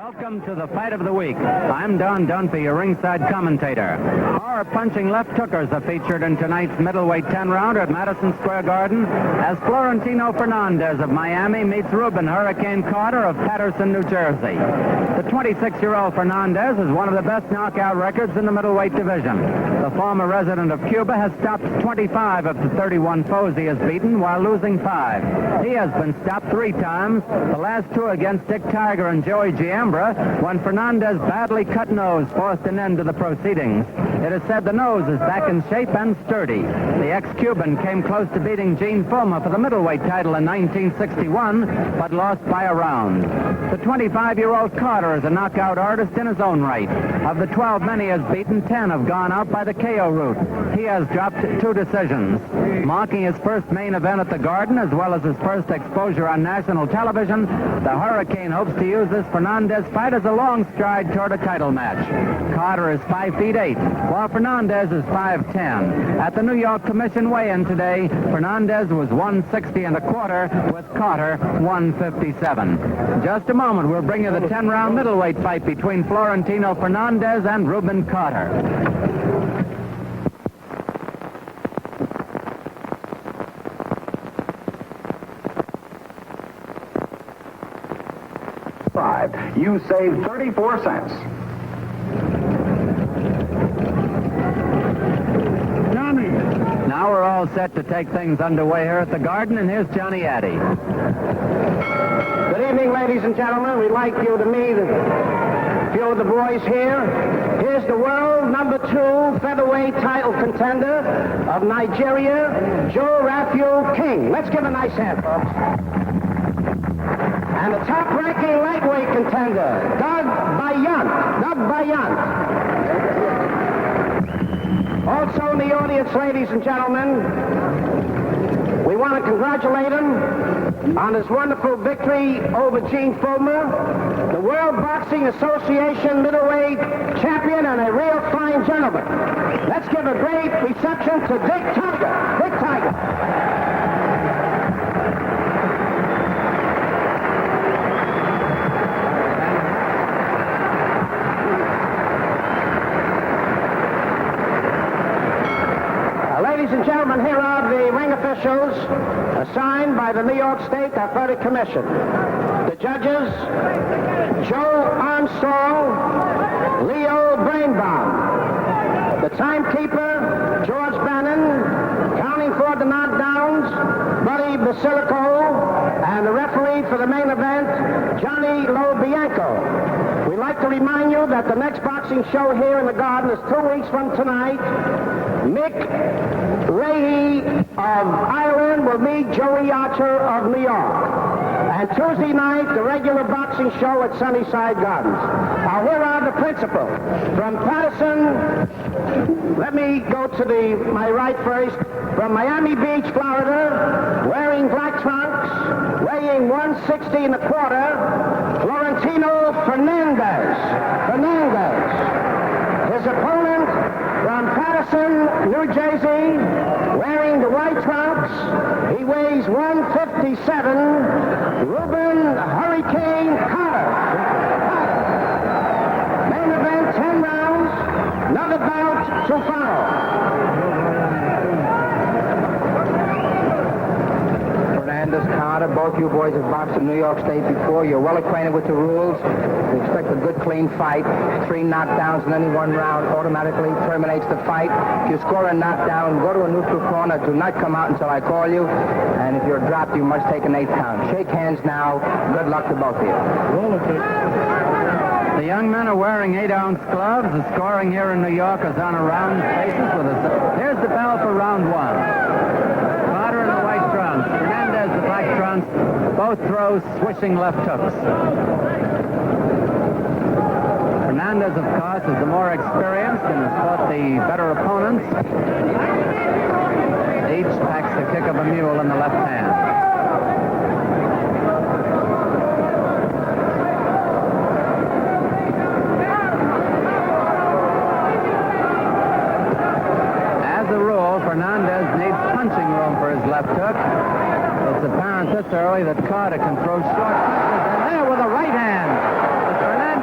Welcome to the fight of the week. I'm Don Dunphy, your ringside commentator. Our punching left hookers are featured in tonight's middleweight 10-rounder at Madison Square Garden as Florentino Fernandez of Miami meets Rubin Hurricane Carter of Paterson, New Jersey. The 26-year-old Fernandez has one of the best knockout records in the middleweight division. The former resident of Cuba has stopped 25 of the 31 foes he has beaten while losing 5. He has been stopped 3 times, the last 2 against Dick Tiger and Joey Giambra, when Fernandez's badly cut nose forced an end to the proceedings. It is said the nose is back in shape and sturdy. The ex-Cuban came close to beating Gene Fullmer for the middleweight title in 1961, but lost by a round. The 25-year-old Carter is a knockout artist in his own right. Of the 12 men he has beaten, 10 have gone out by the KO route. He has dropped 2 decisions. Marking his first main event at the Garden, as well as his first exposure on national television, the Hurricane hopes to use this Fernandez fight as a long stride toward a title match. Carter is 5 feet 8, while Fernandez is 5'10". At the New York Commission weigh-in today, Fernandez was 160 1/4, with Carter 157. Just a moment, we'll bring you the 10-round middleweight fight between Florentino Fernandez and Rubin Carter. You save 34 cents. Johnny. Now we're all set to take things underway here at the Garden, and here's Johnny Addy. Good evening, ladies and gentlemen. We'd like you to meet a few of the boys here. Here's the world number 2 featherweight title contender of Nigeria, Joe Rafiu King. Let's give a nice hand, folks. And the top-ranking lightweight contender, Doug Bayant. Also in the audience, ladies and gentlemen, we want to congratulate him on his wonderful victory over Gene Fullmer, the World Boxing Association middleweight champion and a real fine gentleman. Let's give a great reception to Dick Tiger. Dick Tiger. Ladies and gentlemen, here are the ring officials assigned by the New York State Athletic Commission. The judges, Joe Armstrong, Leo Brainbaum. The timekeeper, George Bannon, counting for the knockdowns, Buddy Basilico, and the referee for the main event, Johnny Lobianco. We'd like to remind you that the next boxing show here in the Garden is 2 weeks from tonight. Mick Leahy of Ireland will meet Joey Archer of New York. And Tuesday night, the regular boxing show at Sunnyside Gardens. Now, here are the principals. From Paterson, let me go to my right first. From Miami Beach, Florida, wearing black trunks, weighing 160 1/4, Florentino Fernandez. His opponent from Paterson, New Jersey, wearing the white trunks, he weighs 157, Rubin Hurricane Carter. Main event, 10 rounds, another bout to follow. Fernandez, Carter, both you boys have boxed in New York State before. You're well acquainted with the rules. We expect a good, clean fight. 3 knockdowns in any one round automatically terminates the fight. If you score a knockdown, go to a neutral corner. Do not come out until I call you. And if you're dropped, you must take an 8 count. Shake hands now. Good luck to both of you. The young men are wearing 8-ounce gloves. The scoring here in New York is on a round basis with us. Here's the bell for round 1. Carter in the white trunks. Fernandez, the black trunks. Both throws swishing left hooks. Fernandez, of course, is the more experienced and has fought the better opponents. Each packs the kick of a mule in the left hand. As a rule, Fernandez needs punching room for his left hook. It's apparent this early that Carter can throw short punches, and there with a right hand. Fernandez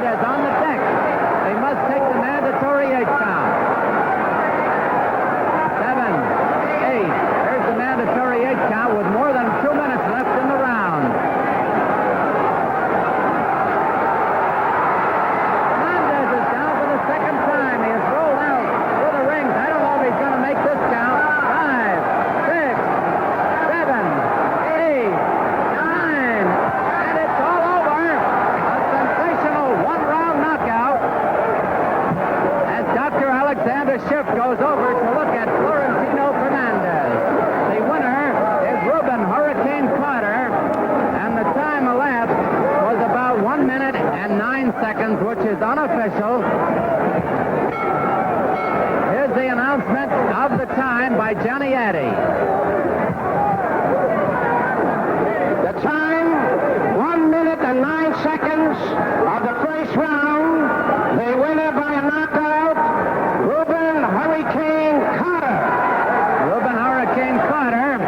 Schiff goes over to look at Florentino Fernandez. The winner is Rubin Hurricane Carter, and the time elapsed was about 1 minute and 9 seconds, which is unofficial. Here's the announcement of the time by Johnny Addy. The time, 1 minute and 9 seconds of the first round. The winner by a knockout, Rubin Hurricane Carter. Rubin Hurricane Carter,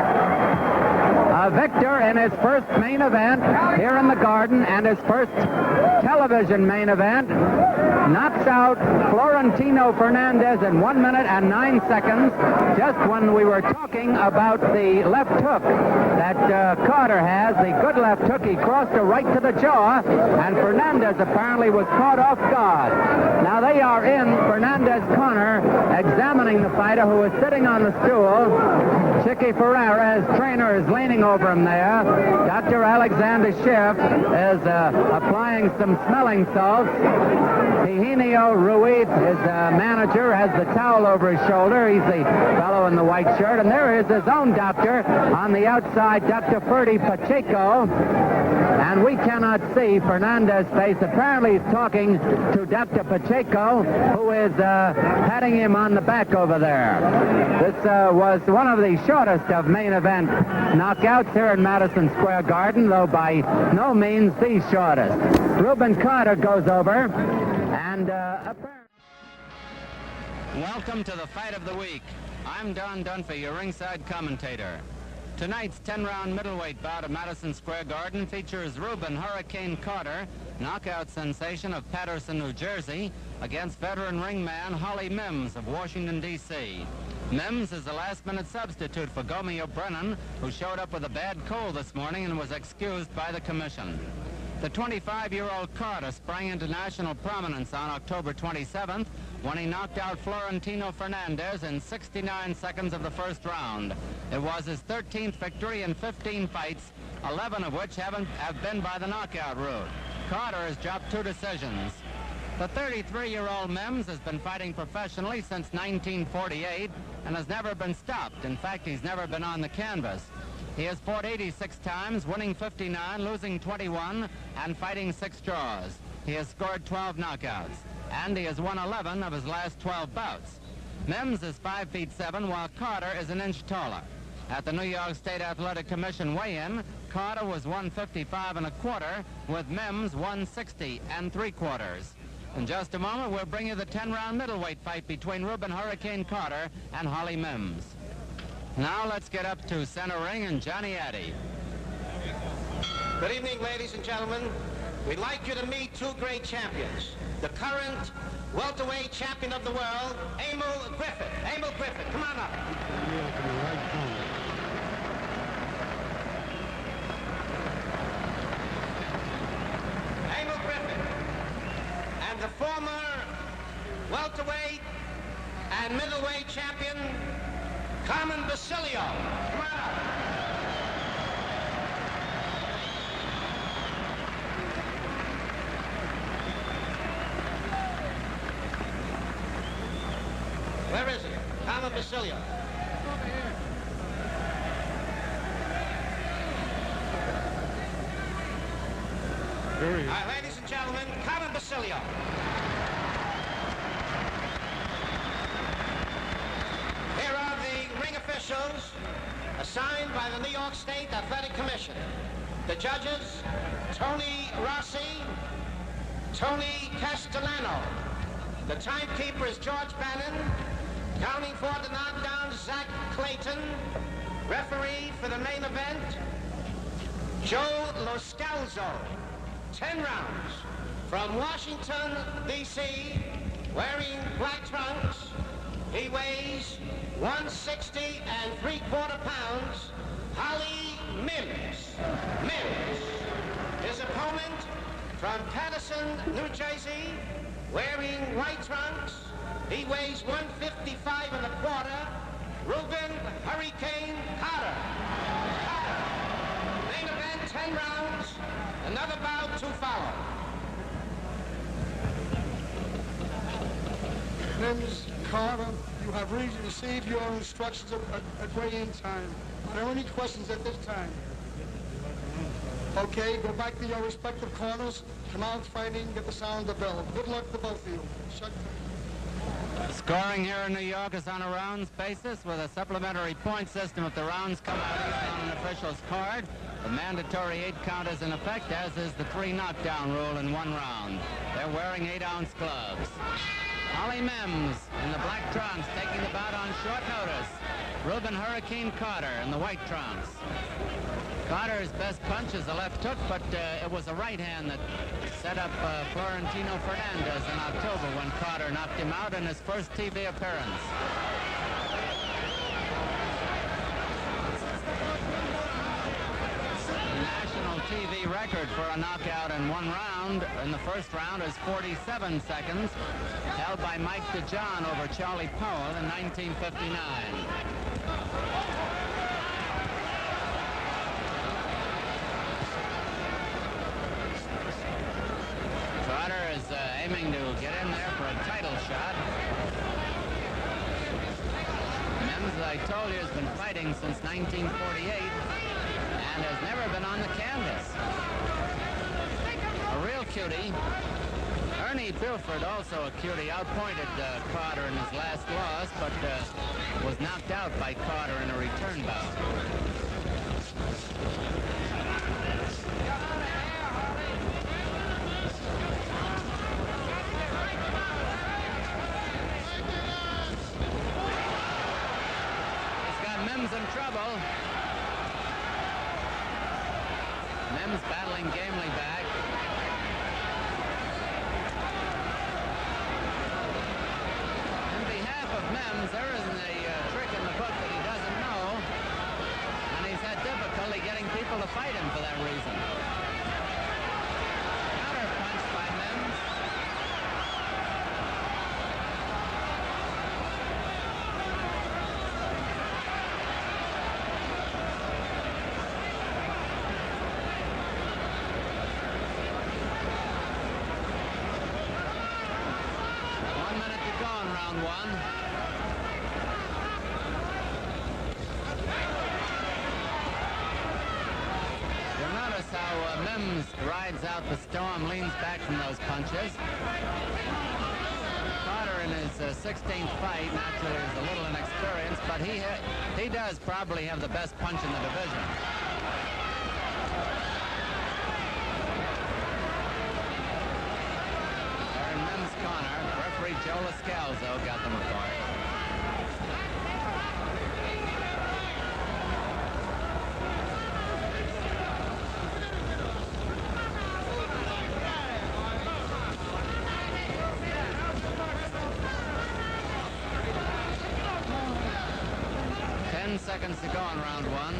a victor in his first main event here in the Garden and his first television main event, knocks out Florentino Fernandez in 1 minute and 9 seconds, just when we were talking about the left hook that Carter has, the good left hook. He crossed a right to the jaw, and Fernandez apparently was caught off guard. Now they are in Fernandez's corner, examining the fighter, who is sitting on the stool. Chicky Ferreira, his trainer, is leaning over him there. Dr. Alexander Schiff is applying some smelling salts. Higinio Ruiz, his manager, has the towel over his shoulder. He's the fellow in the white shirt. And there is his own doctor on the outside, Dr. Ferdy Pacheco. And we cannot see Fernandez's face. Apparently he's talking to Dr. Pacheco, who is patting him on the back over there. This was one of the shortest of main event knockouts here in Madison Square Garden, though by no means the shortest. Rubin Carter goes over, and welcome to the fight of the week. I'm Don Dunphy, your ringside commentator. Tonight's 10-round middleweight bout at Madison Square Garden features Rubin Hurricane Carter, knockout sensation of Patterson, New Jersey, against veteran ringman Holly Mims of Washington, D.C. Mims is a last-minute substitute for Gomeo Brennan, who showed up with a bad cold this morning and was excused by the commission. The 25-year-old Carter sprang into national prominence on October 27th when he knocked out Florentino Fernandez in 69 seconds of the first round. It was his 13th victory in 15 fights, 11 of which have been by the knockout route. Carter has dropped 2 decisions. The 33-year-old Mims has been fighting professionally since 1948 and has never been stopped. In fact, he's never been on the canvas. He has fought 86 times, winning 59, losing 21, and fighting 6 draws. He has scored 12 knockouts, and he has won 11 of his last 12 bouts. Mims is 5'7", while Carter is an inch taller. At the New York State Athletic Commission weigh-in, Carter was 155 1/4, with Mims 160 3/4. In just a moment, we'll bring you the 10-round middleweight fight between Rubin Hurricane Carter and Holly Mims. Now let's get up to center ring and Johnny Addy. Good evening, ladies and gentlemen. We'd like you to meet 2 great champions. The current welterweight champion of the world, Emile Griffith. Emile Griffith, come on up. Emile Griffith. And the former welterweight and middleweight champion, Carmen Basilio. Come on up. Where is he? Carmen Basilio. Over here. All right, ladies and gentlemen, Carmen Basilio. Here are the ring officials assigned by the New York State Athletic Commission. The judges, Tony Rossi, Tony Castellano. The timekeeper is George Bannon. Counting for the knockdown, Zach Clayton. Referee for the main event, Joe Loscalzo. 10 rounds. From Washington, D.C., wearing black trunks. He weighs 160 3/4 pounds. Holly Mims. Mims. His opponent from Patterson, New Jersey, wearing white trunks. He weighs 155 1/4. Rubin Hurricane Carter. Main event, 10 rounds. Another bout to follow. Mims Carter, you have received your instructions at weigh-in time. Are there any questions at this time? Okay, go back to your respective corners. Come out fighting, get the sound of the bell. Good luck to both of you. Scoring here in New York is on a rounds basis with a supplementary point system if the rounds come out on an official's card. The mandatory 8 count is in effect, as is the 3 knockdown rule in 1 round. They're wearing 8-ounce gloves. Holly Mims in the black trunks taking the bout on short notice. Rubin Hurricane Carter in the white trunks. Carter's best punch is a left hook, but it was a right hand that set up Florentino Fernandez in October when Carter knocked him out in his first TV appearance. The national TV record for a knockout in 1 round in the first round is 47 seconds, held by Mike DeJohn over Charlie Powell in 1959. Carter is aiming to get in there for a title shot. Mims, as I told you, has been fighting since 1948 and has never been on the canvas. A real cutie. Ernie Buford, also a cutie, outpointed Carter in his last loss, but was knocked out by Carter in a return bout. Mims in trouble. Mims battling gamely back. On behalf of Mims, there isn't a trick in the book that he doesn't know, and he's had difficulty getting people to fight him for that reason. Counter punch by Mims. Round 1. You'll notice how Mims rides out the storm, leans back from those punches. Carter in his 16th fight naturally is a little inexperienced, but he does probably have the best punch in the division. They're in Mims' corner. Referee Joe Lascalzo got them apart. Seconds to go in round 1.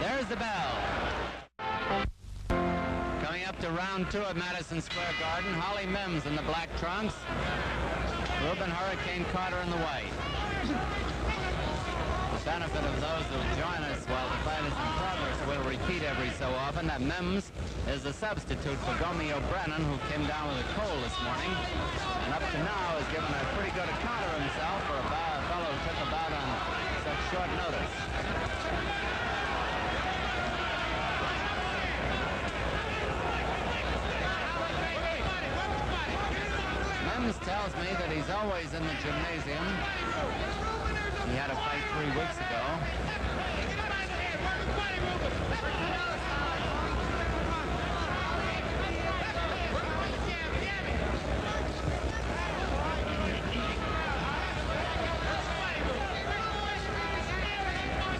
There's the bell. Coming up to round 2 at Madison Square Garden, Holly Mims in the black trunks, Rubin Hurricane Carter in the white. The benefit of those who join us while the fight is in progress will repeat every so often that Mims is a substitute for Gomeo Brennan, who came down with a cold this morning, and up to now has given a pretty good account of himself for a fellow who took a bout on such short notice. Mims tells me that he's always in the gymnasium. He had a fight 3 weeks ago.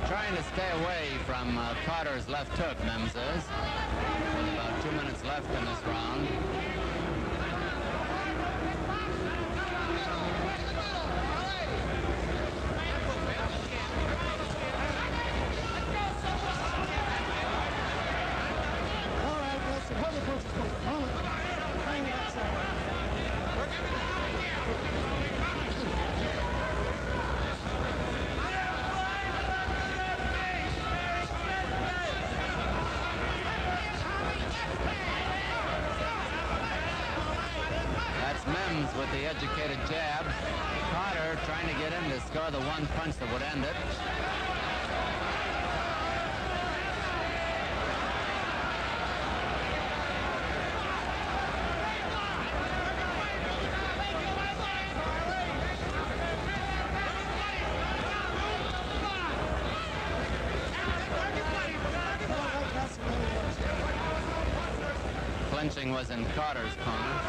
Trying to stay away from Carter's left hook, Mims is. With about 2 minutes left in this round. with the educated jab. Carter trying to get in to score the one punch that would end it. Clinching was in Carter's corner.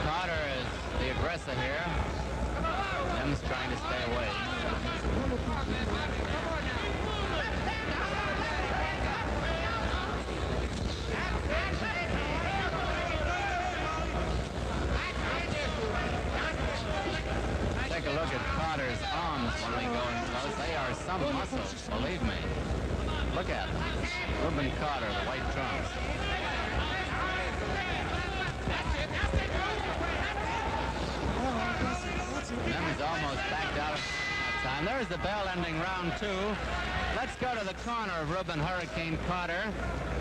Carter is the aggressor here. Mims trying to stay away. Take a look at Carter's arms when we go in close. They are some muscles, believe me. Look at them. Rubin Carter, the white trunks. Mims almost backed out of that time. There's the bell ending round 2. Let's go to the corner of Rubin Hurricane Carter.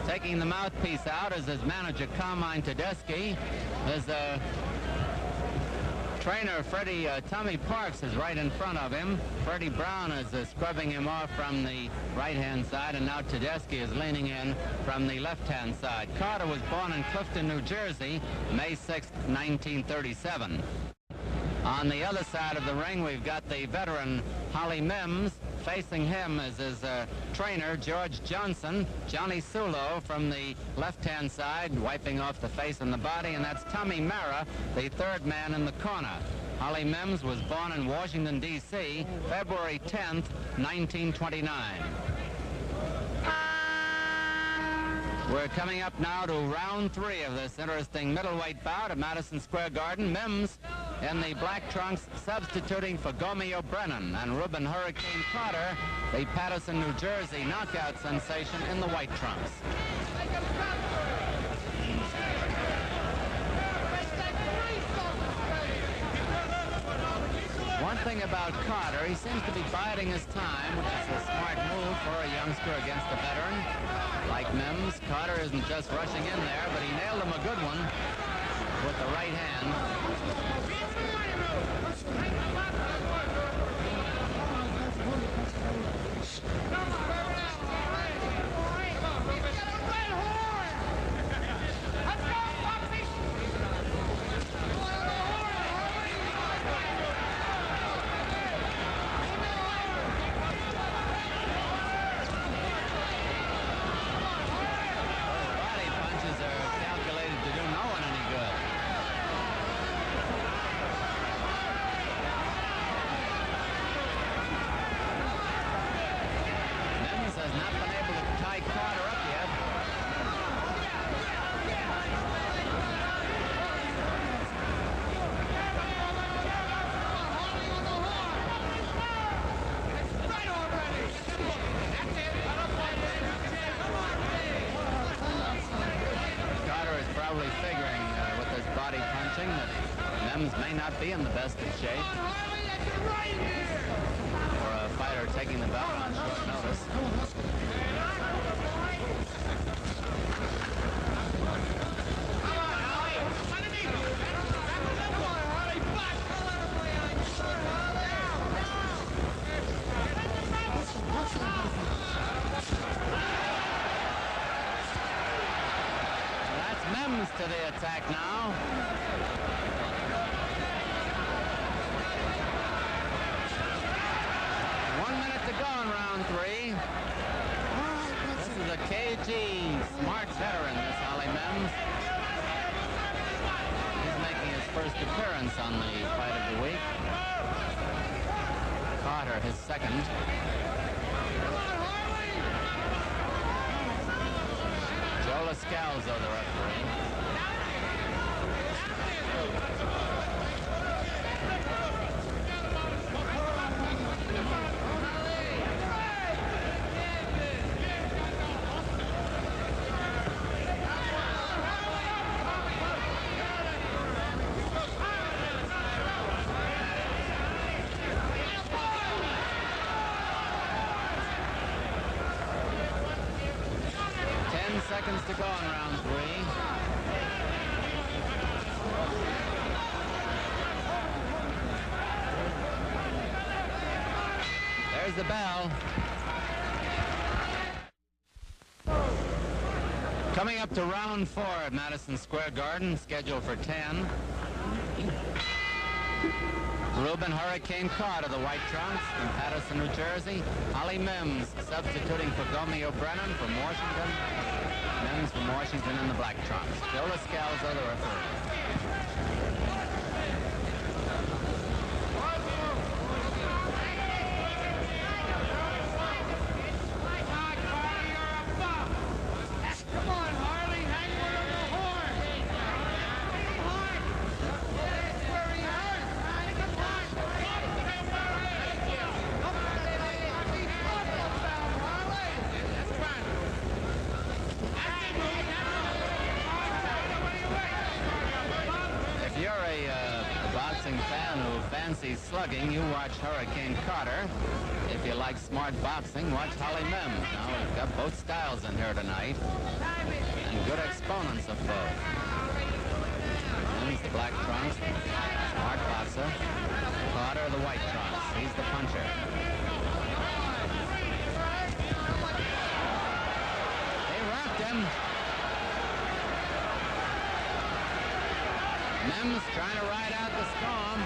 Taking the mouthpiece out is his manager, Carmine Tedeschi. His trainer, Tommy Parks, is right in front of him. Freddie Brown is scrubbing him off from the right-hand side, and now Tedeschi is leaning in from the left-hand side. Carter was born in Clifton, New Jersey, May 6, 1937. On the other side of the ring, we've got the veteran Holly Mims. Facing him is his trainer, George Johnson. Johnny Sulo from the left-hand side, wiping off the face and the body, and that's Tommy Mara, the third man in the corner. Holly Mims was born in Washington, D.C., February 10th, 1929. We're coming up now to round 3 of this interesting middleweight bout at Madison Square Garden. Mims in the black trunks substituting for Gomeo Brennan, and Rubin Hurricane Carter, the Paterson, New Jersey knockout sensation, in the white trunks. One thing about Carter, he seems to be biding his time, which is a smart move for a youngster against a veteran. Like Mims, Carter isn't just rushing in there, but he nailed him a good one with the right hand. May not be in the best of shape for a fighter taking the belt on short notice. That's Mims to the attack now. KG, smart veteran, this Holly Mims. He's making his first appearance on the fight of the week. Carter, his second. Joe Lascalzo, the referee. to go in round 3. There's the bell. Coming up to round 4 at Madison Square Garden, scheduled for 10. Rubin Hurricane Carter, the white trunks from Paterson, New Jersey. Holly Mims substituting for Gomeo Brennan from Washington. Mims from Washington in the black trunks. Joe Lascalzo, the referee. Slugging, you watch Hurricane Carter. If you like smart boxing, watch Holly Mims. Now, we've got both styles in here tonight, and good exponents of both. Mims, the black trunks, smart boxer. Carter, the white trunks. He's the puncher. They rocked him. Mims trying to ride out the storm.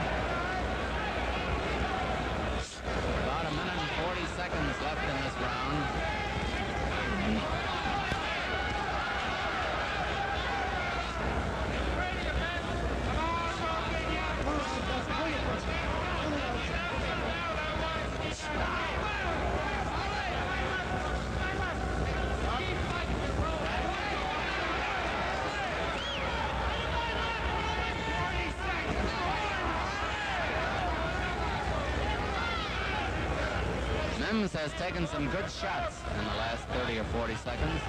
About a minute and 40 seconds left in this round. Mims has taken some good shots in the last 30 or 40 seconds.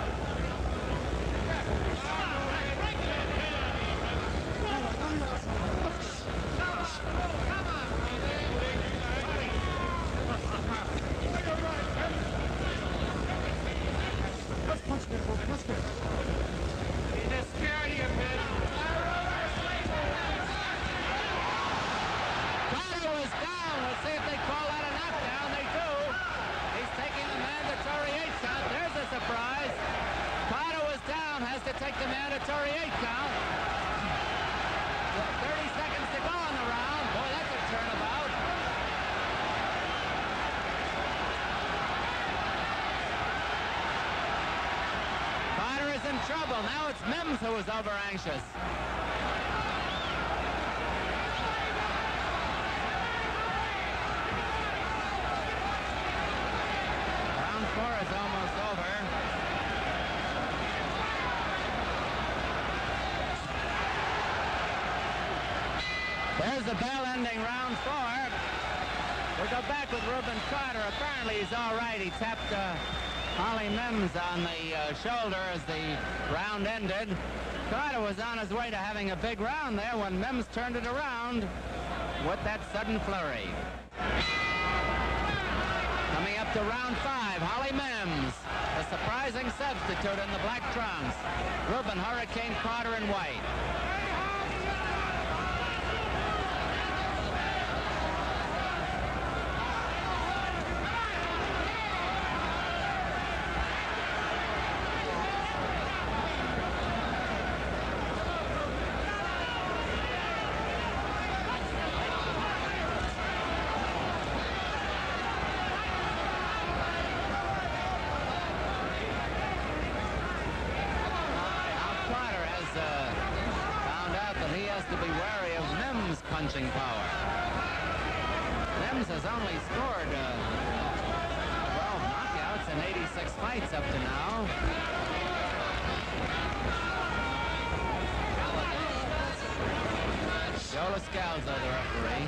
Carter is down. Let's see if they call that a knockdown. They do. He's taking the mandatory 8 count. There's a surprise. Carter was down, has to take the mandatory 8 count. 30 seconds to go in the round. Boy, that's a turnabout. Carter is in trouble. Now it's Mims who is over anxious. Is almost over. There's the bell ending round 4. We go back with Rubin Carter. Apparently he's all right. He tapped Holly Mims on the shoulder as the round ended. Carter was on his way to having a big round there when Mims turned it around with that sudden flurry. Coming up to round 5, Holly Mims, a surprising substitute in the black trunks. Rubin Hurricane Carter in white. Punching power. Mims has only scored 12 knockouts in 86 fights up to now. Joe Lascalzo, the referee.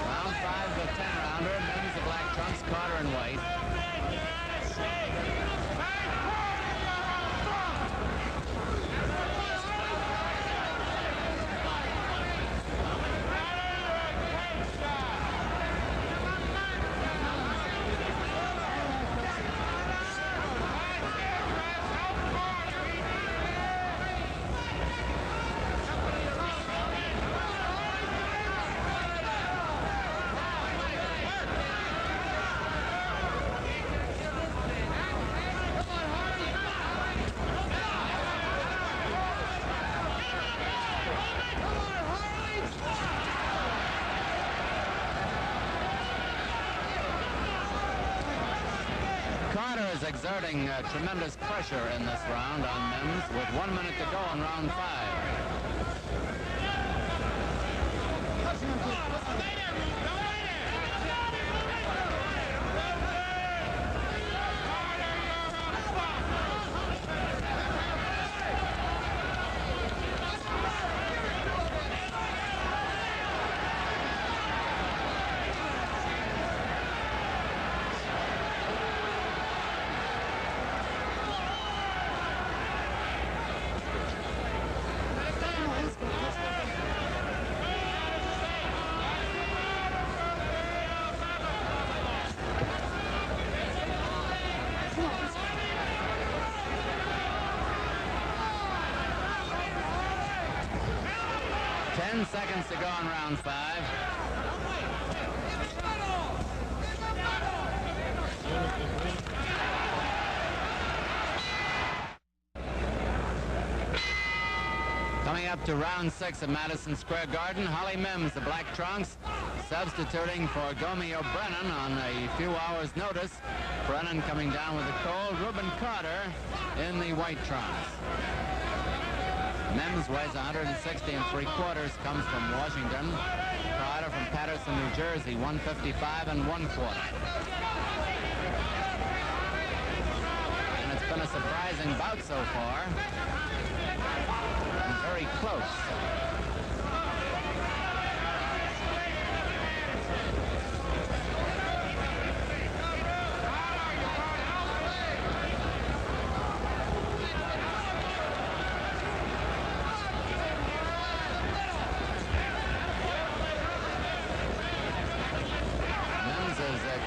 Round 5 of a 10-rounder. Mims the black trunks, Carter in white. exerting tremendous pressure in this round on Mims with 1 minute to go in round 5. Seconds to go in round 5. Coming up to round 6 at Madison Square Garden, Holly Mims, the black trunks, substituting for Gomi O'Brennan on a few hours' notice. Brennan coming down with a cold. Rubin Carter in the white trunks. Mims weighs 160 3/4, comes from Washington. Carter from Patterson, New Jersey, 155 1/4. And it's been a surprising bout so far. And very close.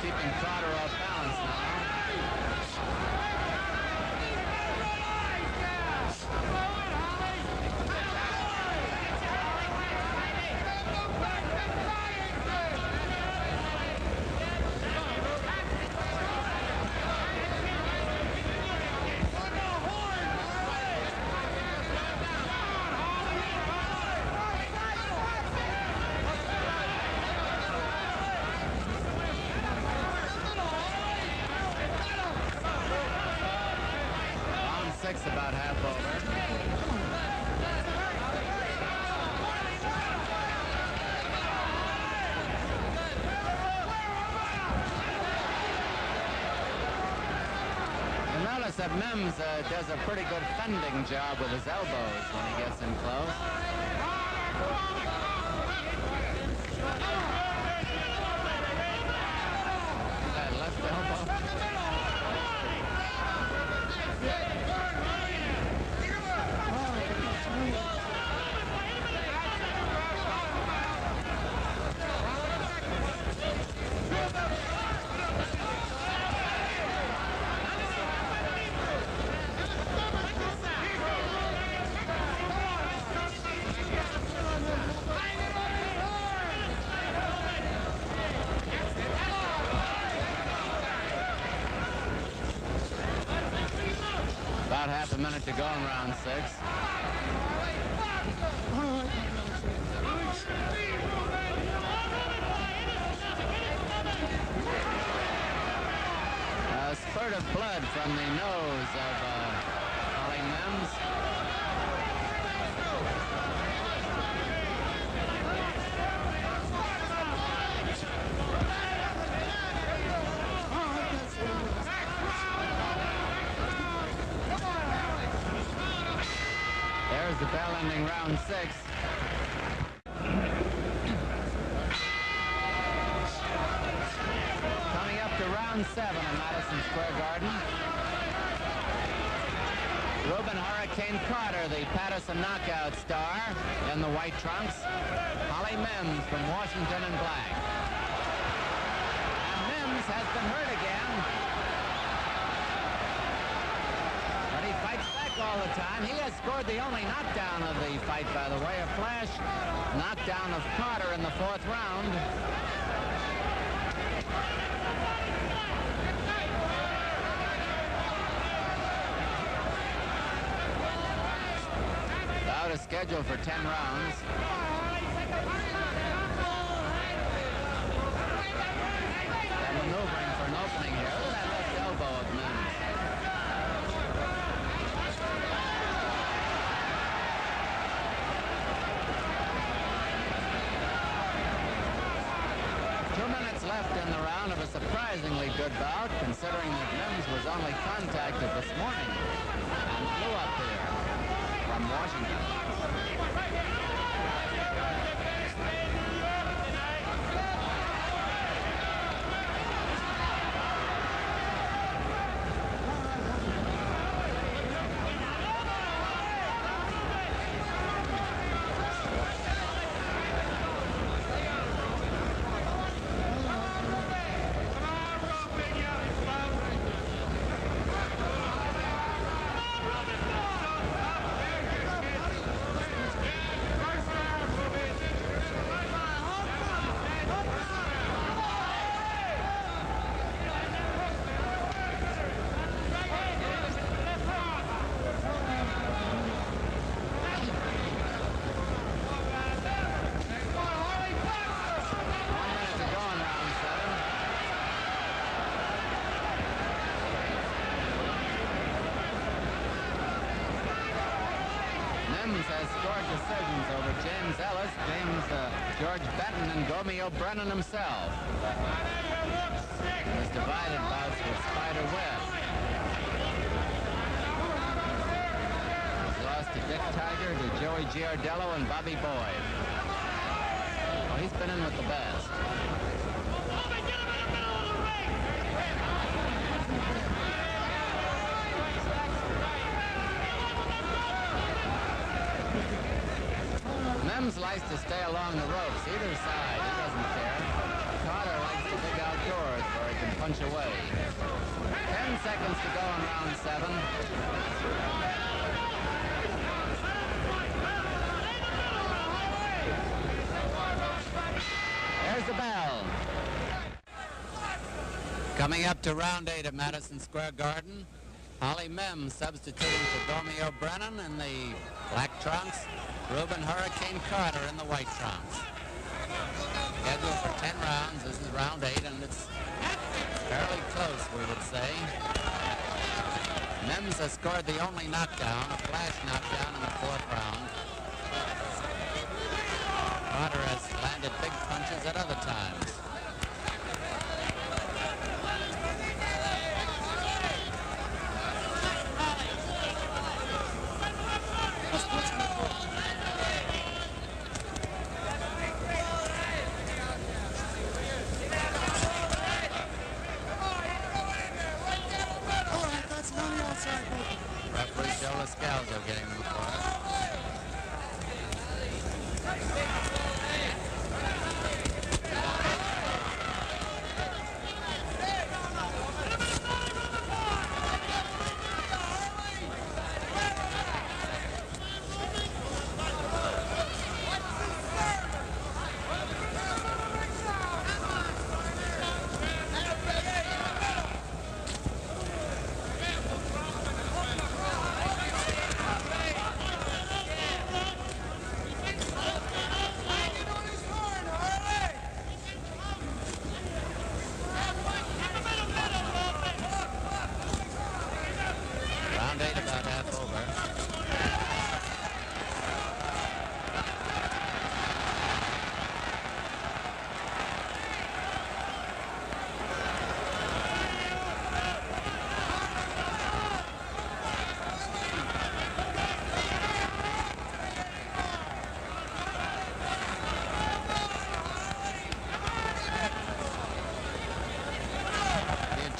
Keeping Carter off balance now. About half over. You notice that Mims does a pretty good fending job with his elbows when he gets in close. That left elbow. About half a minute to go in round 6. A spurt of blood from the nose of Holly Mims. There's the bell ending round 6. Coming up to round 7 at Madison Square Garden. Rubin Hurricane Carter, the Patterson knockout star in the white trunks. Holly Mims from Washington in black. And Mims has been hurt again. But he fights back all the time. He has scored the only knockdown of the fight, by the way. A flash knockdown of Carter in the 4th round. Out of schedule for 10 rounds. And maneuvering for an opening here. Look at that left elbow of Mims. round of a surprisingly good bout, considering that Mims was only contacted this morning and flew up here from Washington. Has scored decisions over James Ellis, George Benton, and Romeo Brennan himself. His divided bouts with Spider Webb. He's lost to Dick Tiger, to Joey Giardello, and Bobby Boyd. Well, he's been in with the best. Mims likes to stay along the ropes, either side. He doesn't care. Carter likes the big outdoors where he can punch away. 10 seconds to go in round 7. There's the bell. Coming up to round 8 at Madison Square Garden, Holly Mims substituting for Romeo Brennan in the black trunks. Rubin Hurricane Carter in the white trunks. Scheduled for 10 rounds. This is round 8, and it's fairly close, we would say. Mims has scored the only knockdown, a flash knockdown in the 4th round. Carter has landed big punches at other times. Referee Joe Lascalzo getting them for us.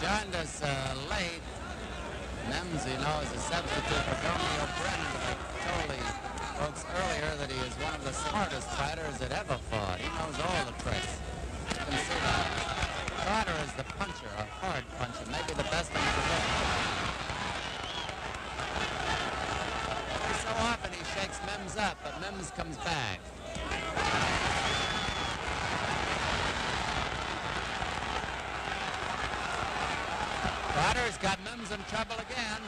Joined us late. Mims, you know, is a substitute for Romeo Brennan. I told these folks earlier that he is one of the smartest fighters that ever fought. He knows all the tricks. You can see that. Carter is the puncher, a hard puncher, maybe the best in the division. So often he shakes Mims up, but Mims comes back. Carter's got Mims in trouble again.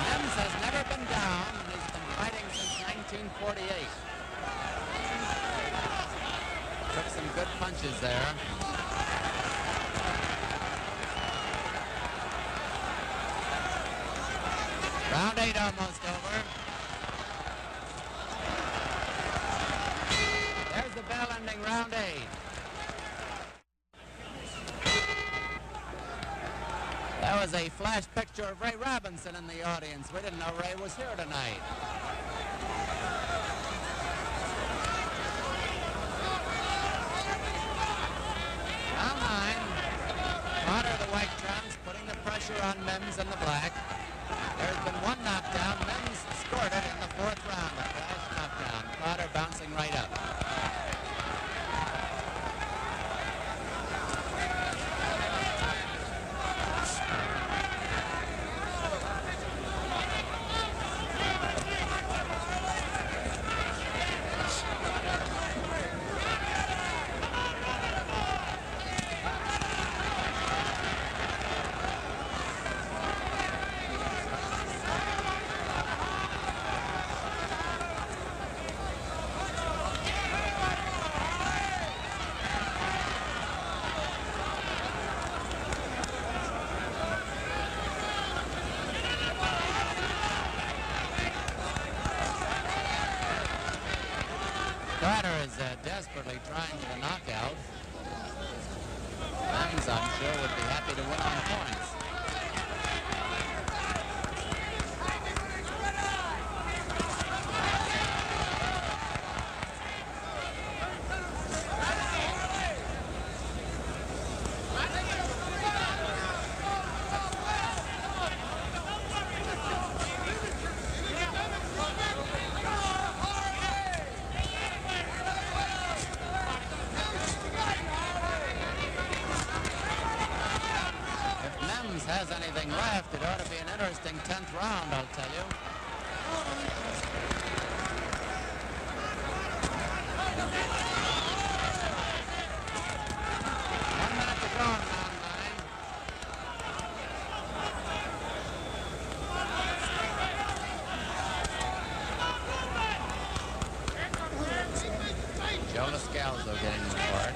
Mims has never been down, and he's been fighting since 1948. Took some good punches there. Round 8 almost over. There's the bell ending round 8. That was a flash picture of Ray Robinson in the audience. We didn't know Ray was here tonight. Round 9. Carter, the white trunks, putting the pressure on Mims in the black. There's been one knockdown. Mims scored it in the 4th round. A flash knockdown. Carter bouncing right up. Carter is desperately trying to the knockout. Mims, I'm sure, would be happy to win on points. Has anything left, it ought to be an interesting 10th round, I'll tell you. One minute to go in round 9. Joe Lascalzo getting the card.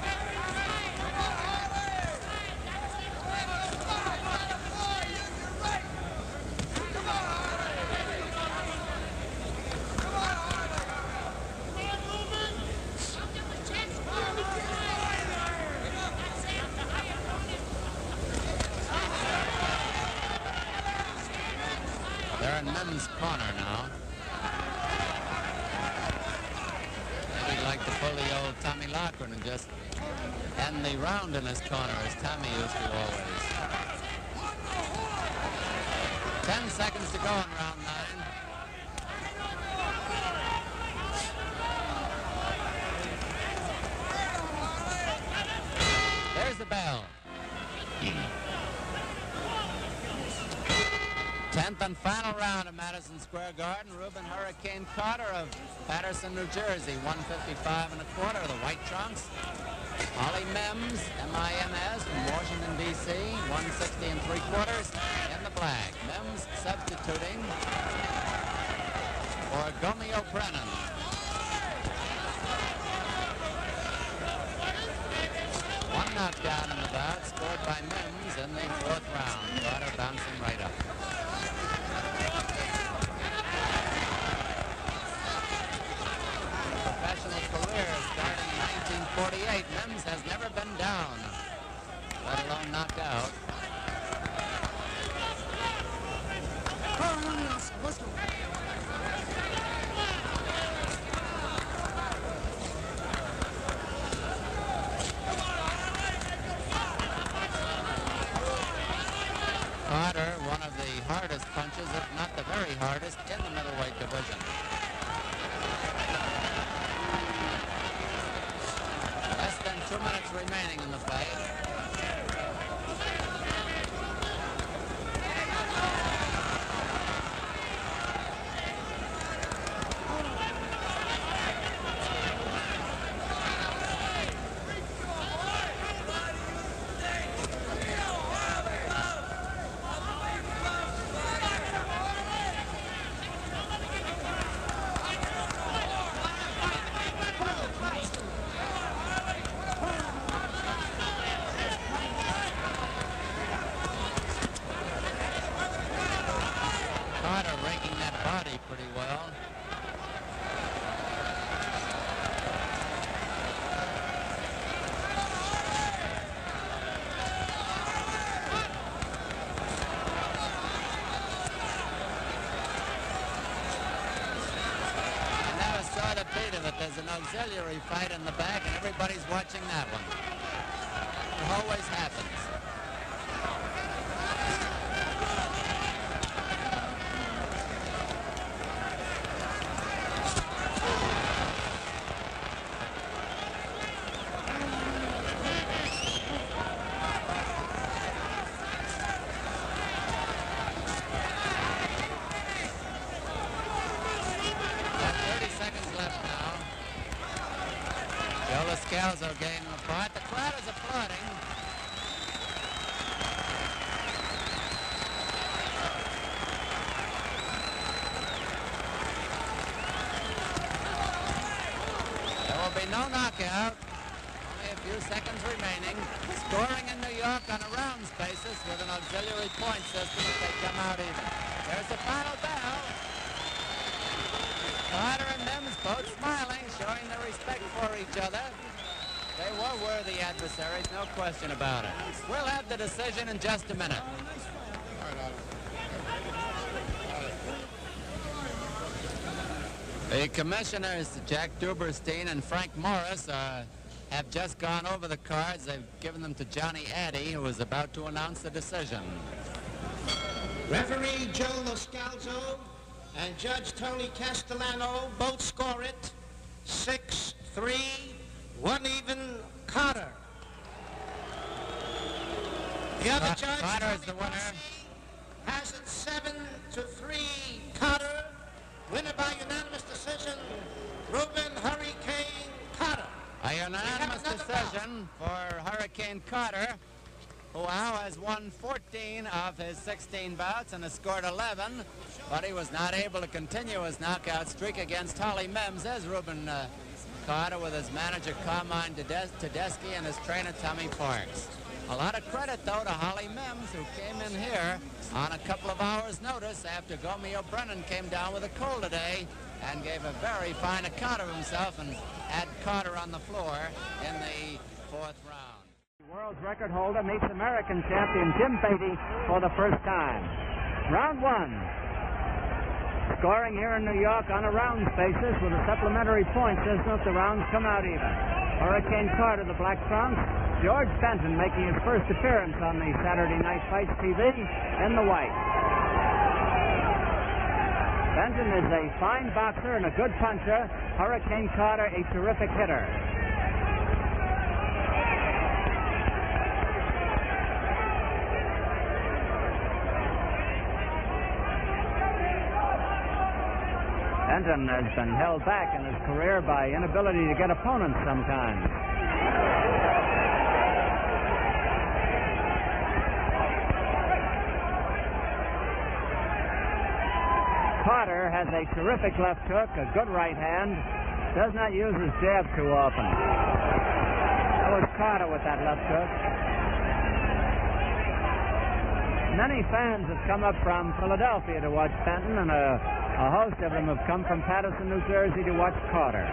They're in Mims' corner now. Maybe he'd like to pull the old Tommy Loughran and just end the round in his corner as Tommy used to always. 10 seconds to go in round 9. There's the bell. 10th and final round of Madison Square Garden. Rubin Hurricane Carter of Patterson, New Jersey, 155 and a quarter, the white trunks. Ollie Mims, M-I-M-S, from Washington, D.C., 160 and 3/4 in the black. Mims substituting for Gomeo Brennan. One knockdown in the bout, scored by Mims in the 4th round. Carter bouncing right up. Professional career starting in 1948. Mims has never been down, let alone knocked out. Carter, one of the hardest punches, if not the very hardest, in the middleweight division. Less than 2 minutes remaining in the fight. pretty well. There's an auxiliary fight in the back, and everybody's watching that one. It always happens. Scalzo gaining the part. The crowd is applauding. There will be no knockout. Only a few seconds remaining. Scoring in New York on a rounds basis with an auxiliary point system if they come out even. There's the final bell. Carter and Mims both smiling, showing their respect for each other. They were worthy adversaries, no question about it. We'll have the decision in just a minute. The commissioners, Jack Duberstein and Frank Morris, have just gone over the cards. They've given them to Johnny Addy, who is about to announce the decision. Referee Joe Loscalzo and Judge Tony Castellano both score it 6-3. One even, Carter. The other judge, Carter is the winner. has it 7-3, Carter. Winner by unanimous decision, Rubin Hurricane Carter. A unanimous decision for Hurricane Carter, who now has won 14 of his 16 bouts and has scored 11, but he was not able to continue his knockout streak against Holly Mims as Rubin Carter with his manager Carmine Tedeschi and his trainer Tommy Parks. A lot of credit, though, to Holly Mims, who came in here on a couple of hours' notice after Gomeo Brennan came down with a cold today and gave a very fine account of himself and had Carter on the floor in the 4th round. World's record holder meets American champion Jim Beatty for the first time. Round 1. Scoring here in New York on a rounds basis with a supplementary point system if the rounds come out even. Hurricane Carter, the Black Trunks. George Benton making his first appearance on the Saturday Night Fights TV in the white. Benton is a fine boxer and a good puncher. Hurricane Carter, a terrific hitter. Benton has been held back in his career by inability to get opponents sometimes. Carter has a terrific left hook, a good right hand, does not use his jab too often. That was Carter with that left hook. Many fans have come up from Philadelphia to watch Benton, and a host of them have come from Paterson, New Jersey to watch Carter.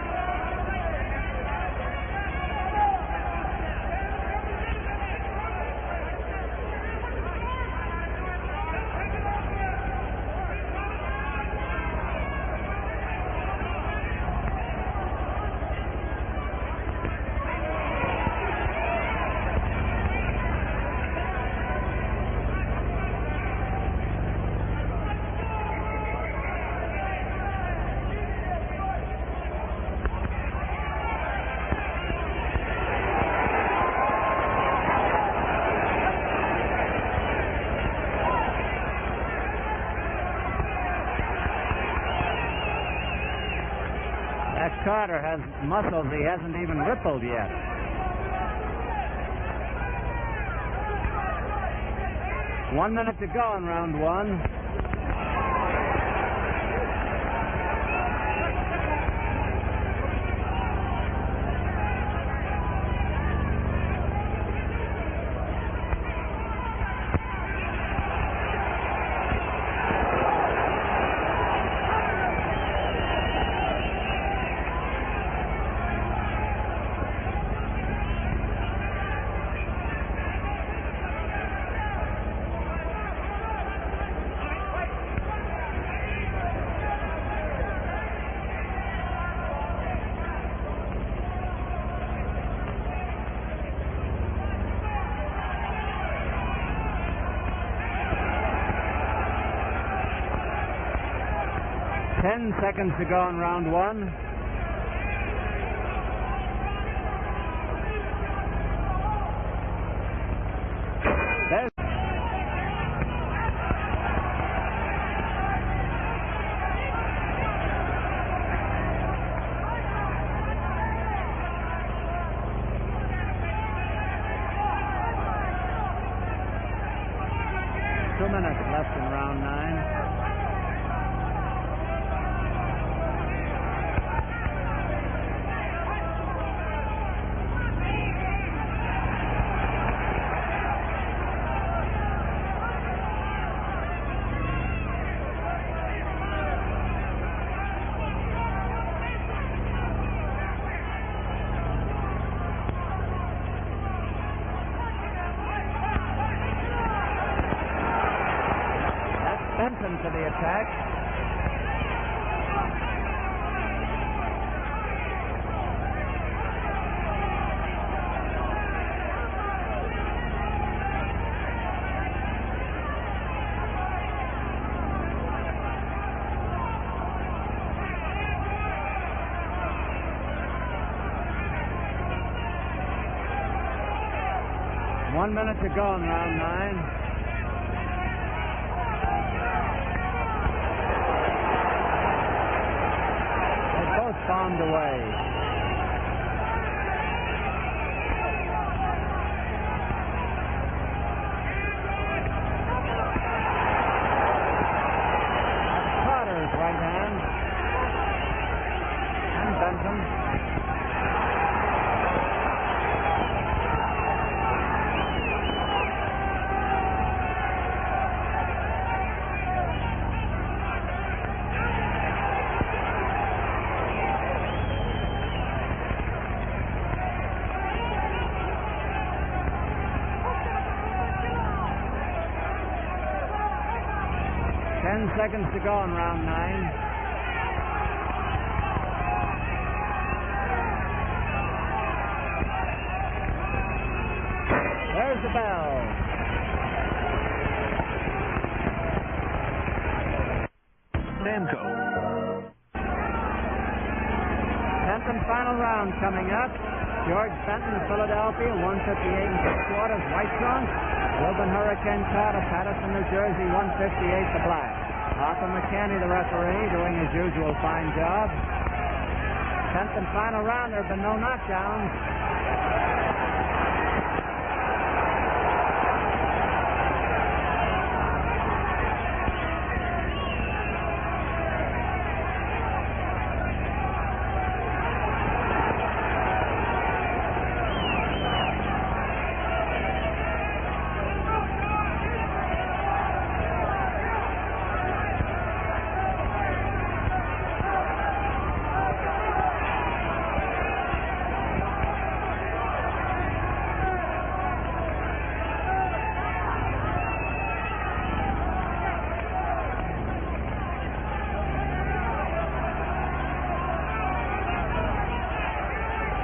Carter has muscles he hasn't even rippled yet. One minute to go in round 1. 10 seconds to go in round one. There's 2 minutes left in round 9. Benton to the attack. One minute to go in round 9. Bombed away. Carter's right hand. And Benton. Seconds to go in round 9. There's the bell. Namco. 10th and final round coming up. George Benton of Philadelphia, 158 3/4 white trunks. Rubin Hurricane Carter, Patterson, New Jersey, 158 the black. Arthur McCanny, the referee, doing his usual fine job. 10th and final round. There have been no knockdowns.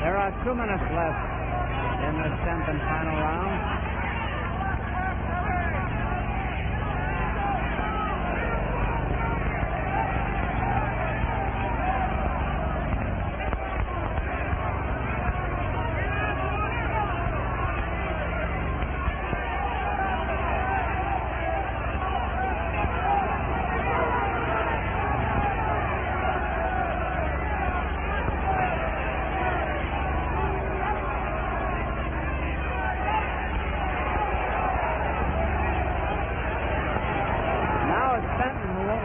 There are 2 minutes left in the 10th and final round.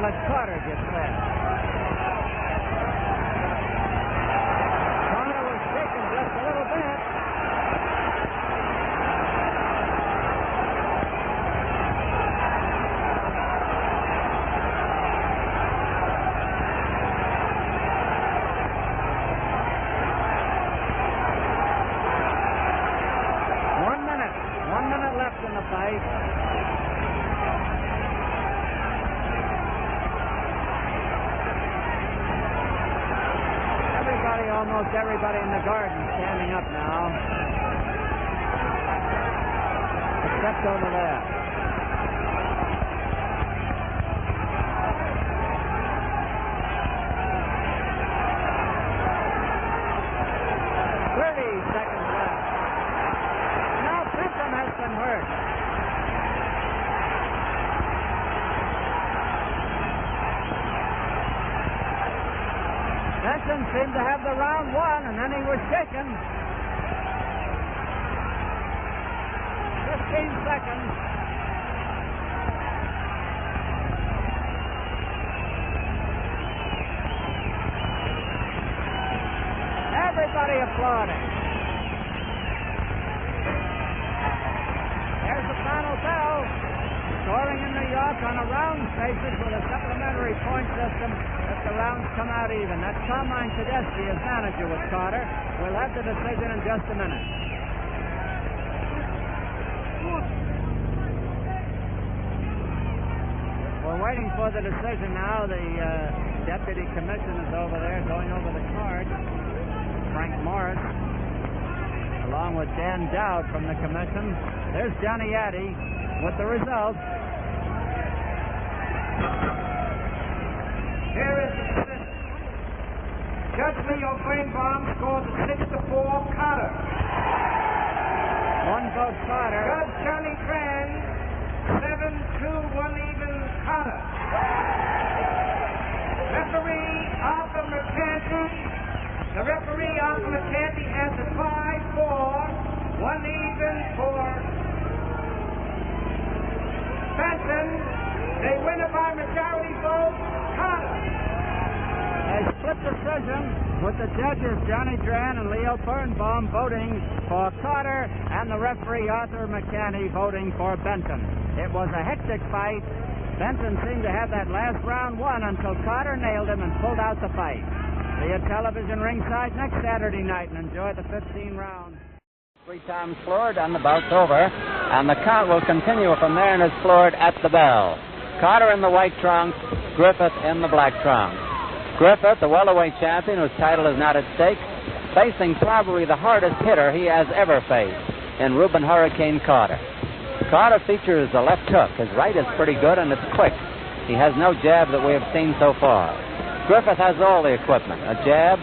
Let Carter get set. Carter was shaken just a little bit. One minute left in the fight. Almost everybody in the garden standing up now, except over there. Benton seemed to have the round won, and then he was shaken. 15 seconds. Everybody applauding. There's the final bell. Scoring in New York on a round basis with a supplementary point system if the rounds come out even. That's Carmine Tedeschi as manager with Carter. We'll have the decision in just a minute. We're waiting for the decision now. The deputy commissioner is over there going over the cards. Frank Morris, along with Dan Dowd from the commission. There's Johnny Addy with the results. Here is the decision. Judge Leo Greenbaum scored 6-4 Carter. One vote Carter. Judge Johnny Tran 7-2, 1 even Carter. Referee Arthur McCarthy. The referee Arthur McCarthy has a 5-4, 1 even for Benton. They win it by majority vote, Carter. A split decision with the judges Johnny Tran and Leo Birnbaum voting for Carter and the referee Arthur McCarthy voting for Benton. It was a hectic fight. Benton seemed to have that last round won until Carter nailed him and pulled out the fight. See you television ringside next Saturday night and enjoy the 15 rounds. 3 times floored and the bout's over, and the count will continue from there and is floored at the bell. Carter in the white trunks, Griffith in the black trunks. Griffith, the welterweight champion whose title is not at stake, facing probably the hardest hitter he has ever faced in Rubin Hurricane Carter. Carter features a left hook. His right is pretty good and it's quick. He has no jab that we have seen so far. Griffith has all the equipment. A jab,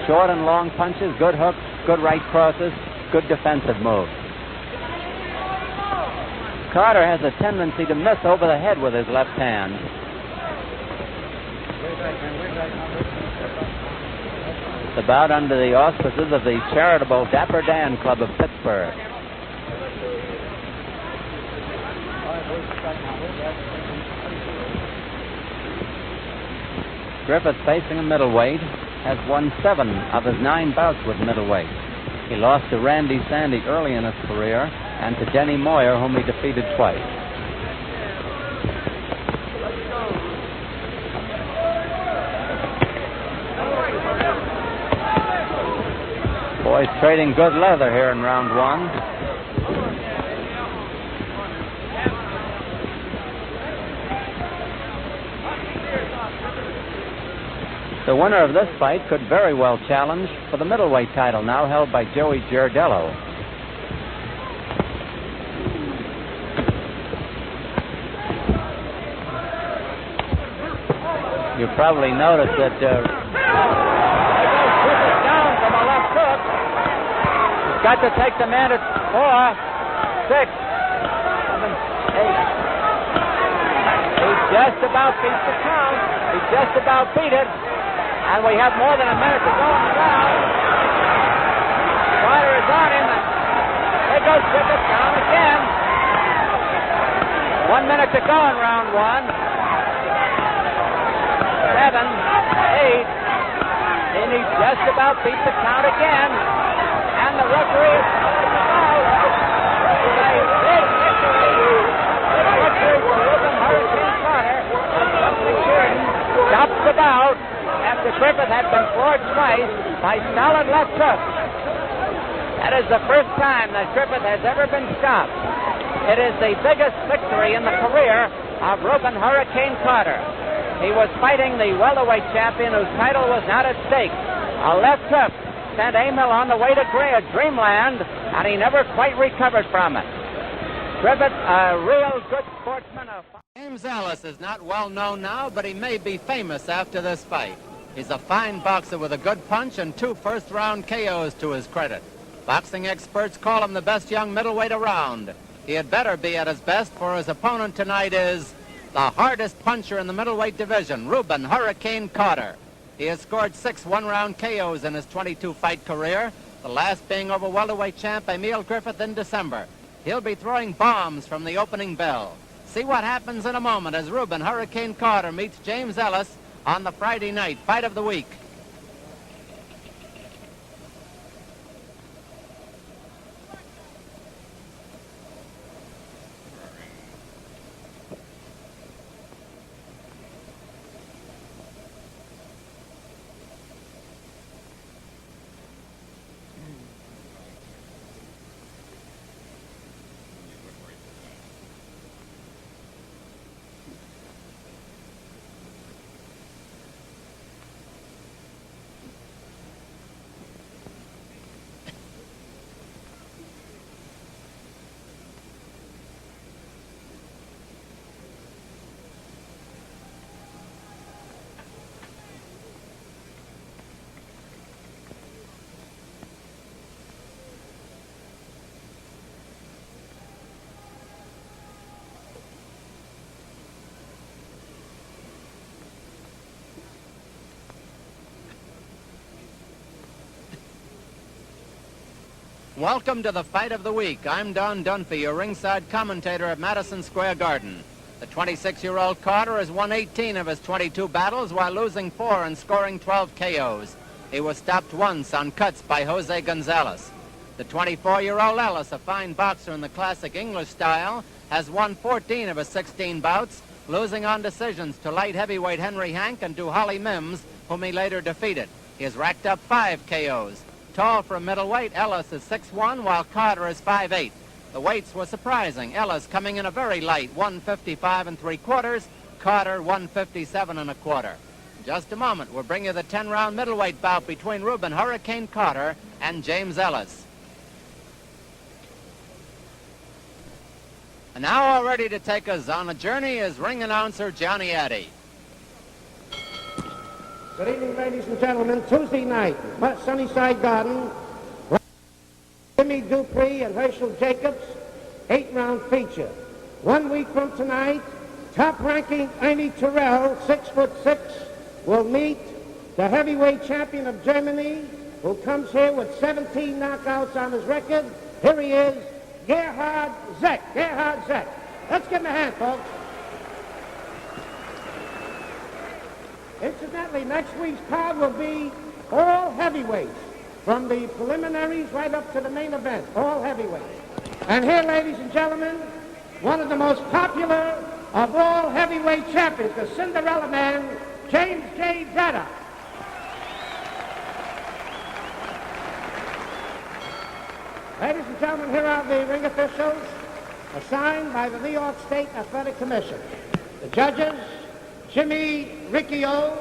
short and long punches, good hooks, good right crosses, good defensive moves. Carter has a tendency to miss over the head with his left hand. The bout under the auspices of the charitable Dapper Dan Club of Pittsburgh. Griffith, facing a middleweight, has won 7 of his 9 bouts with middleweight. He lost to Randy Sandy early in his career and to Denny Moyer, whom he defeated twice. Boys trading good leather here in round 1. The winner of this fight could very well challenge for the middleweight title, now held by Joey Giardello. You probably noticed that Griffith down from a left hook. He's got to take the man at 4, 6, 7, 8. He just about beat the count. He just about beat it. And we have more than a minute to go in the round. Carter is on him. There goes Griffith down again. 1 minute to go in round 1. 7, 8. And he just about beat the count again. And the referee is out. A big victory. The victory for Rubin Hurricane Carter. And Buckley Sheridan stops the bout after Griffith had been floored twice by solid left hooks. That is the first time that Griffith has ever been stopped. It is the biggest victory in the career of Rubin Hurricane Carter. He was fighting the welterweight champion whose title was not at stake. A left hook sent Emile on the way to dreamland, and he never quite recovered from it. Griffith, a real good sportsman. James Ellis is not well known now, but he may be famous after this fight. He's a fine boxer with a good punch and 2 first-round KOs to his credit. Boxing experts call him the best young middleweight around. He had better be at his best, for his opponent tonight is the hardest puncher in the middleweight division, Rubin Hurricane Carter. He has scored 6 one-round KOs in his 22-fight career, the last being over welterweight champ Emile Griffith in December. He'll be throwing bombs from the opening bell. See what happens in a moment as Rubin Hurricane Carter meets James Ellis on the Friday night fight of the week. Welcome to the fight of the week. I'm Don Dunphy, your ringside commentator at Madison Square Garden. The 26-year-old Carter has won 18 of his 22 battles while losing 4 and scoring 12 KOs. He was stopped once on cuts by Jose Gonzalez. The 24-year-old Ellis, a fine boxer in the classic English style, has won 14 of his 16 bouts, losing on decisions to light heavyweight Henry Hank and to Holly Mims, whom he later defeated. He has racked up 5 KOs. Tall for a middleweight, Ellis is 6'1", while Carter is 5'8". The weights were surprising. Ellis coming in a very light 155 3/4, Carter 157 1/4. In just a moment, we'll bring you the 10-round middleweight bout between Rubin Hurricane Carter and James Ellis. And now all ready to take us on a journey is ring announcer Johnny Addy. Good evening, ladies and gentlemen. Tuesday night, Sunnyside Garden, Jimmy Dupree and Herschel Jacobs, 8-round feature. 1 week from tonight, top-ranking Ernie Terrell, 6'6", will meet the heavyweight champion of Germany, who comes here with 17 knockouts on his record. Here he is, Gerhard Zeck. Gerhard Zeck. Let's give him a hand, folks. Incidentally, next week's card will be all heavyweights, from the preliminaries right up to the main event, all heavyweights. And here, ladies and gentlemen, one of the most popular of all heavyweight champions, the Cinderella Man, James J. Detta. Ladies and gentlemen, here are the ring officials assigned by the New York State Athletic Commission. The judges: Jimmy Riccio,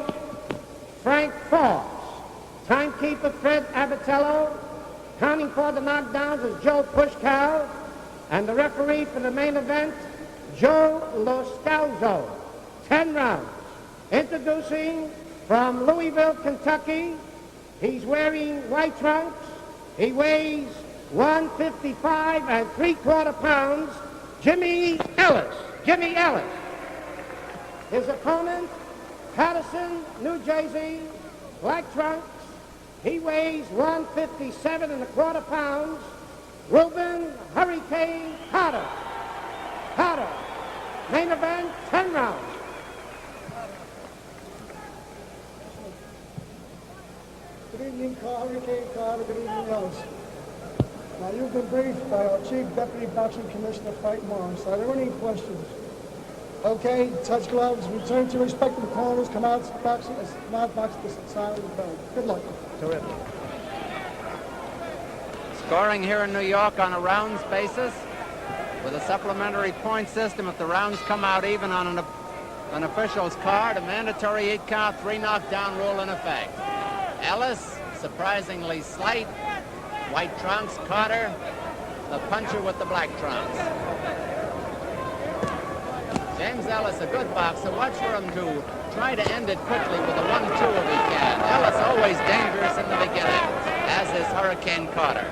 Frank Forbes. Timekeeper Fred Abatello. Counting for the knockdowns is Joe Pushkow. And the referee for the main event, Joe Loscalzo. 10 rounds. Introducing from Louisville, Kentucky. He's wearing white trunks. He weighs 155 3/4 pounds. Jimmy Ellis. Jimmy Ellis. His opponent, Patterson, New Jersey, black trunks. He weighs 157 1/4 pounds. Rubin Hurricane Carter. Carter. Main event, 10 rounds. Good evening, Hurricane Carter. Good evening, Ellis. Now, you've been briefed by our Chief Deputy Boxing Commissioner, Frank Morris. Are there any questions? Okay, touch gloves, return to respective corners, come out boxing, not box the side of the belt. Good luck. Terrific. Scoring here in New York on a rounds basis with a supplementary point system. If the rounds come out even on an official's card, a mandatory 8-count, 3 knockdown rule in effect. Ellis, surprisingly slight, white trunks. Carter, the puncher with the black trunks. James Ellis, a good boxer. Watch for him to try to end it quickly with a 1-2 if he can. Ellis always dangerous in the beginning, as is Hurricane Carter.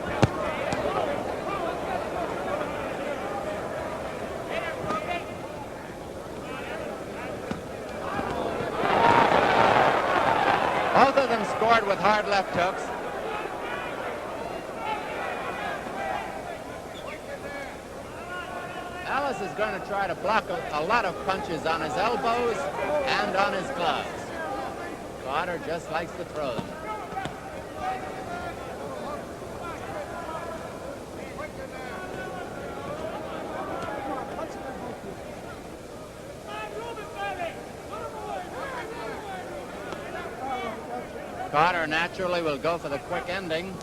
Both of them scored with hard left hooks. Ellis is going to try to block a lot of punches on his elbows and on his gloves. Carter just likes to throw them. Carter naturally will go for the quick ending.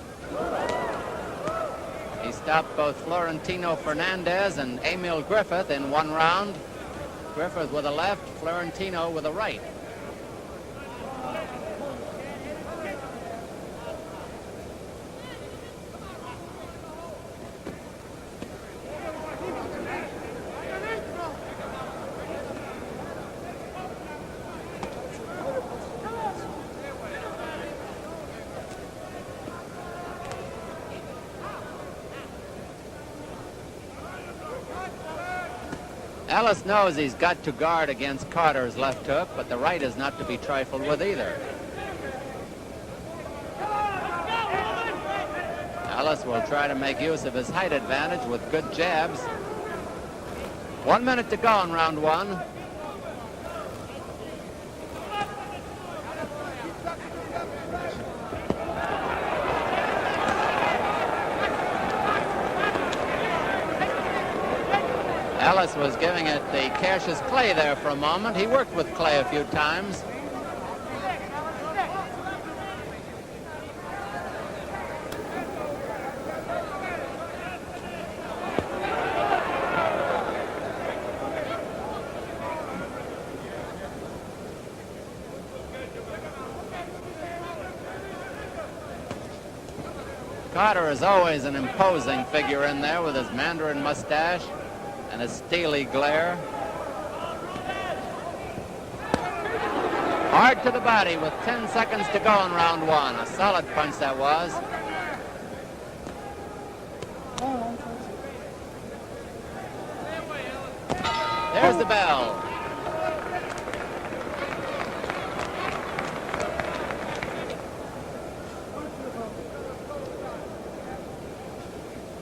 He stopped both Florentino Fernandez and Emile Griffith in one round. Griffith with a left, Florentino with a right. Ellis knows he's got to guard against Carter's left hook, but the right is not to be trifled with either. Ellis will try to make use of his height advantage with good jabs. 1 minute to go in round one. Ellis was giving it the Cassius Clay there for a moment. He worked with Clay a few times. Carter is always an imposing figure in there with his Mandarin mustache and a steely glare. Hard to the body with 10 seconds to go in round one. A solid punch that was. There's the bell.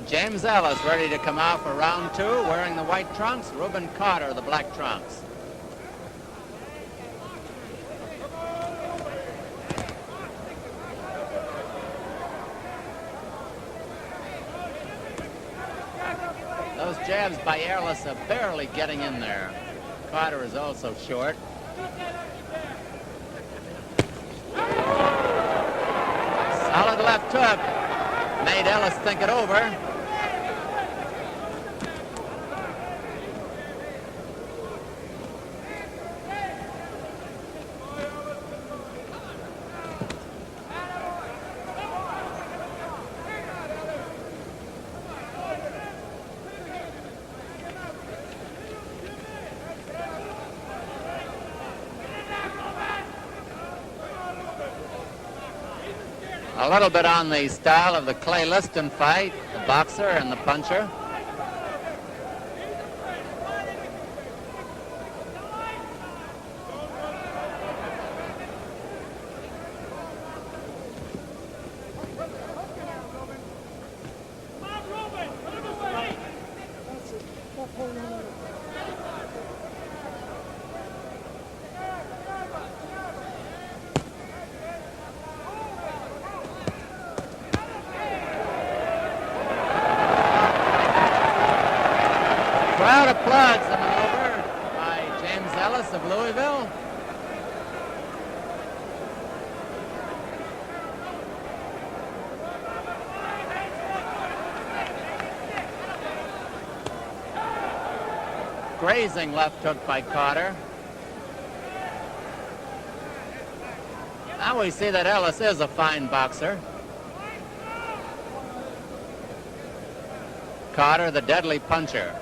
James Ellis ready to come out for round two, wearing the white trunks. Rubin Carter, the black trunks. Those jabs by Ellis are barely getting in there. Carter is also short. Solid left hook. Made Ellis think it over. A little bit on the style of the Clay Liston fight, the boxer and the puncher. Crowd applauds the maneuver by James Ellis of Louisville. Grazing left hook by Carter. Now we see that Ellis is a fine boxer. Carter, the deadly puncher.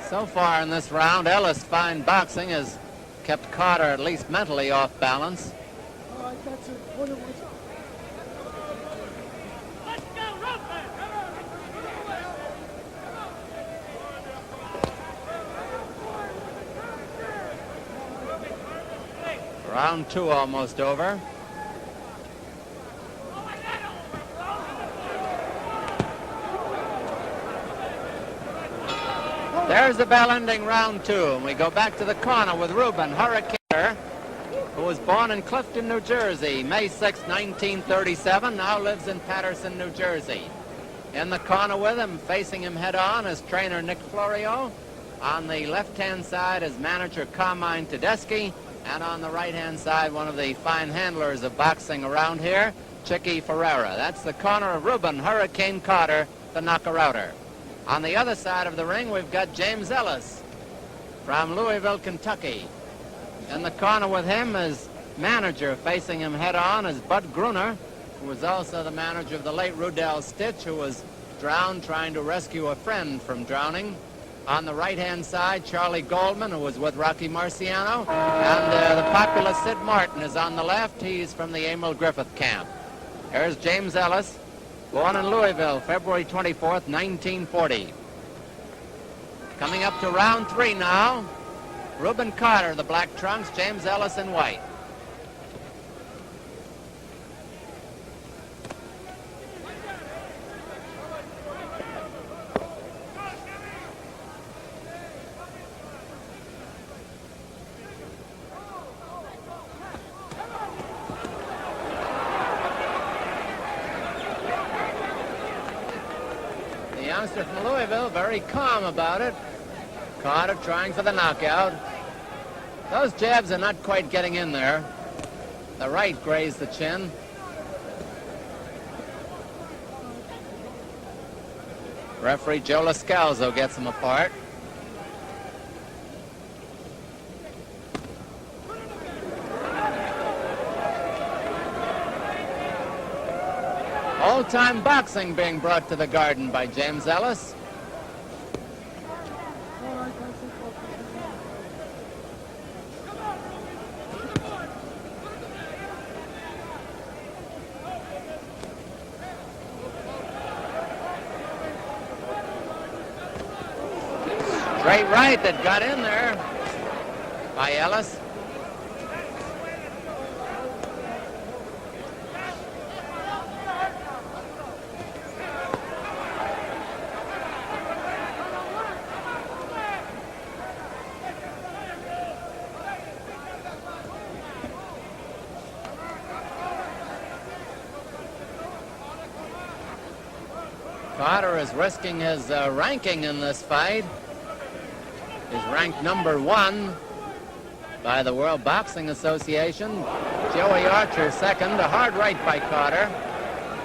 So far in this round, Ellis' fine boxing has kept Carter at least mentally off balance. All right, that's it. What it was. Round 2 almost over. There's the bell ending round 2, and we go back to the corner with Rubin, Hurricane, who was born in Clifton, New Jersey, May 6, 1937, now lives in Paterson, New Jersey. In the corner with him, facing him head-on, is trainer Nick Florio. On the left-hand side is manager Carmine Tedeschi, and on the right-hand side, one of the fine handlers of boxing around here, Chicky Ferreira. That's the corner of Rubin, Hurricane Carter, the knocker-outer. On the other side of the ring, we've got James Ellis from Louisville, Kentucky. In the corner with him is manager. Facing him head-on is Bud Gruner, who was also the manager of the late Rudell Stitch, who was drowned trying to rescue a friend from drowning. On the right-hand side, Charlie Goldman, who was with Rocky Marciano. And the popular Sid Martin is on the left. He's from the Emile Griffith camp. Here's James Ellis, born in Louisville, February 24th, 1940. Coming up to round 3 now. Rubin Carter, the black trunks, James Ellis in white. The youngster from Louisville, very calm about it. Carter trying for the knockout. Those jabs are not quite getting in there. The right grazed the chin. Referee Joe Lascalzo gets him apart. Old-time boxing being brought to the Garden by James Ellis. Straight right that got in there by Ellis. Carter is risking his ranking in this fight. He's ranked number 1 by the World Boxing Association. Joey Archer second, a hard right by Carter.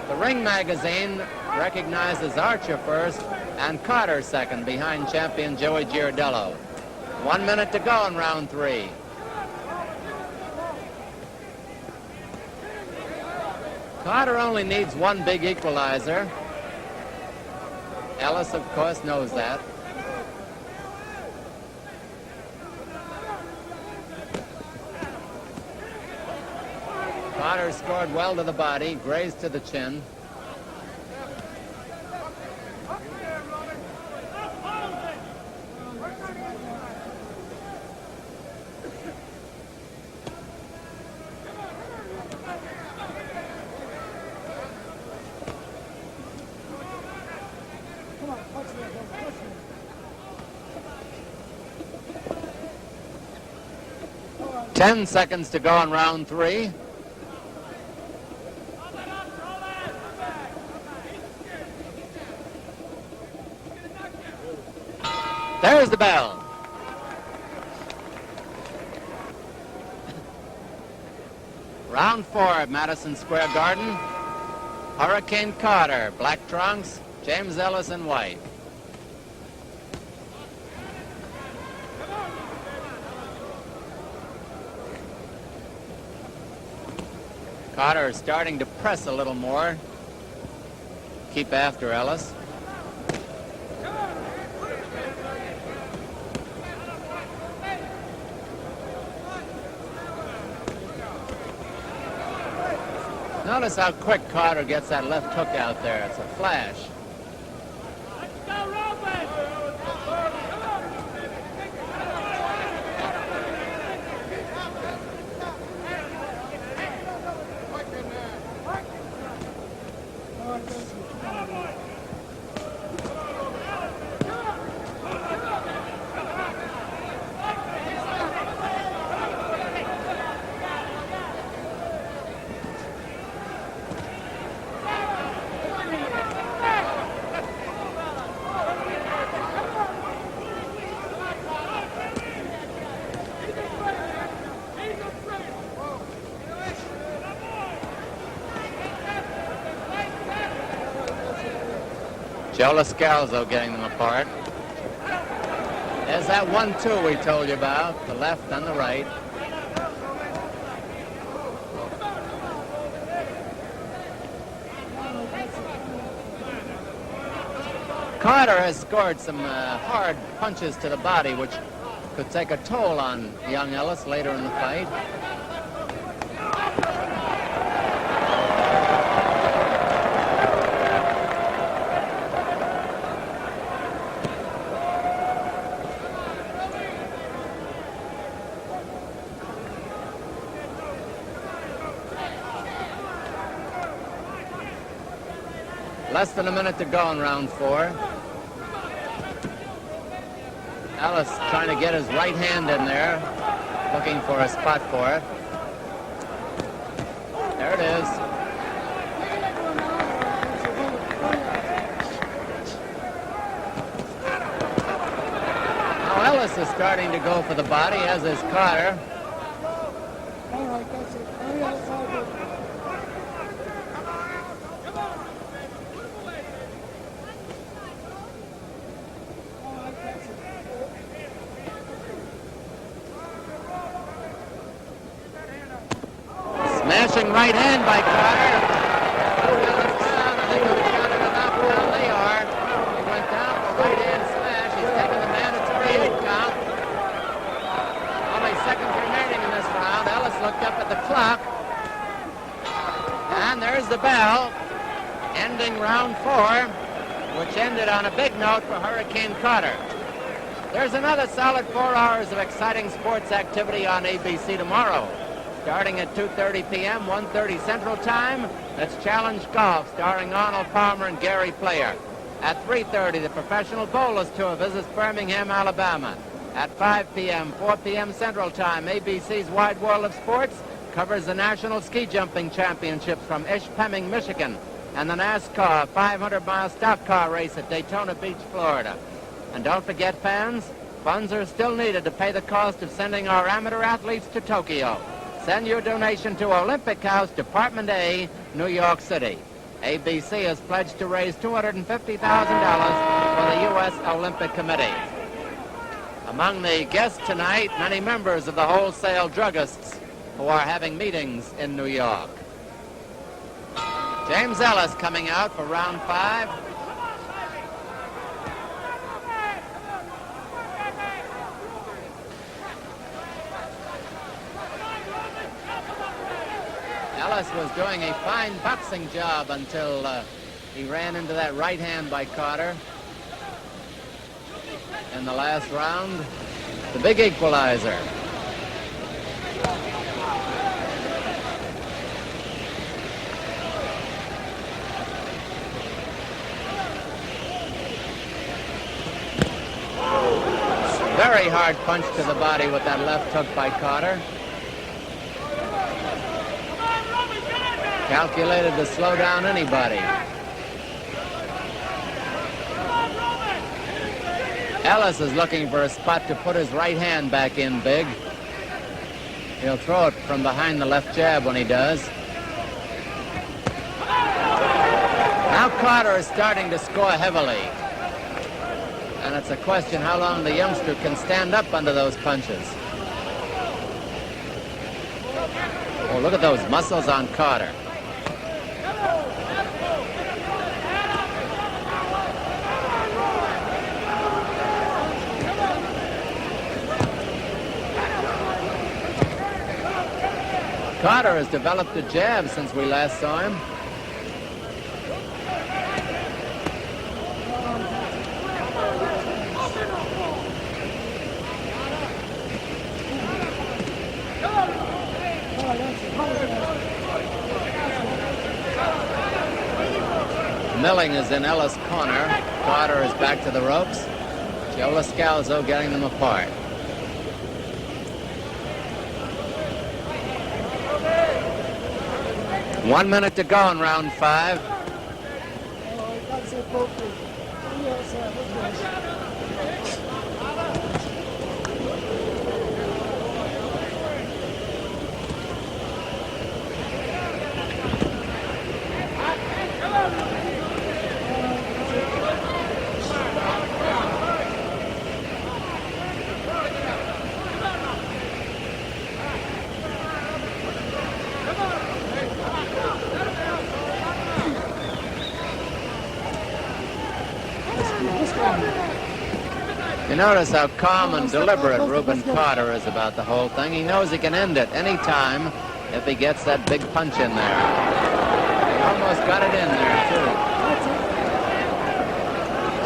The Ring magazine recognizes Archer first and Carter second behind champion Joey Giardello. 1 minute to go in round 3. Carter only needs one big equalizer. Ellis, of course, knows that. Carter scored well to the body, grazed to the chin. Come on, punch me, punch me. 10 seconds to go in round 3. There's the bell. Round 4 at Madison Square Garden. Hurricane Carter, black trunks, James Ellis in white. Carter is starting to press a little more. Keep after Ellis. Notice how quick Carter gets that left hook out there. It's a flash. Let's go, Rubin! Joe Lascalzo getting them apart. There's that 1-2 we told you about, the left and the right. Carter has scored some hard punches to the body, which could take a toll on young Ellis later in the fight. Less than a minute to go in round 4. Ellis trying to get his right hand in there, looking for a spot for it. There it is. Now Ellis is starting to go for the body, as is Carter. All right, that's it. Hurry up, Sergeant. Smashing right hand by Carter. Ellis down. I think we've got it enough. Well, they are. He went down for right hand smash. He's taking the mandatory 8 count. Only seconds remaining in this round. Ellis looked up at the clock. And there's the bell, ending round 4, which ended on a big note for Hurricane Carter. There's another solid 4 hours of exciting sports activity on ABC tomorrow. Starting at 2:30 p.m., 1:30 Central Time, that's Challenge Golf, starring Arnold Palmer and Gary Player. At 3:30, the Professional Bowlers Tour visits Birmingham, Alabama. At 5 p.m., 4 p.m. Central Time, ABC's Wide World of Sports covers the National Ski Jumping Championships from Ishpeming, Michigan, and the NASCAR 500-mile stock car race at Daytona Beach, Florida. And don't forget, fans, funds are still needed to pay the cost of sending our amateur athletes to Tokyo. Send your donation to Olympic House, Department A, New York City. ABC has pledged to raise $250,000 for the U.S. Olympic Committee. Among the guests tonight, many members of the wholesale druggists who are having meetings in New York. James Ellis coming out for round 5. Ellis was doing a fine boxing job until he ran into that right hand by Carter in the last round. The big equalizer. Very hard punch to the body with that left hook by Carter. Calculated to slow down anybody. Ellis is looking for a spot to put his right hand back in big. He'll throw it from behind the left jab when he does. Now Carter is starting to score heavily. And it's a question how long the youngster can stand up under those punches. Oh, look at those muscles on Carter. Carter has developed a jab since we last saw him. Milling is in Ellis' corner. Carter is back to the ropes. Joe Lascalzo getting them apart. One minute to go in round 5. You notice how calm and deliberate Rubin Carter is about the whole thing. He knows he can end it any time if he gets that big punch in there. He almost got it in there,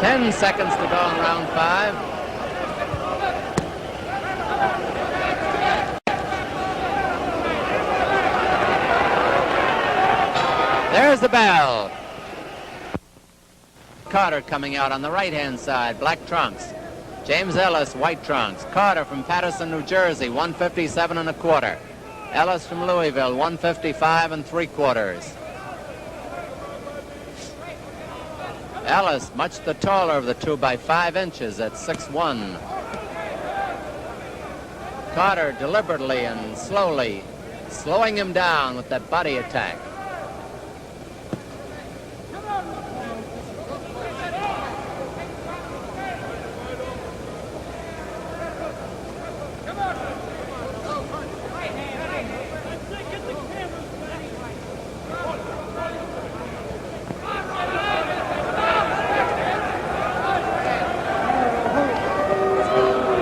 too. 10 seconds to go in round 5. There's the bell. Carter coming out on the right-hand side, black trunks. James Ellis, white trunks. Carter from Paterson, New Jersey, 157 1/4. Ellis from Louisville, 155 3/4. Ellis, much the taller of the two by 5 inches at 6'1". Carter deliberately and slowly slowing him down with that body attack.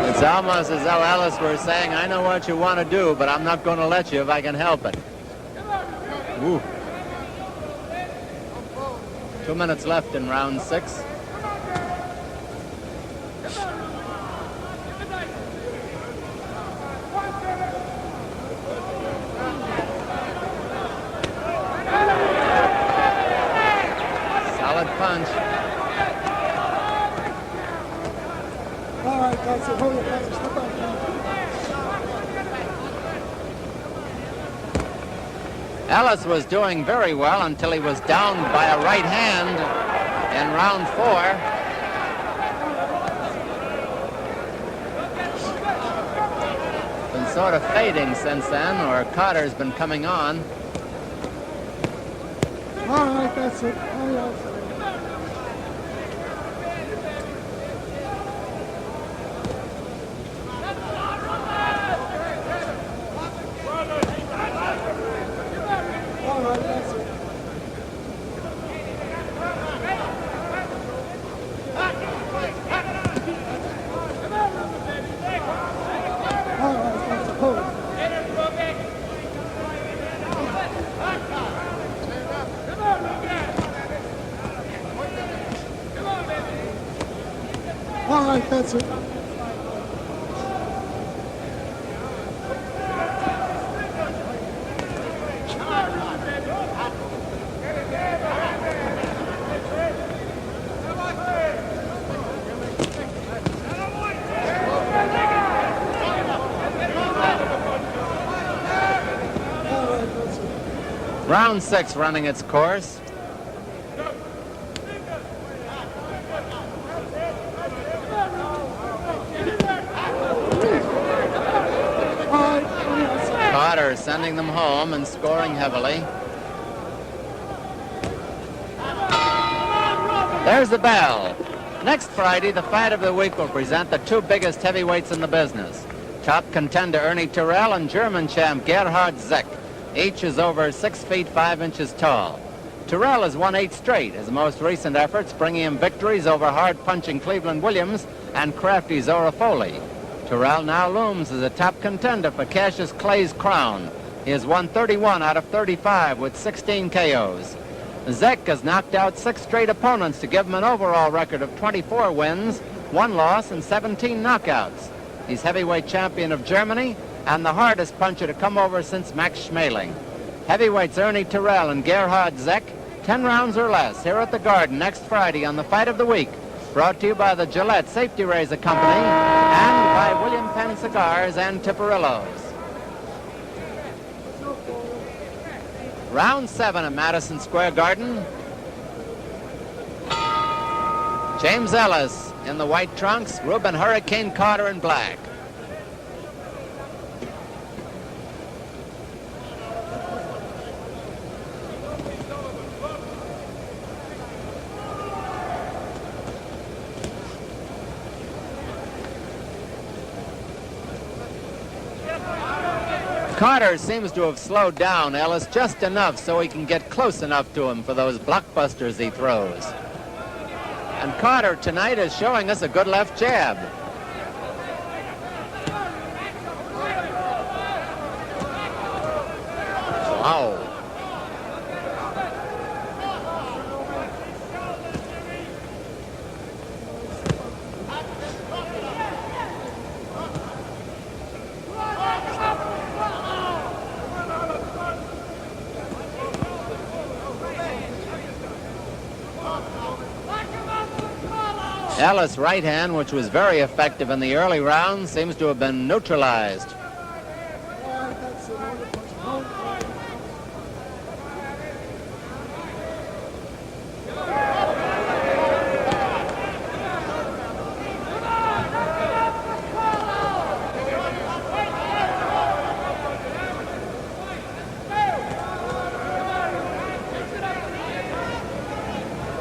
It's almost as though Ellis were saying, I know what you want to do, but I'm not going to let you if I can help it. Ooh. 2 minutes left in round 6. Solid punch. All right, that's it. Hold it, that's it. Step back. Ellis was doing very well until he was down by a right hand in round 4. Been sort of fading since then, or Carter's been coming on. All right, that's it. All right. All right, that's it. Round 6 running its course. Carter sending them home and scoring heavily. There's the bell. Next Friday, the fight of the week will present the 2 biggest heavyweights in the business. Top contender Ernie Terrell and German champ Gerhard Zick. Each is over 6 feet 5 inches tall. Terrell has won 8 straight, his most recent efforts bringing him victories over hard-punching Cleveland Williams and crafty Zora Foley. Terrell now looms as a top contender for Cassius Clay's crown. He has won 31 out of 35 with 16 KOs. Zek has knocked out 6 straight opponents to give him an overall record of 24 wins, 1 loss, and 17 knockouts. He's heavyweight champion of Germany and the hardest puncher to come over since Max Schmeling. Heavyweights Ernie Terrell and Gerhard Zek, 10 rounds or less, here at the Garden next Friday on the Fight of the Week. Brought to you by the Gillette Safety Razor Company and by William Penn Cigars and Tipperillos. Round 7 at Madison Square Garden. James Ellis in the white trunks, Rubin Hurricane Carter in black. Carter seems to have slowed down Ellis just enough so he can get close enough to him for those blockbusters he throws. And Carter tonight is showing us a good left jab. Wow. Ellis' right hand, which was very effective in the early rounds, seems to have been neutralized.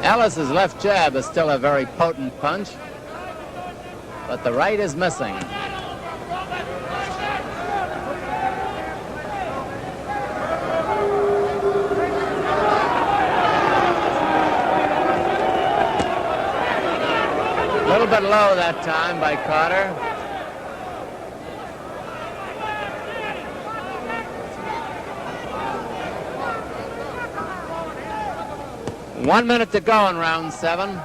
Ellis's left jab is still a very potent punch, but the right is missing. A little bit low that time by Carter. One minute to go in round 7.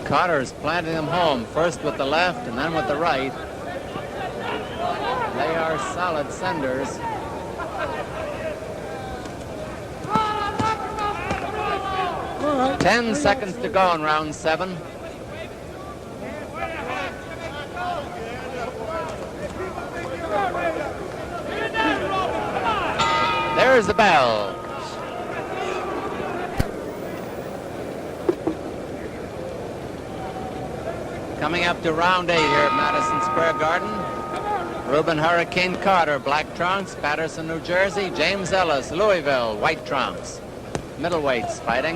Carter's planting them home, first with the left and then with the right. They are solid senders. Right. 10 seconds to go in round 7. There's the bell. Coming up to round 8 here at Madison Square Garden. Rubin Hurricane Carter, black trunks. Patterson, New Jersey. James Ellis, Louisville, white trunks. Middleweights fighting.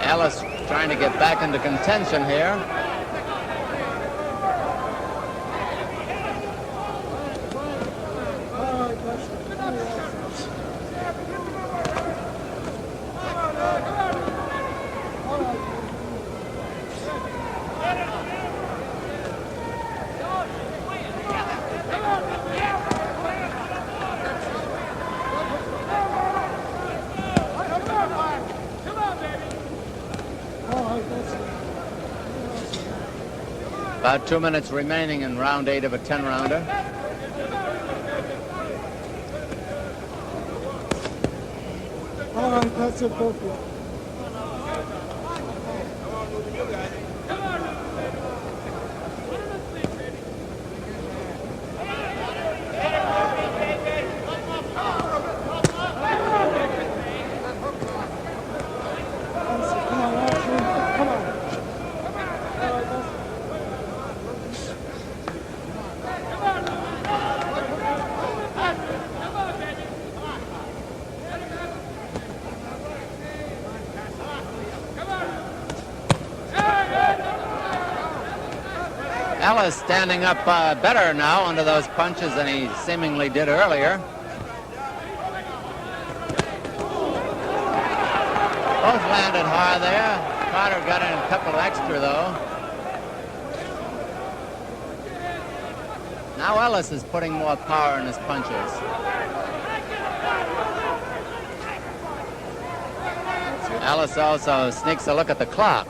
Ellis trying to get back into contention here. About 2 minutes remaining in round 8 of a 10-rounder. All right, that's it, both of you. Ellis standing up better now under those punches than he seemingly did earlier. Both landed hard there. Carter got in a couple extra, though. Now Ellis is putting more power in his punches. Ellis also sneaks a look at the clock.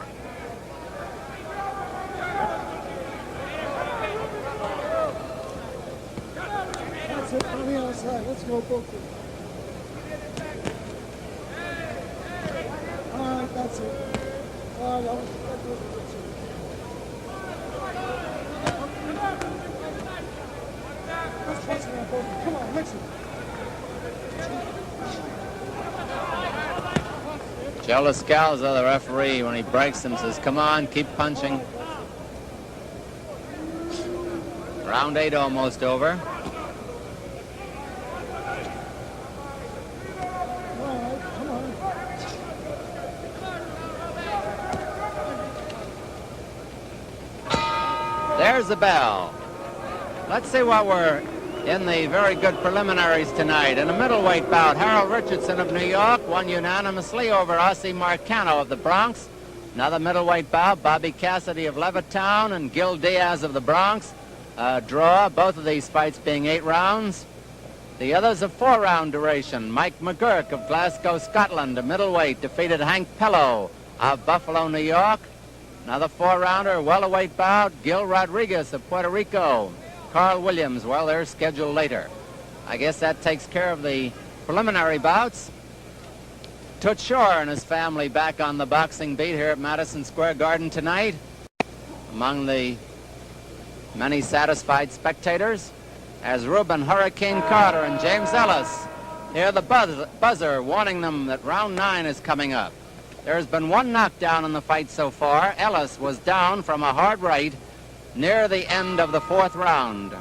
That's it, on the outside. Let's go, both. All right, that's it. All right, that was a good shot. Let's punch it on both. Come on, mix it. Joe Lascalzo, the referee, when he breaks him, says, come on, keep punching. Round 8 almost over. There's the bell. Let's see what we're in the very good preliminaries tonight. In a middleweight bout, Harold Richardson of New York won unanimously over Ossie Marcano of the Bronx. Another middleweight bout, Bobby Cassidy of Levittown and Gil Diaz of the Bronx. Draw, both of these fights being 8 rounds. The others of 4-round duration. Mike McGurk of Glasgow, Scotland, a middleweight, defeated Hank Pello of Buffalo, New York. Another 4-rounder, welterweight bout, Gil Rodriguez of Puerto Rico. Carl Williams, well, they're scheduled later. I guess that takes care of the preliminary bouts. Toots Shore and his family back on the boxing beat here at Madison Square Garden tonight. Among the many satisfied spectators, as Rubin, Hurricane Carter, and James Ellis hear the buzzer warning them that round 9 is coming up. There's been one knockdown in the fight so far. Ellis was down from a hard right near the end of the 4th round.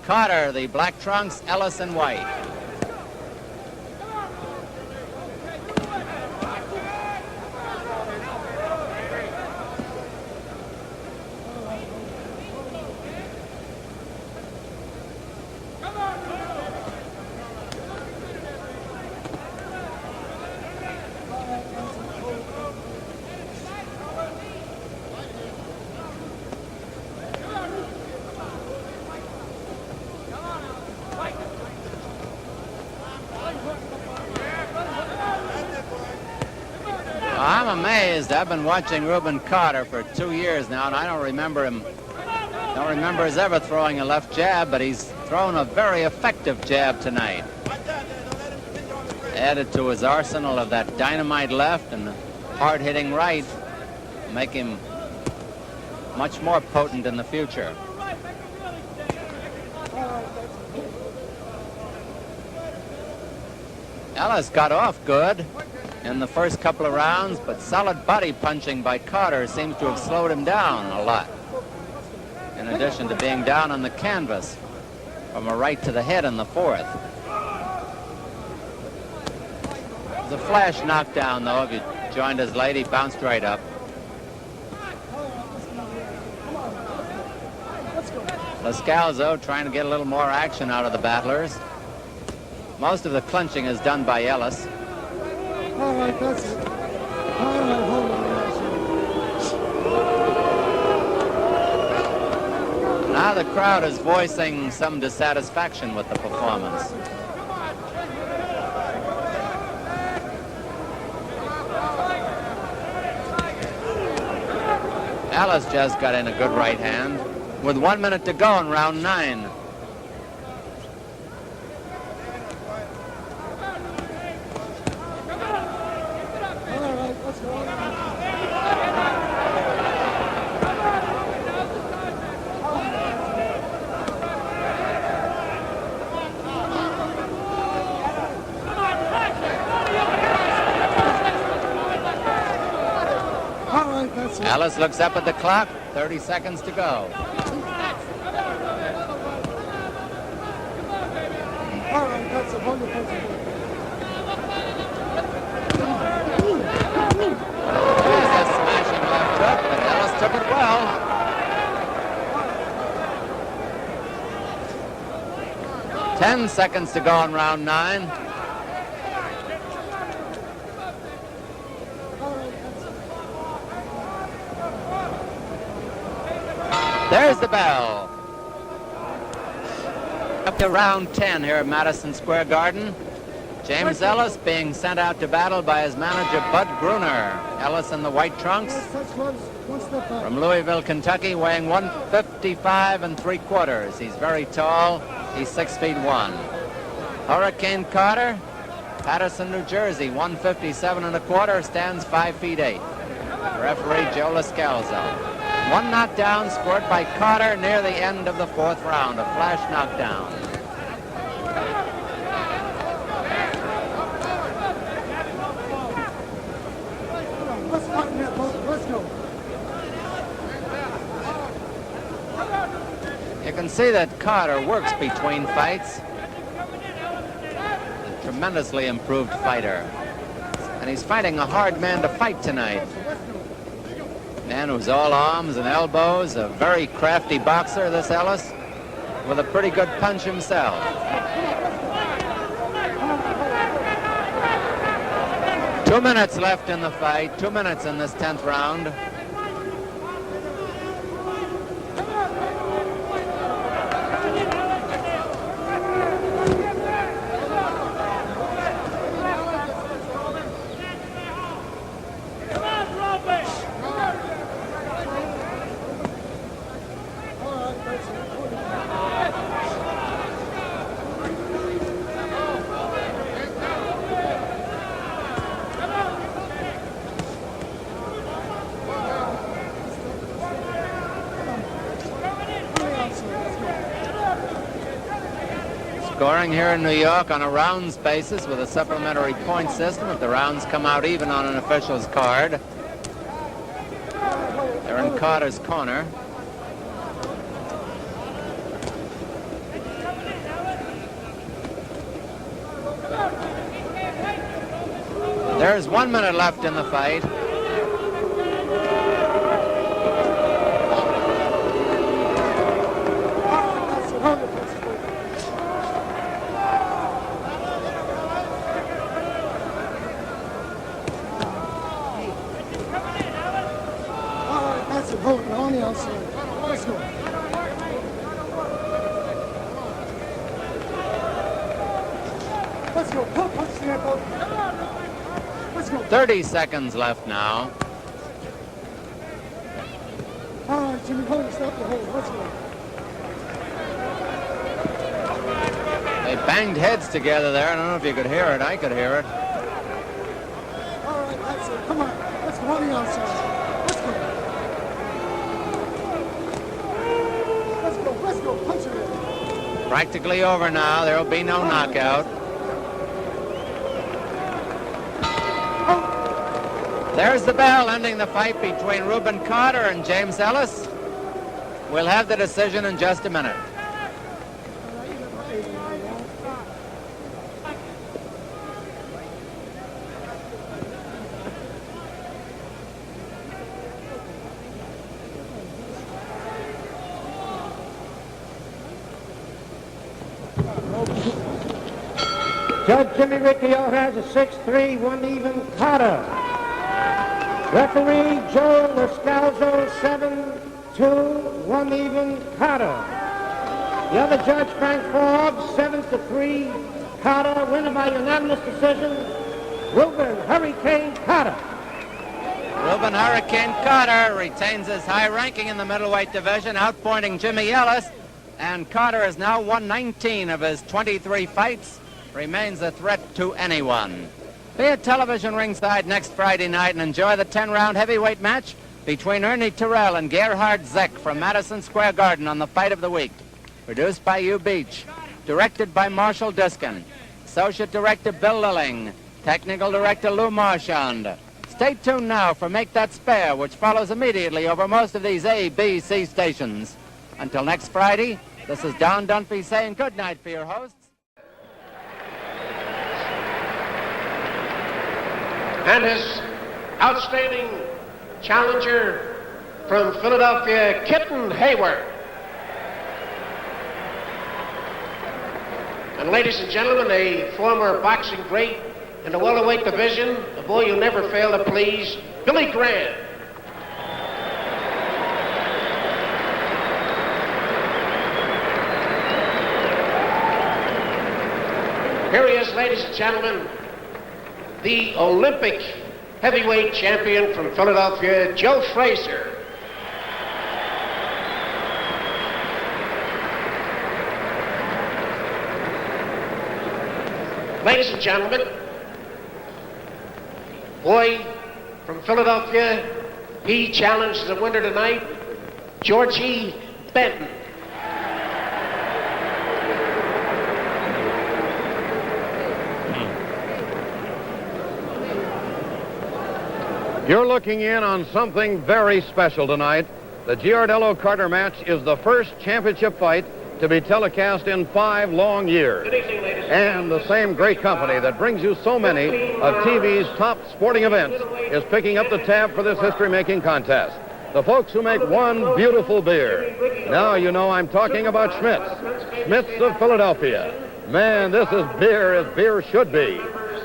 Carter, the black trunks, Ellis in white. I'm amazed. I've been watching Rubin Carter for 2 years now, and I don't remember his ever throwing a left jab, but he's thrown a very effective jab tonight. Added to his arsenal of that dynamite left and the hard-hitting right, make him much more potent in the future. Ellis got off good in the first couple of rounds, but solid body punching by Carter seems to have slowed him down a lot, in addition to being down on the canvas from a right to the head in the 4th. It was a flash knockdown, though. If you joined us late, he bounced right up. Lascalzo trying to get a little more action out of the battlers. Most of the clinching is done by Ellis. All right, that's it. All right, hold on. Now the crowd is voicing some dissatisfaction with the performance. Ellis just got in a good right hand with 1 minute to go in round 9. Ellis looks up at the clock, 30 seconds to go. All right, that's a wonderful thing. There's a smashing left hook, but Ellis took it well. 10 seconds to go in round 9. There's the bell. Up to round 10 here at Madison Square Garden. James Ellis being sent out to battle by his manager, Bud Gruner. Ellis in the white trunks from Louisville, Kentucky, weighing 155 3/4. He's very tall. He's 6'1". Hurricane Carter, Paterson, New Jersey, 157 1/4, stands 5'8". Referee Joe Lascalzo. One knockdown scored by Carter near the end of the 4th round, a flash knockdown. Let's go. You can see that Carter works between fights. A tremendously improved fighter. And he's fighting a hard man to fight tonight. Man who's all arms and elbows, a very crafty boxer, this Ellis, with a pretty good punch himself. Two minutes left in the fight, 2 minutes in this 10th round. Scoring here in New York on a rounds basis with a supplementary point system. If the rounds come out even on an official's card. They're in Carter's corner. There's 1 minute left in the fight. On the outside. Let's go. Let's go. Punch the elbow. Let's go. 30 seconds left now. All right, Jimmy, hold it. Stop the hold. Let's go. They banged heads together there. I don't know if you could hear it. I could hear it. All right, that's it. Come on. Let's go on the outside. Let's go. Let's go. Punch it in. Practically over now. There will be no knockout. There's the bell ending the fight between Rubin Carter and James Ellis. We'll have the decision in just a minute. Judge Jimmy Riccio has a 6-3, 1 even Carter. Referee Joe Lascalzo, 7-2, 1 even Carter. The other judge, Frank Forbes, 7-3, Carter. Winner by unanimous decision, Rubin Hurricane Carter. Rubin Hurricane Carter retains his high ranking in the middleweight division, outpointing Jimmy Ellis. And Carter has now won 19 of his 23 fights. Remains a threat to anyone. Be at television ringside next Friday night and enjoy the 10-round heavyweight match between Ernie Terrell and Gerhard Zeck from Madison Square Garden on the Fight of the Week. Produced by Hugh Beach. Directed by Marshall Diskin. Associate Director Bill Lilling. Technical Director Lou Marchand. Stay tuned now for Make That Spare, which follows immediately over most of these A, B, C stations. Until next Friday, this is Don Dunphy saying good night for your hosts. And his outstanding challenger from Philadelphia, Kitten Hayward. And ladies and gentlemen, a former boxing great in the welterweight division, a boy you never fail to please, Billy Graham. Here he is, ladies and gentlemen, the Olympic heavyweight champion from Philadelphia, Joe Frazier. Ladies and gentlemen, boy from Philadelphia, he challenges the winner tonight, Georgie Benton. You're looking in on something very special tonight. The Giardello-Carter match is the first championship fight to be telecast in 5 long years. And the same great company that brings you so many of TV's top sporting events is picking up the tab for this history-making contest. The folks who make one beautiful beer. Now you know I'm talking about Schmitz. Schmitz of Philadelphia. Man, this is beer as beer should be.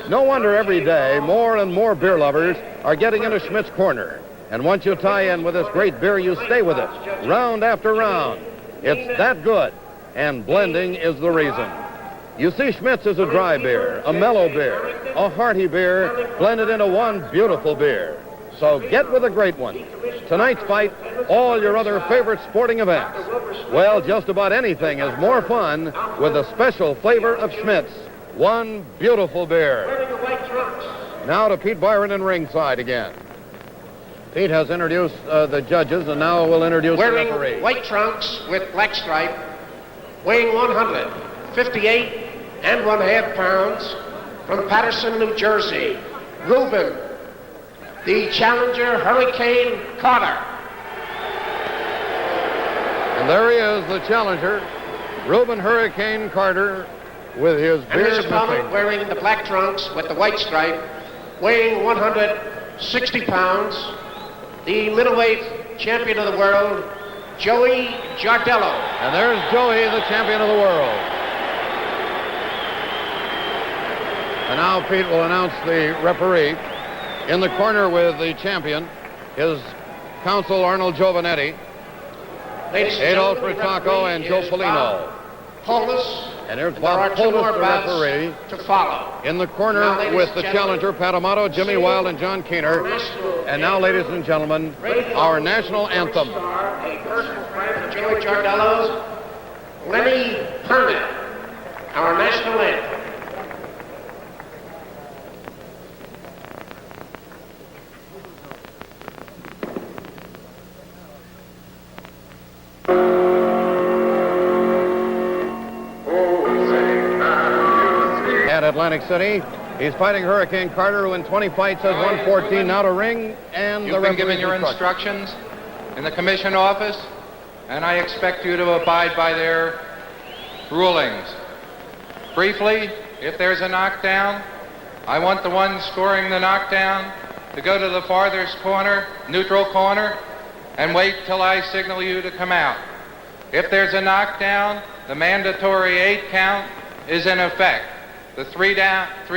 No wonder every day more and more beer lovers are getting into Schmitz Corner. And once you tie in with this great beer, you stay with it, round after round. It's that good, and blending is the reason. You see, Schmitz is a dry beer, a mellow beer, a hearty beer, blended into one beautiful beer. So get with a great one. Tonight's fight, all your other favorite sporting events. Well, just about anything is more fun with the special flavor of Schmitz. One beautiful beer. Now to Pete Byron in ringside again. Pete has introduced the judges, and now we'll introduce the referee. Wearing white trunks with black stripe, weighing 158 and 1/2 pounds, from Paterson, New Jersey, Rubin, the challenger, Hurricane Carter. And there he is, the challenger, Rubin Hurricane Carter, with his beard. And his opponent, wearing the black trunks with the white stripe, weighing 160 pounds, the middleweight champion of the world, Joey Giardello. And there's Joey, the champion of the world. And now Pete will announce the referee. In the corner with the champion, his counsel Arnold Giovanetti, Adolf Ritacco, and Joe Polino. Paulus. And there's Bob Polis, the referee. To follow. In the corner with the challenger, Pat Amato, Jimmy Wilde, and John Keener. And now, ladies and gentlemen, our national anthem. A personal friend of Joey Giardello's, Lenny Herman, our national anthem. Atlantic City. He's fighting Hurricane Carter, who in 20 fights has won 14. Now to ring, and You've been given your instructions in the commission office, and I expect you to abide by their rulings. Briefly, if there's a knockdown, I want the one scoring the knockdown to go to the farthest corner, neutral corner, and wait till I signal you to come out. If there's a knockdown, the mandatory 8 count is in effect. The three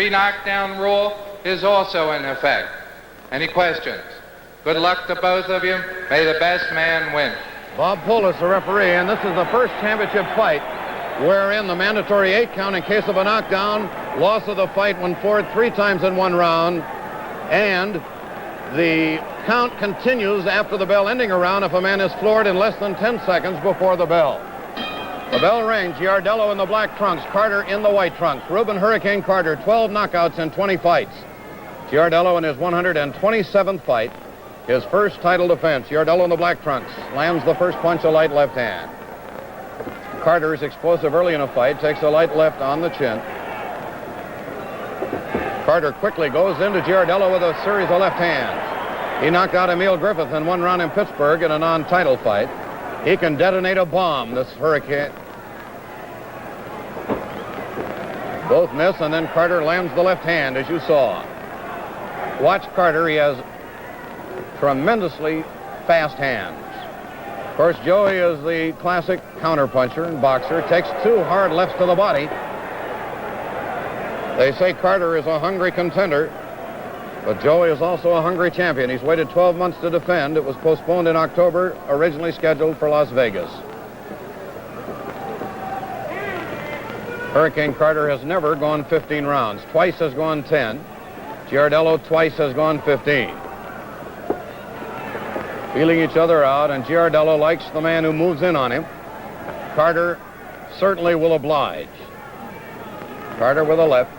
knockdown rule is also in effect. Any questions? Good luck to both of you. May the best man win. Bob Polis, the referee, and this is the first championship fight wherein the mandatory 8 count in case of a knockdown, loss of the fight when floored 3 times in 1 round, and the count continues after the bell ending a round if a man is floored in less than 10 seconds before the bell. The bell rings. Giardello in the black trunks, Carter in the white trunks. Rubin Hurricane Carter, 12 knockouts in 20 fights. Giardello in his 127th fight, his first title defense. Giardello in the black trunks, lands the first punch, a light left hand. Carter is explosive early in a fight, takes a light left on the chin. Carter quickly goes into Giardello with a series of left hands. He knocked out Emile Griffith in 1 round in Pittsburgh in a non-title fight. He can detonate a bomb, this Hurricane. Both miss, and then Carter lands the left hand, as you saw. Watch Carter. He has tremendously fast hands. Of course, Joey is the classic counterpuncher and boxer. Takes 2 hard lefts to the body. They say Carter is a hungry contender, but Joey is also a hungry champion. He's waited 12 months to defend. It was postponed in October, originally scheduled for Las Vegas. Hurricane Carter has never gone 15 rounds. Twice has gone 10. Giardello twice has gone 15. Feeling each other out, and Giardello likes the man who moves in on him. Carter certainly will oblige. Carter with a left.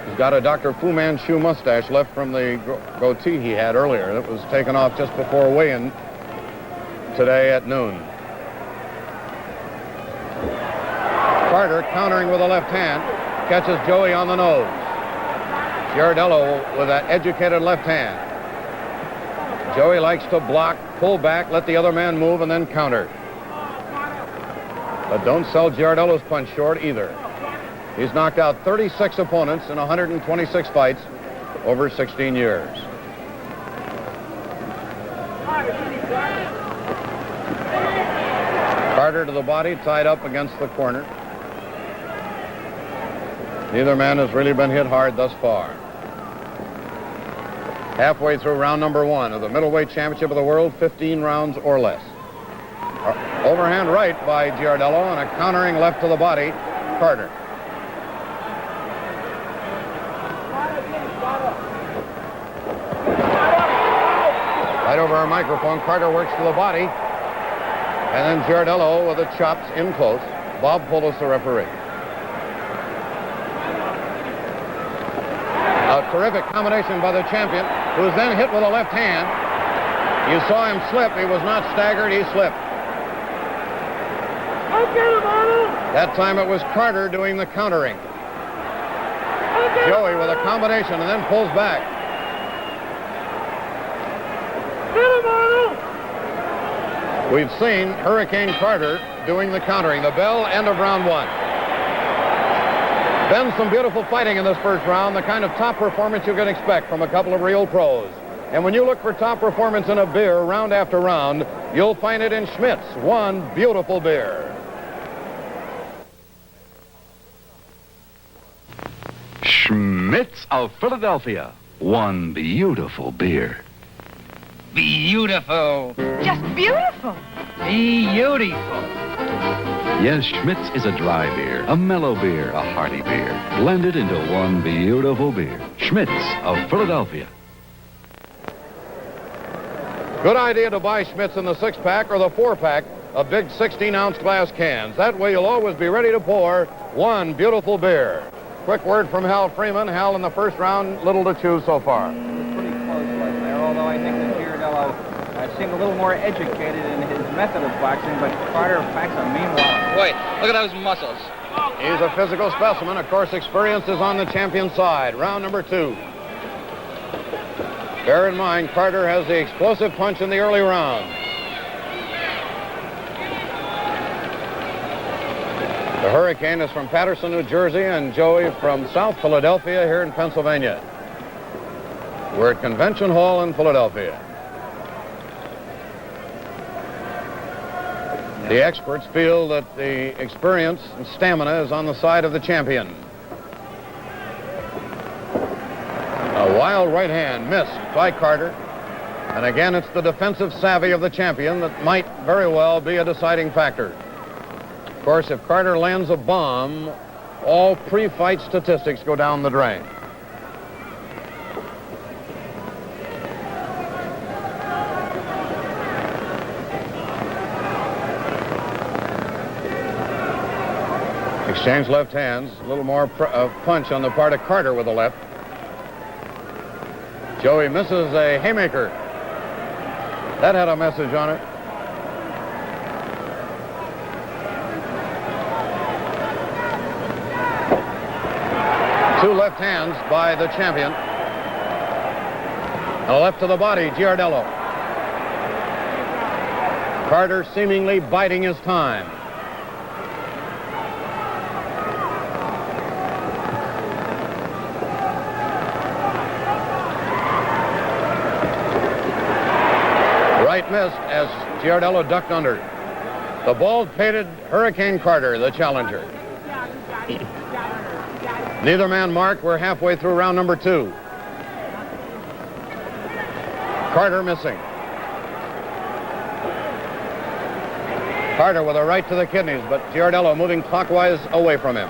He's got a Dr. Fu Manchu mustache left from the goatee he had earlier. That was taken off just before weigh-in today at noon. Carter countering with a left hand, catches Joey on the nose. Giardello with that educated left hand. Joey likes to block, pull back, let the other man move, and then counter. But don't sell Giardello's punch short either. He's knocked out 36 opponents in 126 fights over 16 years. Carter to the body, tied up against the corner. Neither man has really been hit hard thus far. Halfway through round number 1 of the Middleweight Championship of the World, 15 rounds or less. Overhand right by Giardello and a countering left to the body, Carter. Right over our microphone, Carter works to the body. And then Giardello with the chops in close. Bob Polis, the referee. A terrific combination by the champion, who was then hit with a left hand. You saw him slip. He was not staggered. He slipped. That time it was Carter doing the countering. Joey with a combination and then pulls back. We've seen Hurricane Carter doing the countering. The bell, end of round 1. Been some beautiful fighting in this first round, the kind of top performance you can expect from a couple of real pros. And when you look for top performance in a beer round after round, you'll find it in Schmidt's, one beautiful beer. Schmidt's of Philadelphia, one beautiful beer. Beautiful. Just beautiful. Beautiful. Yes, Schmidt's is a dry beer, a mellow beer, a hearty beer, blended into one beautiful beer. Schmidt's of Philadelphia. Good idea to buy Schmidt's in the 6-pack or the 4-pack of big 16-ounce glass cans. That way you'll always be ready to pour one beautiful beer. Quick word from Hal Freeman. Hal, in the first round, little to choose so far. Pretty close was there, although I think that Giardello seemed a little more educated in his method of boxing, but Carter packs a mean wallet. Wait, look at those muscles. He's a physical specimen. Of course, experience is on the champion's side. Round number 2. Bear in mind, Carter has the explosive punch in the early round. The Hurricane is from Paterson, New Jersey, and Joey from South Philadelphia here in Pennsylvania. We're at Convention Hall in Philadelphia. The experts feel that the experience and stamina is on the side of the champion. A wild right hand missed by Carter. And again, it's the defensive savvy of the champion that might very well be a deciding factor. Of course, if Carter lands a bomb, all pre-fight statistics go down the drain. Exchange left hands. A little more punch on the part of Carter with the left. Joey misses a haymaker. That had a message on it. Two left hands by the champion. And a left to the body, Giardello. Carter seemingly biding his time. Right missed as Giardello ducked under. The bald-pated Hurricane Carter, the challenger. Neither man marked. We're halfway through round number 2. Carter missing. Carter with a right to the kidneys, but Giardello moving clockwise away from him.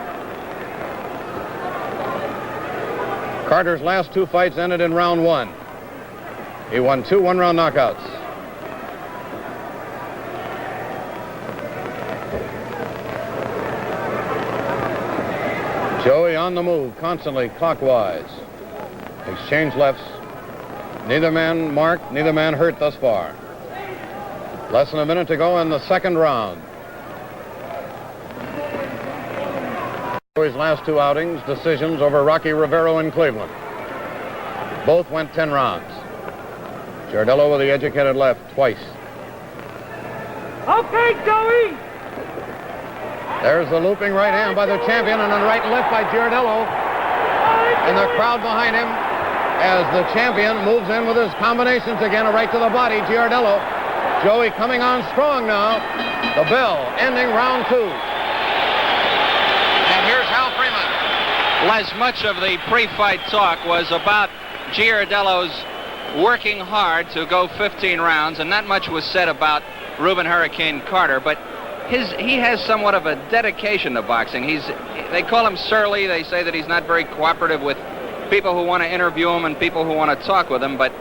Carter's last 2 fights ended in round 1. He won 2 one-round knockouts. Joey on the move, constantly clockwise. Exchange lefts. Neither man marked, neither man hurt thus far. Less than a minute to go in the second round. Joey's last 2 outings, decisions over Rocky Rivero in Cleveland. Both went 10 rounds. Giardello with the educated left twice. Okay, Joey! There's the looping right hand by the champion and a right and left by Giardello. And the crowd behind him as the champion moves in with his combinations again. A right to the body, Giardello. Joey coming on strong now. The bell ending round 2. And here's Hal Freeman. As much of the pre-fight talk was about Giardello's working hard to go 15 rounds, and not much was said about Rubin Hurricane Carter, but he has somewhat of a dedication to boxing. They call him surly. They say that he's not very cooperative with people who want to interview him and people who want to talk with him, but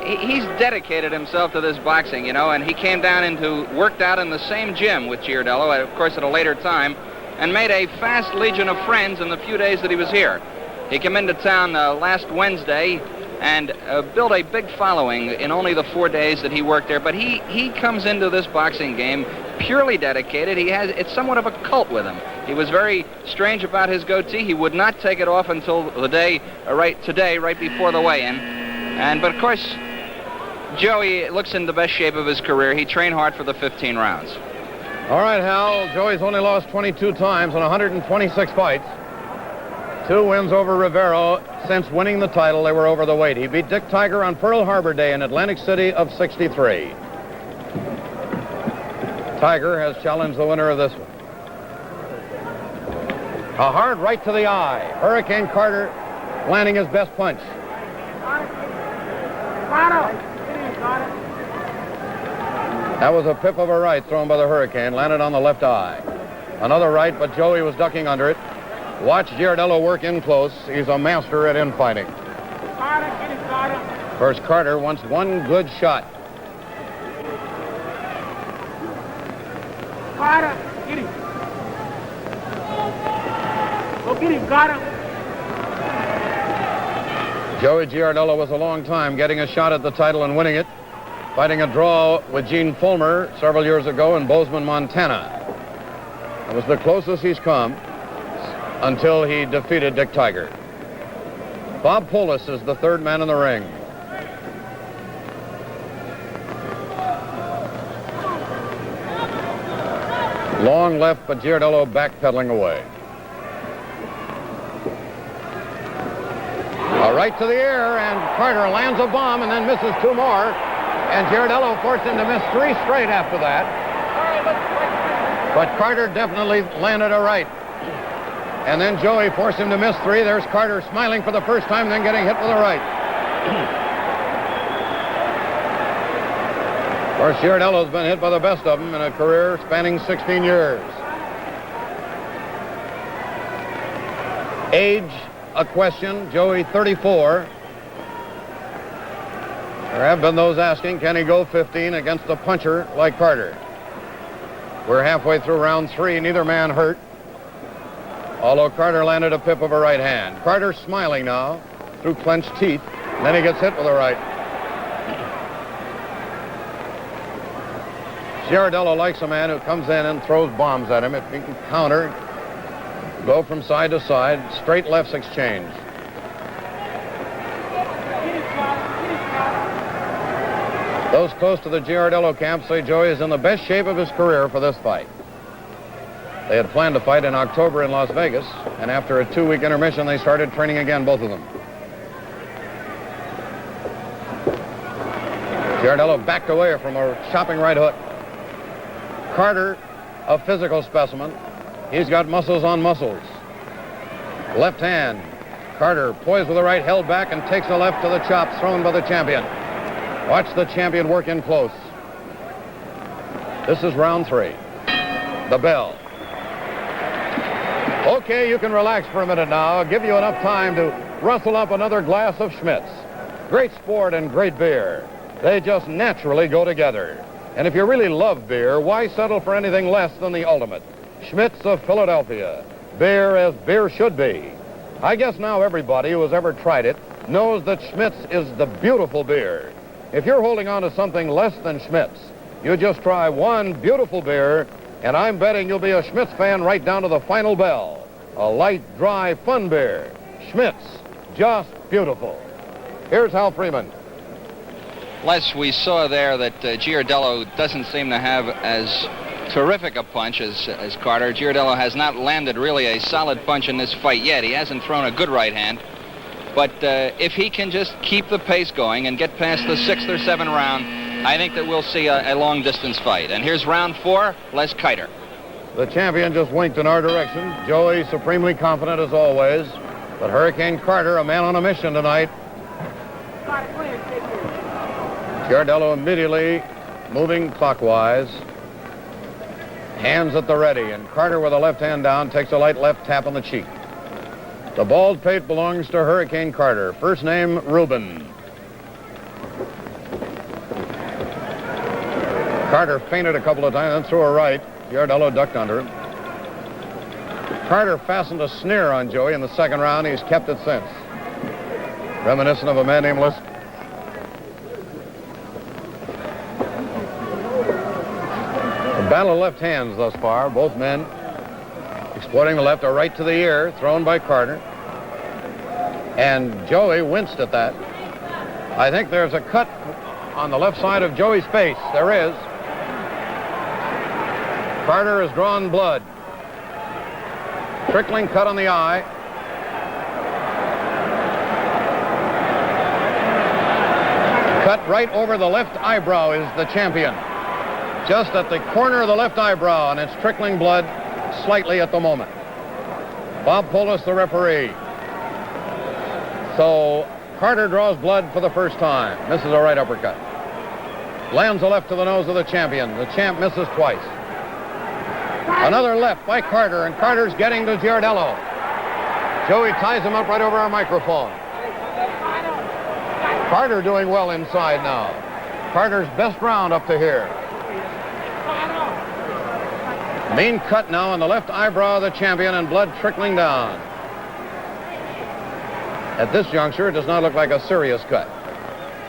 he's dedicated himself to this boxing, you know, and he came down worked out in the same gym with Giardello, of course, at a later time, and made a fast legion of friends in the few days that he was here. He came into town last Wednesday and built a big following in only the 4 days that he worked there, but he comes into this boxing game purely dedicated. It's somewhat of a cult with him. He was very strange about his goatee. He would not take it off until the day, right before the weigh-in. But of course, Joey looks in the best shape of his career. He trained hard for the 15 rounds. All right, Hal. Joey's only lost 22 times in 126 fights. 2 wins over Rivero. Since winning the title, they were over the weight. He beat Dick Tiger on Pearl Harbor Day in Atlantic City of '63. Tiger has challenged the winner of this one. A hard right to the eye. Hurricane Carter landing his best punch. That was a pip of a right thrown by the Hurricane, landed on the left eye. Another right, but Joey was ducking under it. Watch Giardello work in close. He's a master at infighting. First, Carter wants one good shot. Carter, get him. Go get him, Carter. Joey Giardello was a long time getting a shot at the title and winning it, fighting a draw with Gene Fulmer several years ago in Bozeman, Montana. It was the closest he's come until he defeated Dick Tiger. Bob Polis is the third man in the ring. Long left, but Giardello backpedaling away. A right to the air, and Carter lands a bomb and then misses 2 more. And Giardello forced him to miss 3 straight after that. But Carter definitely landed a right. And then Joey forced him to miss 3. There's Carter smiling for the first time, then getting hit with a right. Of course, Giardello's been hit by the best of them in a career spanning 16 years. Age, a question. Joey, 34. There have been those asking, can he go 15 against a puncher like Carter? We're halfway through round 3. Neither man hurt, although Carter landed a pip of a right hand. Carter smiling now through clenched teeth. Then he gets hit with a right. Giardello likes a man who comes in and throws bombs at him. If he can counter, go from side to side, straight lefts exchange. Those close to the Giardello camp say Joey is in the best shape of his career for this fight. They had planned to fight in October in Las Vegas, and after a 2-week intermission, they started training again, both of them. Giardello backed away from a chopping right hook. Carter, a physical specimen. He's got muscles on muscles. Left hand. Carter poised with the right, held back, and takes the left to the chops thrown by the champion. Watch the champion work in close. This is round 3. The bell. Okay, you can relax for a minute now. I'll give you enough time to rustle up another glass of Schmitz. Great sport and great beer. They just naturally go together. And if you really love beer, why settle for anything less than the ultimate? Schmitz of Philadelphia. Beer as beer should be. I guess now everybody who has ever tried it knows that Schmitz is the beautiful beer. If you're holding on to something less than Schmitz, you just try one beautiful beer, and I'm betting you'll be a Schmitz fan right down to the final bell. A light, dry, fun beer. Schmitz, just beautiful. Here's Hal Freeman. Les, we saw there that Giardello doesn't seem to have as terrific a punch as Carter. Giardello has not landed really a solid punch in this fight yet. He hasn't thrown a good right hand. But if he can just keep the pace going and get past the 6th or 7th round, I think that we'll see a long-distance fight. And here's round 4, Les Kiter. The champion just winked in our direction. Joey supremely confident as always. But Hurricane Carter, a man on a mission tonight. Giardello immediately moving clockwise. Hands at the ready, and Carter with a left hand down takes a light left tap on the cheek. The bald pate belongs to Hurricane Carter. First name, Rubin. Carter feinted a couple of times, then threw a right. Giardello ducked under him. Carter fastened a sneer on Joey in the 2nd round. He's kept it since. Reminiscent of a man named Ellis. A battle of left hands thus far. Both men exploiting the left, a right to the ear, thrown by Carter. And Joey winced at that. I think there's a cut on the left side of Joey's face. There is. Carter has drawn blood. Trickling cut on the eye. Cut right over the left eyebrow is the champion. Just at the corner of the left eyebrow, and it's trickling blood slightly at the moment. Bob Polis, the referee. So Carter draws blood for the first time. Misses a right uppercut. Lands a left to the nose of the champion. The champ misses twice. Another left by Carter, and Carter's getting to Giardello. Joey ties him up right over our microphone. Carter doing well inside now. Carter's best round up to here. Mean cut now on the left eyebrow of the champion, and blood trickling down. At this juncture, it does not look like a serious cut.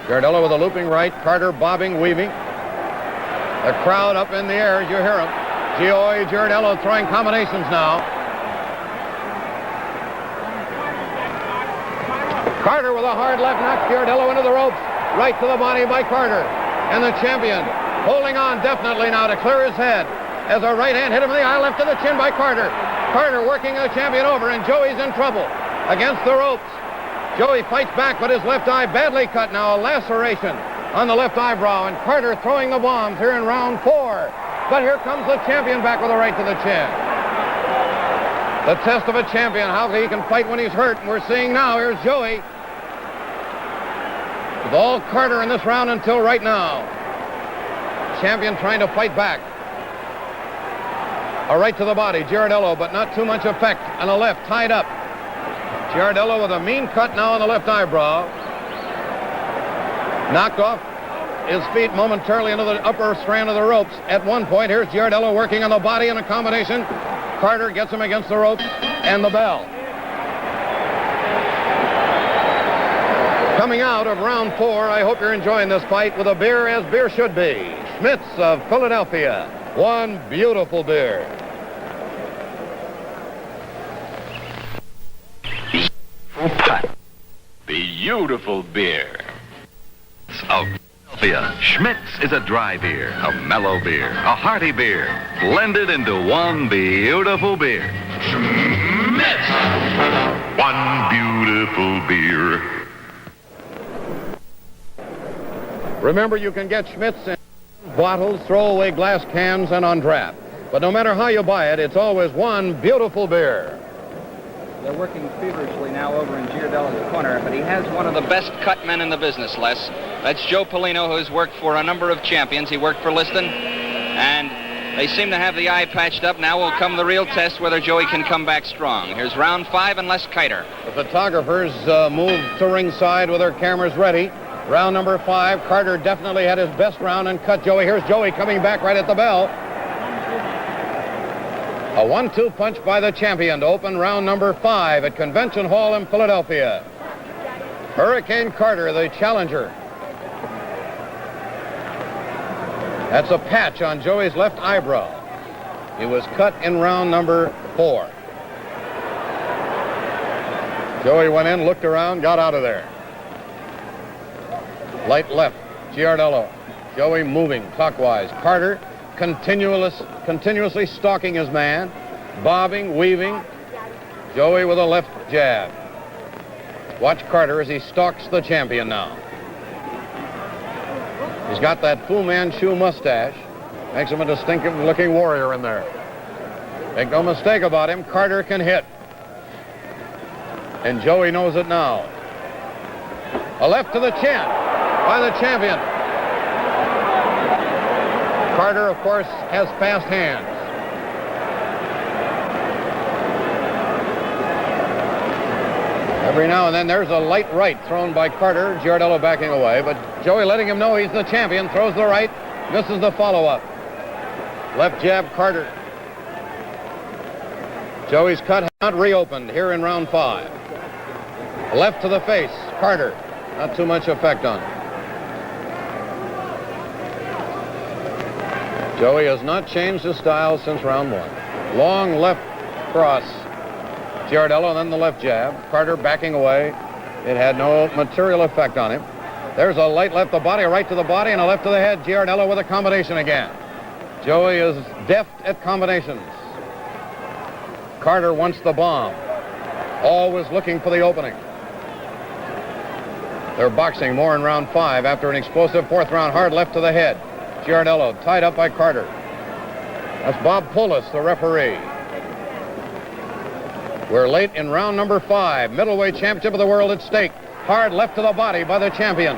Giardello with a looping right, Carter bobbing, weaving. The crowd up in the air as you hear him. Giardello throwing combinations now. Carter with a hard left knocks Giardello into the ropes. Right to the body by Carter. And the champion holding on definitely now to clear his head as a right hand hit him in the eye, left to the chin by Carter. Carter working the champion over, and Joey's in trouble against the ropes. Joey fights back, but his left eye badly cut now, a laceration on the left eyebrow, and Carter throwing the bombs here in round 4. But here comes the champion back with a right to the chin. The test of a champion, how he can fight when he's hurt, and we're seeing now, here's Joey. With all Carter in this round until right now. Champion trying to fight back. A right to the body, Giardello, but not too much effect, and a left tied up. Giardello with a mean cut now on the left eyebrow. Knocked off his feet momentarily into the upper strand of the ropes. At one point, here's Giardello working on the body in a combination. Carter gets him against the ropes, and the bell. Coming out of round 4, I hope you're enjoying this fight with a beer as beer should be. Schmitz of Philadelphia. One beautiful beer. Beautiful beer. Of Philadelphia, Schmitz is a dry beer, a mellow beer, a hearty beer, blended into one beautiful beer. Schmitz! One beautiful beer. Remember, you can get Schmitz in bottles, throwaway glass cans, and on draft. But no matter how you buy it, it's always one beautiful beer. They're working feverishly now over in Giardello's corner, but he has one of The best cut men in the business, Les. That's Joe Polino, who's worked for a number of champions. He worked for Liston, and they seem to have the eye patched up. Now will come the real test whether Joey can come back strong. Here's round 5 and Les Kiter. The photographers move to ringside with their cameras ready. Round number 5. Carter definitely had his best round and cut Joey. Here's Joey coming back right at the bell. A 1-2 punch by the champion to open round number 5 at Convention Hall in Philadelphia. Hurricane Carter, the challenger. That's a patch on Joey's left eyebrow. He was cut in round number 4. Joey went in, looked around, got out of there. Light left, Giardello. Joey moving clockwise. Carter continuously stalking his man, bobbing, weaving. Joey with a left jab. Watch Carter as he stalks the champion now. He's got that Fu Manchu mustache. Makes him a distinctive-looking warrior in there. Make no mistake about him, Carter can hit. And Joey knows it now. A left to the chin by the champion. Carter, of course, has fast hands. Every now and then there's a light right thrown by Carter. Giardello backing away, but Joey letting him know he's the champion. Throws the right, misses the follow-up. Left jab, Carter. Joey's cut not reopened here in round 5. Left to the face, Carter. Not too much effect on it. Joey has not changed his style since round 1. Long left cross. Giardello and then the left jab. Carter backing away. It had no material effect on him. There's a light left the body, a right to the body, and a left to the head. Giardello with a combination again. Joey is deft at combinations. Carter wants the bomb. Always looking for the opening. They're boxing more in round 5 after an explosive 4th round hard left to the head. Giardello tied up by Carter. That's Bob Poulos, the referee. We're late in round number 5. Middleweight championship of the world at stake. Hard left to the body by the champion.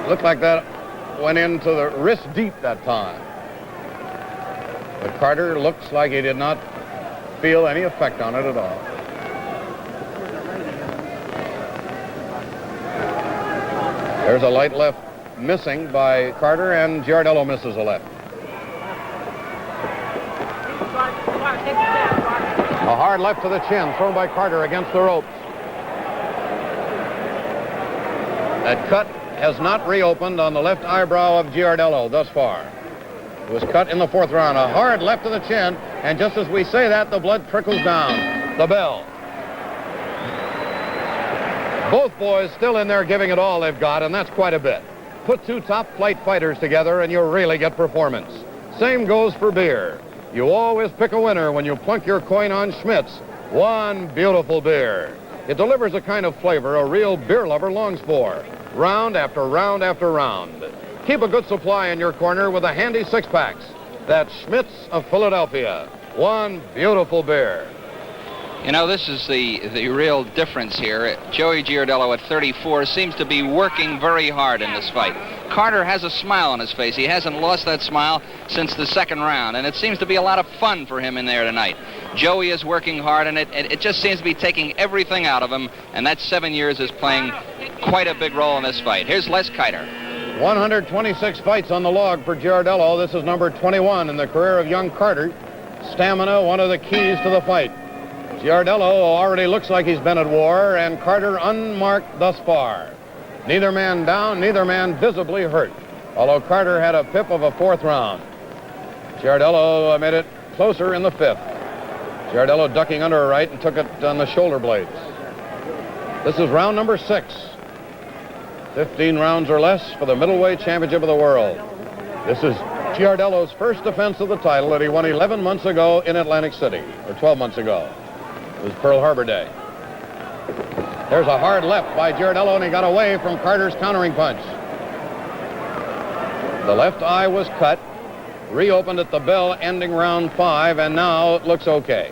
Looked like that went into the wrist deep that time. But Carter looks like he did not feel any effect on it at all. There's a light left missing by Carter, and Giardello misses a left. A hard left to the chin thrown by Carter against the ropes. That cut has not reopened on the left eyebrow of Giardello thus far. It was cut in the 4th round. A hard left to the chin, and just as we say that, the blood trickles down. The bell. Both boys still in there giving it all they've got, and that's quite a bit. Put 2 top-flight fighters together, and you'll really get performance. Same goes for beer. You always pick a winner when you plunk your coin on Schmidt's. One beautiful beer. It delivers a kind of flavor a real beer lover longs for. Round after round after round. Keep a good supply in your corner with the handy 6-packs. That's Schmidt's of Philadelphia. One beautiful beer. You know, this is the real difference here. Joey Giardello at 34 seems to be working very hard in this fight. Carter has a smile on his face. He hasn't lost that smile since the 2nd round, and it seems to be a lot of fun for him in there tonight. Joey is working hard, and it just seems to be taking everything out of him, and that 7 years is playing quite a big role in this fight. Here's Les Kiter. 126 fights on the log for Giardello. This is number 21 in the career of young Carter. Stamina, one of the keys to the fight. Giardello already looks like he's been at war, and Carter unmarked thus far. Neither man down, neither man visibly hurt, although Carter had a pip of a 4th round. Giardello made it closer in the 5th. Giardello ducking under a right and took it on the shoulder blades. This is round number 6. 15 rounds or less for the middleweight championship of the world. This is Giardello's first defense of the title that he won 11 months ago in Atlantic City, or 12 months ago. It was Pearl Harbor Day. There's a hard left by Giardello, and he got away from Carter's countering punch. The left eye was cut, reopened at the bell, ending round 5, and now it looks okay.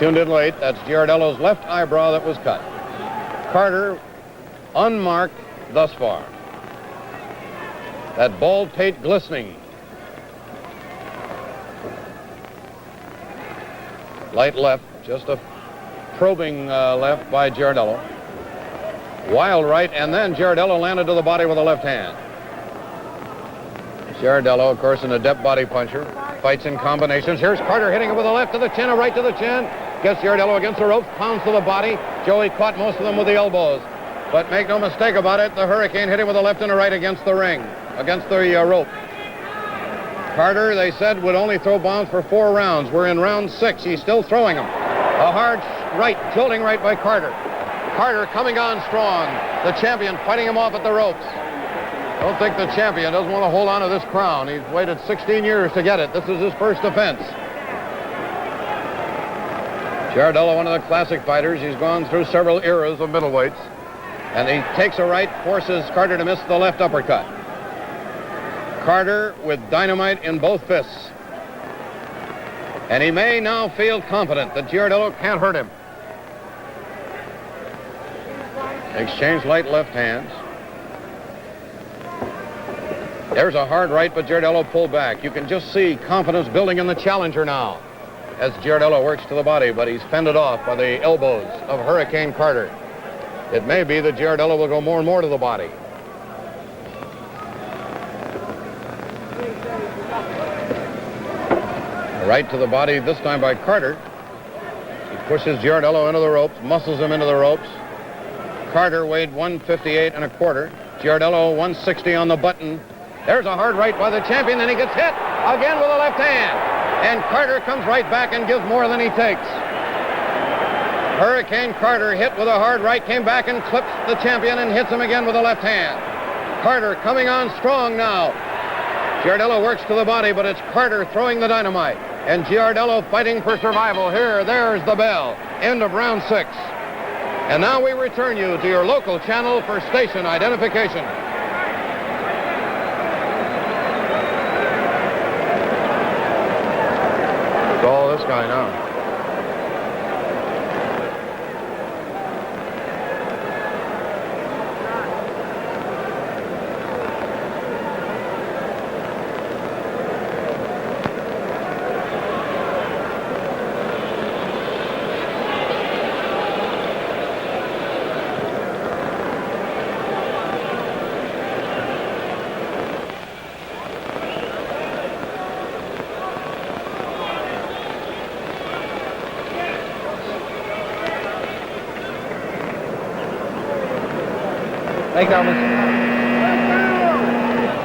tuned in late, that's Giardello's left eyebrow that was cut. Carter, unmarked thus far. That bald pate glistening. Light left, just a probing left by Giardello. Wild right, and then Giardello landed to the body with a left hand. Giardello, of course, an adept body puncher. Fights in combinations. Here's Carter hitting him with a left to the chin, a right to the chin. Gets Giardello against the ropes, pounds to the body. Joey caught most of them with the elbows. But make no mistake about it, the Hurricane hit him with a left and a right against the ring, against the rope. Carter, they said, would only throw bombs for 4 rounds. We're in round 6. He's still throwing them. A hard right, jolting right by Carter. Carter coming on strong. The champion fighting him off at the ropes. Don't think the champion doesn't want to hold on to this crown. He's waited 16 years to get it. This is his first defense. Giardello, one of the classic fighters. He's gone through several eras of middleweights. And he takes a right, forces Carter to miss the left uppercut. Carter with dynamite in both fists. And he may now feel confident that Giardello can't hurt him. Exchange light left hands. There's a hard right, but Giardello pulled back. You can just see confidence building in the challenger now as Giardello works to the body, but he's fended off by the elbows of Hurricane Carter. It may be that Giardello will go more and more to the body. Right to the body, this time by Carter. He pushes Giardello into the ropes, muscles him into the ropes. Carter weighed 158 1/4. Giardello 160 on the button. There's a hard right by the champion, and he gets hit again with a left hand. And Carter comes right back and gives more than he takes. Hurricane Carter hit with a hard right, came back and clips the champion and hits him again with a left hand. Carter coming on strong now. Giardello works to the body, but it's Carter throwing the dynamite. And Giardello fighting for survival. There's the bell. End of round 6. And now we return you to your local channel for station identification. It's all this guy now.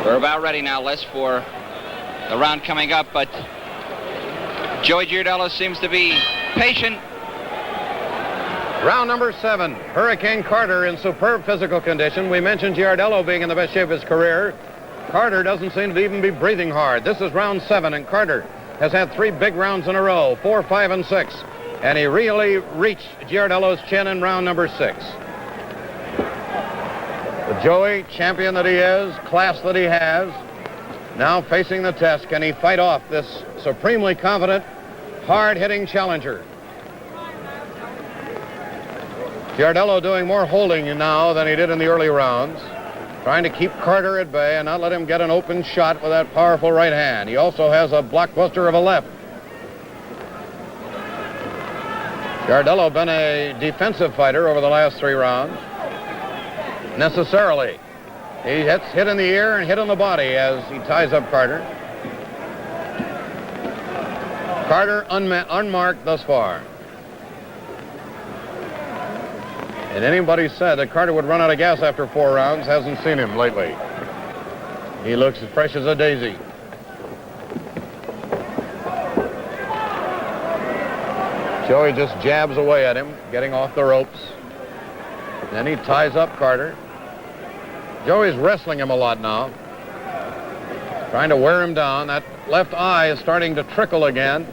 We're about ready now, Les, for the round coming up, but Joey Giardello seems to be patient. Round number 7, Hurricane Carter in superb physical condition. We mentioned Giardello being in the best shape of his career. Carter doesn't seem to even be breathing hard. This is round 7, and Carter has had 3 big rounds in a row, 4, 5, and 6. And he really reached Giardello's chin in round number 6. Joey, champion that he is, class that he has, now facing the test. Can he fight off this supremely confident, hard-hitting challenger? Giardello doing more holding now than he did in the early rounds, trying to keep Carter at bay and not let him get an open shot with that powerful right hand. He also has a blockbuster of a left. Giardello been a defensive fighter over the last 3 rounds. Necessarily. He gets hit in the ear and hit on the body as he ties up Carter. Carter unmarked thus far. And anybody said that Carter would run out of gas after 4 rounds hasn't seen him lately. He looks as fresh as a daisy. Joey just jabs away at him, getting off the ropes. Then he ties up Carter. Joey's wrestling him a lot now, trying to wear him down. That left eye is starting to trickle again.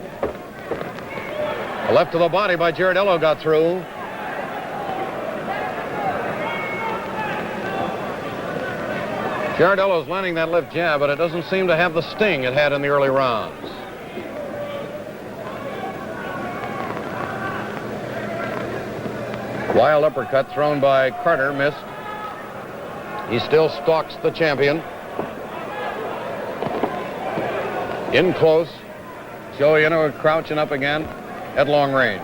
A left to the body by Giardello got through. Giardello's landing that left jab, but it doesn't seem to have the sting it had in the early rounds. Wild uppercut thrown by Carter, missed. He still stalks the champion. In close. Joey Inoue crouching up again at long range.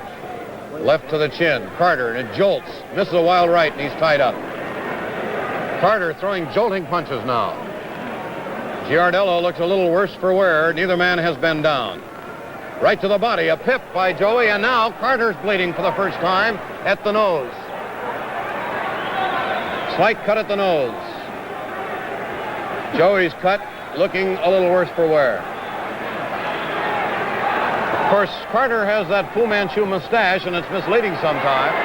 Left to the chin. Carter, and it jolts. Misses a wild right, and he's tied up. Carter throwing jolting punches now. Giardello looks a little worse for wear. Neither man has been down. Right to the body. A pip by Joey, and now Carter's bleeding for the first time at the nose. Slight cut at the nose. Joey's cut looking a little worse for wear. Of course, Carter has that Fu Manchu mustache, and it's misleading sometimes.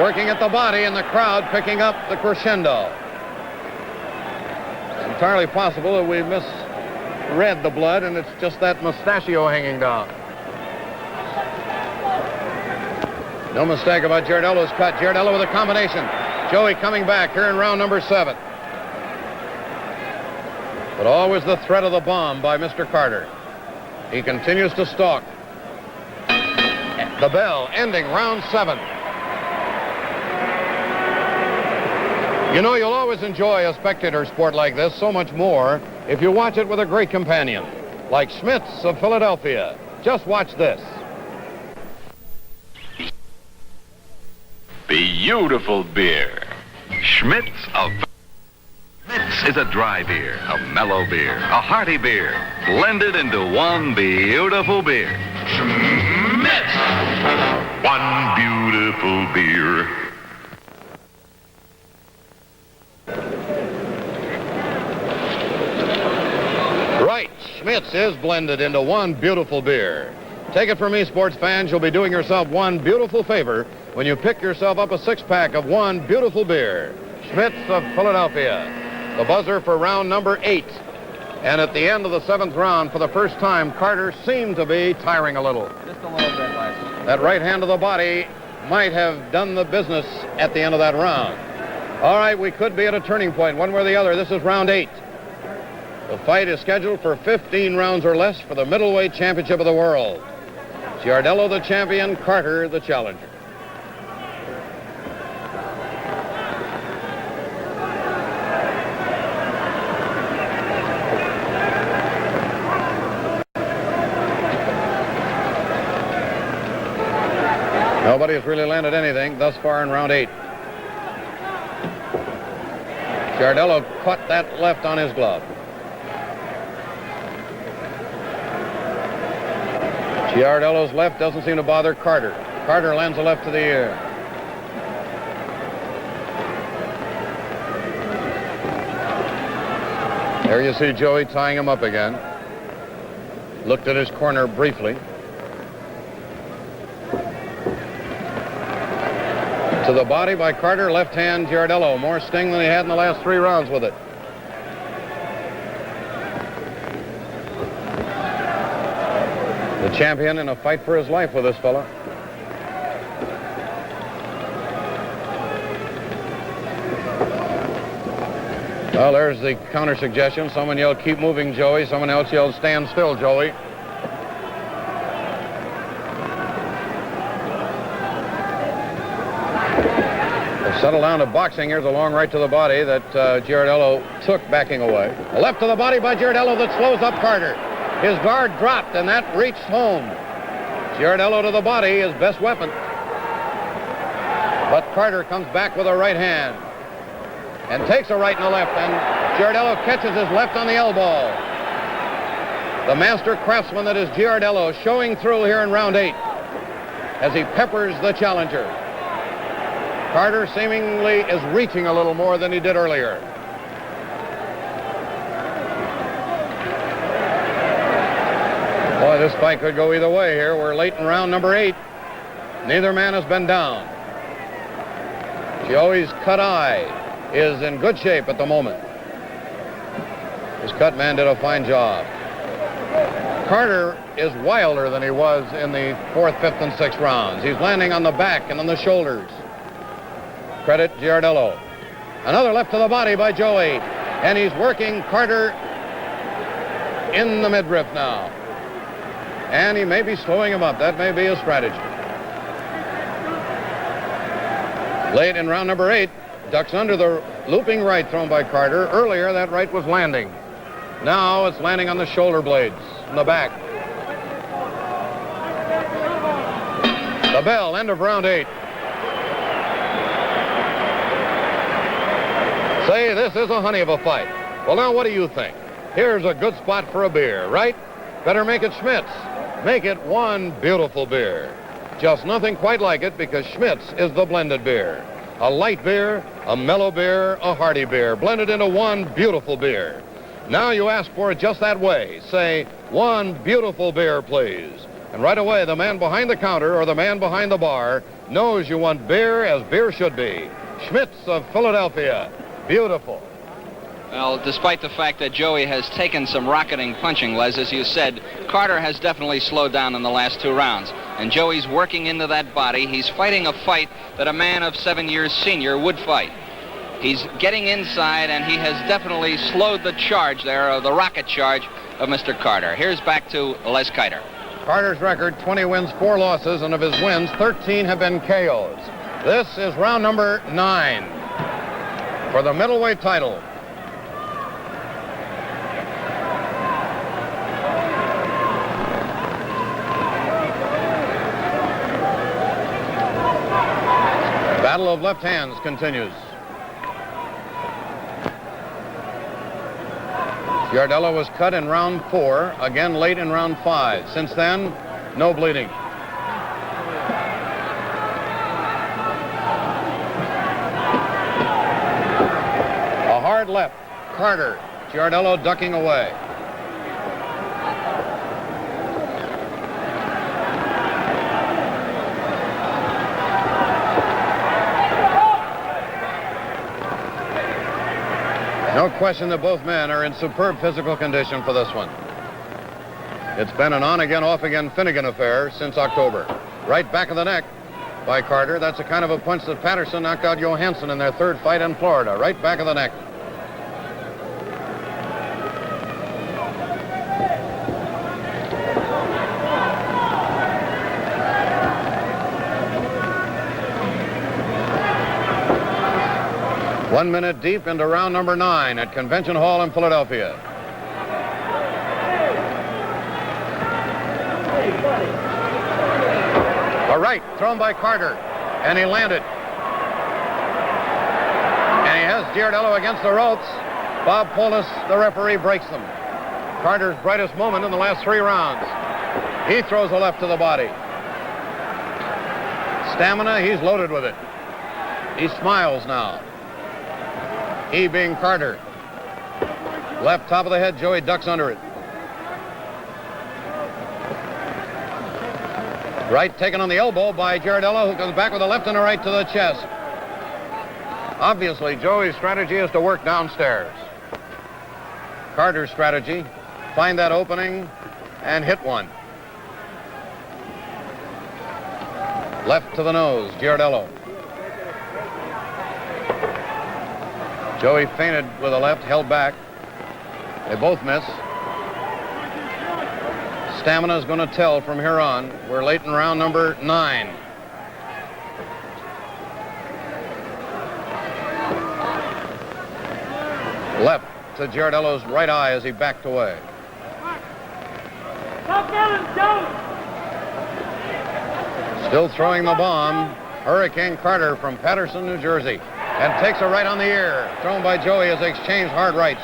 Working at the body, and the crowd picking up the crescendo. It's entirely possible that we misread the blood, and it's just that mustachio hanging down. No mistake about Giardello's cut. Giardello with a combination. Joey coming back here in round number 7. But always the threat of the bomb by Mr. Carter. He continues to stalk. The bell ending round 7. You know, you'll always enjoy a spectator sport like this so much more if you watch it with a great companion, like Schmitz of Philadelphia. Just watch this. Beautiful beer. Schmitz of Schmitz is a dry beer, a mellow beer, a hearty beer, blended into one beautiful beer. Schmitz! One beautiful beer. Right, Schmitz is blended into one beautiful beer. Take it from me, sports fans, you'll be doing yourself one beautiful favor when you pick yourself up a 6-pack of one beautiful beer. Schmitz of Philadelphia. The buzzer for round number 8. And at the end of the 7th round, for the first time, Carter seemed to be tiring a little. Just a little bit, Les. That right hand of the body might have done the business at the end of that round. All right, we could be at a turning point, one way or the other. This is round 8. The fight is scheduled for 15 rounds or less for the middleweight championship of the world. Giardello the champion, Carter the challenger. Nobody has really landed anything thus far in round 8. Giardello caught that left on his glove. Giardello's left doesn't seem to bother Carter. Carter lands a left to the ear. There you see Joey tying him up again. Looked at his corner briefly. To the body by Carter, left hand Giardello. More sting than he had in the last 3 rounds with it. The champion in a fight for his life with this fella. Well, there's the counter suggestion. Someone yelled, "Keep moving, Joey." Someone else yelled, "Stand still, Joey." They'll settle down to boxing. Here's a long right to the body that Giardello took backing away. A left to the body by Giardello that slows up Carter. His guard dropped, and that reached home. Giardello to the body, his best weapon. But Carter comes back with a right hand and takes a right and a left, and Giardello catches his left on the elbow. The master craftsman that is Giardello showing through here in round 8 as he peppers the challenger. Carter seemingly is reaching a little more than he did earlier. Boy, this fight could go either way here. We're late in round number 8. Neither man has been down. Joey's cut eye is in good shape at the moment. His cut man did a fine job. Carter is wilder than he was in the 4th, 5th, and 6th rounds. He's landing on the back and on the shoulders. Credit Giardello. Another left to the body by Joey. And he's working Carter in the midriff now. And he may be slowing him up. That may be his strategy. Late in round number 8, ducks under the looping right thrown by Carter. Earlier, that right was landing. Now it's landing on the shoulder blades in the back. The bell, end of round 8. Say, this is a honey of a fight. Well, now, what do you think? Here's a good spot for a beer, right? Better make it Schmidt's. Make it one beautiful beer. Just nothing quite like it, because Schmidt's is the blended beer. A light beer, a mellow beer, a hearty beer, blended into one beautiful beer. Now you ask for it just that way. Say, one beautiful beer, please. And right away, the man behind the counter or the man behind the bar knows you want beer as beer should be. Schmidt's of Philadelphia. Beautiful. Well, despite the fact that Joey has taken some rocketing punching, Les, as you said, Carter has definitely slowed down in the last 2 rounds. And Joey's working into that body. He's fighting a fight that a man of 7 years senior would fight. He's getting inside, and he has definitely slowed the charge there, or the rocket charge of Mr. Carter. Here's back to Les Kiter. Carter's record, 20 wins, 4 losses, and of his wins, 13 have been KOs. This is round number 9 for the middleweight title. Battle of left hands continues. Giardello was cut in round 4, again late in round 5. Since then, no bleeding. A hard left. Carter. Giardello ducking away. No question that both men are in superb physical condition for this one. It's been an on-again, off-again Finnegan affair since October. Right back of the neck by Carter. That's the kind of a punch that Patterson knocked out Johansson in their 3rd fight in Florida. Right back of the neck. One minute deep into round number 9 at Convention Hall in Philadelphia. A right thrown by Carter, and he landed. And he has Giardello against the ropes. Bob Polis, the referee, breaks them. Carter's brightest moment in the last 3 rounds. He throws a left to the body. Stamina, he's loaded with it. He smiles now. He being Carter. Left top of the head, Joey ducks under it. Right taken on the elbow by Giardello, who comes back with a left and a right to the chest. Obviously, Joey's strategy is to work downstairs. Carter's strategy, find that opening and hit one. Left to the nose, Giardello. Joey feinted with a left, held back. They both miss. Stamina's going to tell from here on. We're late in round number 9. Left to Giardello's right eye as he backed away. Still throwing the bomb, Hurricane Carter from Paterson, New Jersey. And takes a right on the ear, thrown by Joey as they exchange hard rights.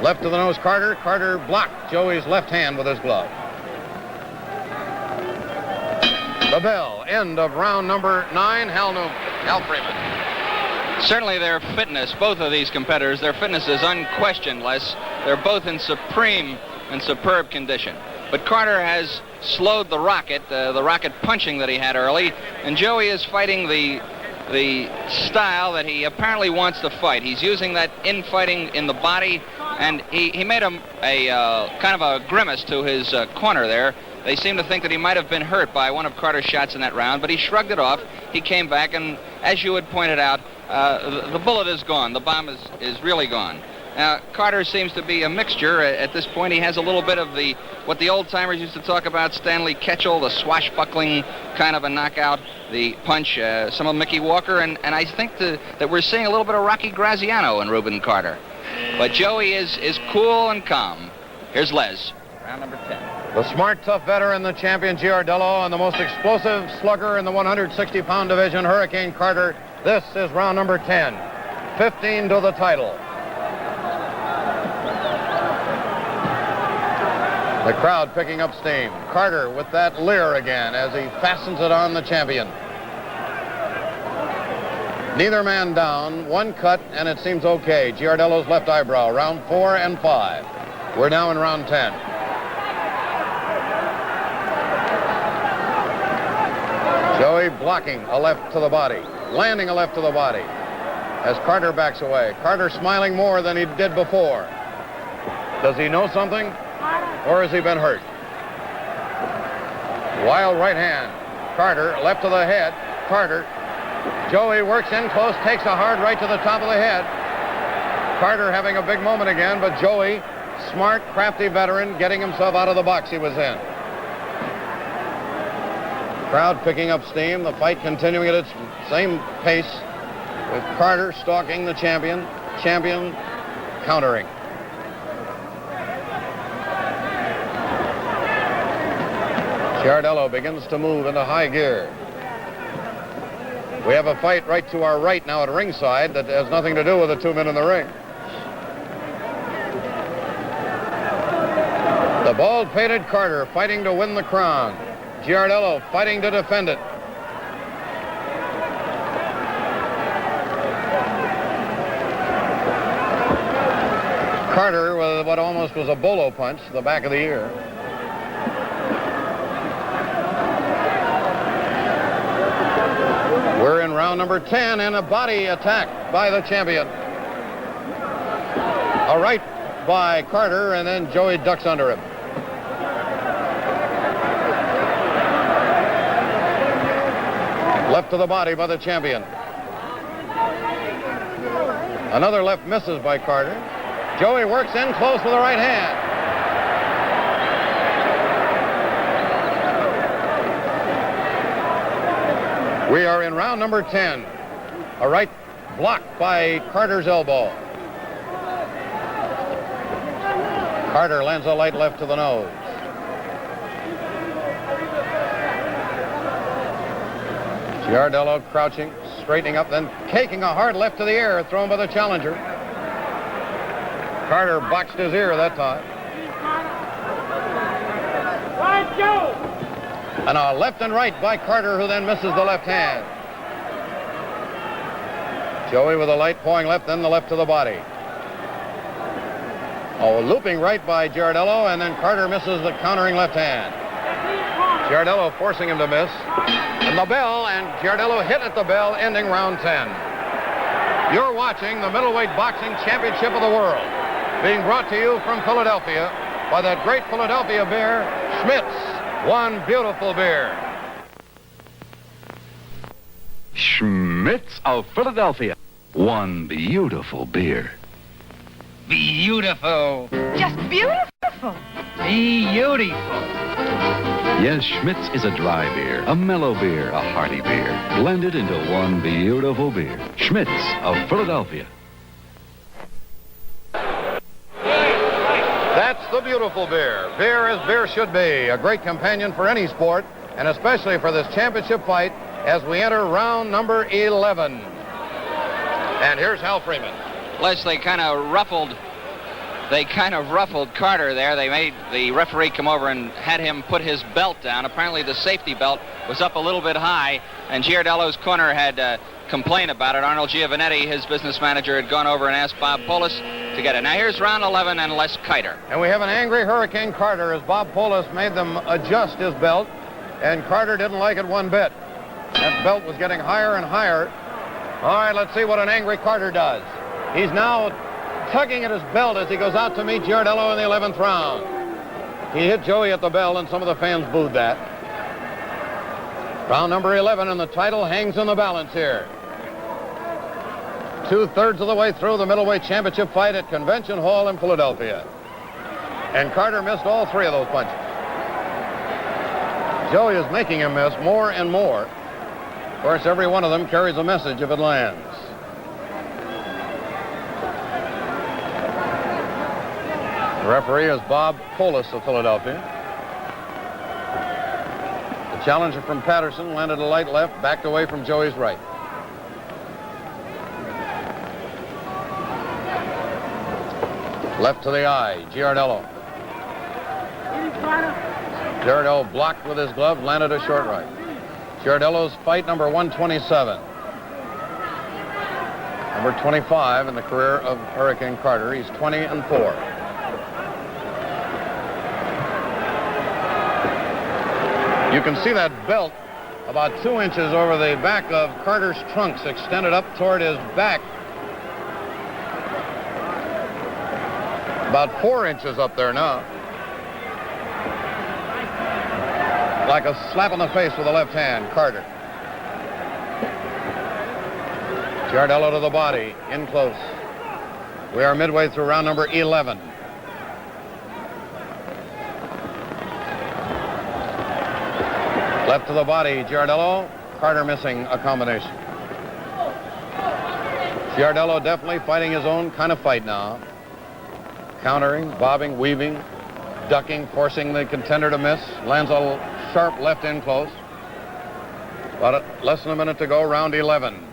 Left to the nose, Carter. Carter blocked Joey's left hand with his glove. The bell, end of round number 9. Hal Freeman. Certainly their fitness, both of these competitors, their fitness is unquestioned, Les. They're both in supreme and superb condition. But Carter has slowed the rocket punching that he had early, and Joey is fighting the style that he apparently wants to fight. He's using that infighting in the body, and he made a kind of a grimace to his corner there. They seem to think that he might have been hurt by one of Carter's shots in that round, but he shrugged it off. He came back, and as you had pointed out, the bullet is gone. The bomb is really gone. Now, Carter seems to be a mixture. At this point, he has a little bit of what the old-timers used to talk about, Stanley Ketchel, the swashbuckling kind of a knockout, the punch, some of Mickey Walker, and I think that we're seeing a little bit of Rocky Graziano in Rubin Carter. But Joey is cool and calm. Here's Les. Round number 10. The smart, tough veteran, the champion Giardello, and the most explosive slugger in the 160-pound division, Hurricane Carter. This is round number 10. 15 to the title. The crowd picking up steam. Carter with that leer again as he fastens it on the champion. Neither man down. One cut, and it seems okay. Giardello's left eyebrow. Round 4 and 5. We're now in round 10. Joey blocking a left to the body. Landing a left to the body. As Carter backs away. Carter smiling more than he did before. Does he know something? Or has he been hurt? Wild right hand. Carter, left to the head. Carter. Joey works in close, takes a hard right to the top of the head. Carter having a big moment again, but Joey, smart, crafty veteran, getting himself out of the box he was in. Crowd picking up steam. The fight continuing at its same pace, with Carter stalking the champion. Champion countering. Giardello begins to move into high gear. We have a fight right to our right now at ringside that has nothing to do with the two men in the ring. The bald-pated Carter fighting to win the crown. Giardello fighting to defend it. Carter with what almost was a bolo punch to the back of the ear. We're in round number 10 and a body attack by the champion. A right by Carter, and then Joey ducks under him. Left to the body by the champion. Another left misses by Carter. Joey works in close with the right hand. We are in round number 10. A right block by Carter's elbow. Carter lands a light left to the nose. Giardello crouching, straightening up, then taking a hard left to the ear, thrown by the challenger. Carter boxed his ear that time. And a left and right by Carter, who then misses the left hand. Joey with a light pawing left, then the left to the body. Oh, looping right by Giardello, and then Carter misses the countering left hand. Giardello forcing him to miss. And the bell, and Giardello hit at the bell, ending round 10. You're watching the Middleweight Boxing Championship of the World, being brought to you from Philadelphia by that great Philadelphia beer, Schmidt's. One beautiful beer. Schmidt's of Philadelphia. One beautiful beer. Beautiful. Just beautiful. Beautiful. Yes, Schmidt's is a dry beer, a mellow beer, a hearty beer, blended into one beautiful beer. Schmidt's of Philadelphia. That's the beautiful beer. Beer as beer should be. A great companion for any sport, and especially for this championship fight as we enter round number 11. And here's Hal Freeman. Les, they kind of ruffled Carter there. They made the referee come over and had him put his belt down. Apparently the safety belt was up a little bit high, and Giardello's corner had complained about it. Arnold Giovannetti, his business manager, had gone over and asked Bob Polis to get it. Now here's round 11 and Les Kiter. And we have an angry Hurricane Carter as Bob Polis made them adjust his belt, and Carter didn't like it one bit. That belt was getting higher and higher. All right, let's see what an angry Carter does. He's now tugging at his belt as he goes out to meet Giardello in the 11th round. He hit Joey at the bell, and some of the fans booed that. Round number 11, and the title hangs in the balance here. 2/3 of the way through the middleweight championship fight at Convention Hall in Philadelphia. And Carter missed all 3 of those punches. Joey is making him miss more and more. Of course, every one of them carries a message if it lands. The referee is Bob Polis of Philadelphia. The challenger from Patterson landed a light left, backed away from Joey's right. Left to the eye, Giardello. Giardello blocked with his glove, landed a short right. Giardello's fight number 127. Number 25 in the career of Hurricane Carter. He's 20-4. You can see that belt about 2 inches over the back of Carter's trunks, extended up toward his back. About 4 inches up there now. Like a slap on the face with the left hand, Carter. Giardello to the body, in close. We are midway through round number 11. Left to the body, Giardello. Carter missing a combination. Giardello definitely fighting his own kind of fight now. Countering, bobbing, weaving, ducking, forcing the contender to miss. Lands a sharp left in close. About less than a minute to go, round 11.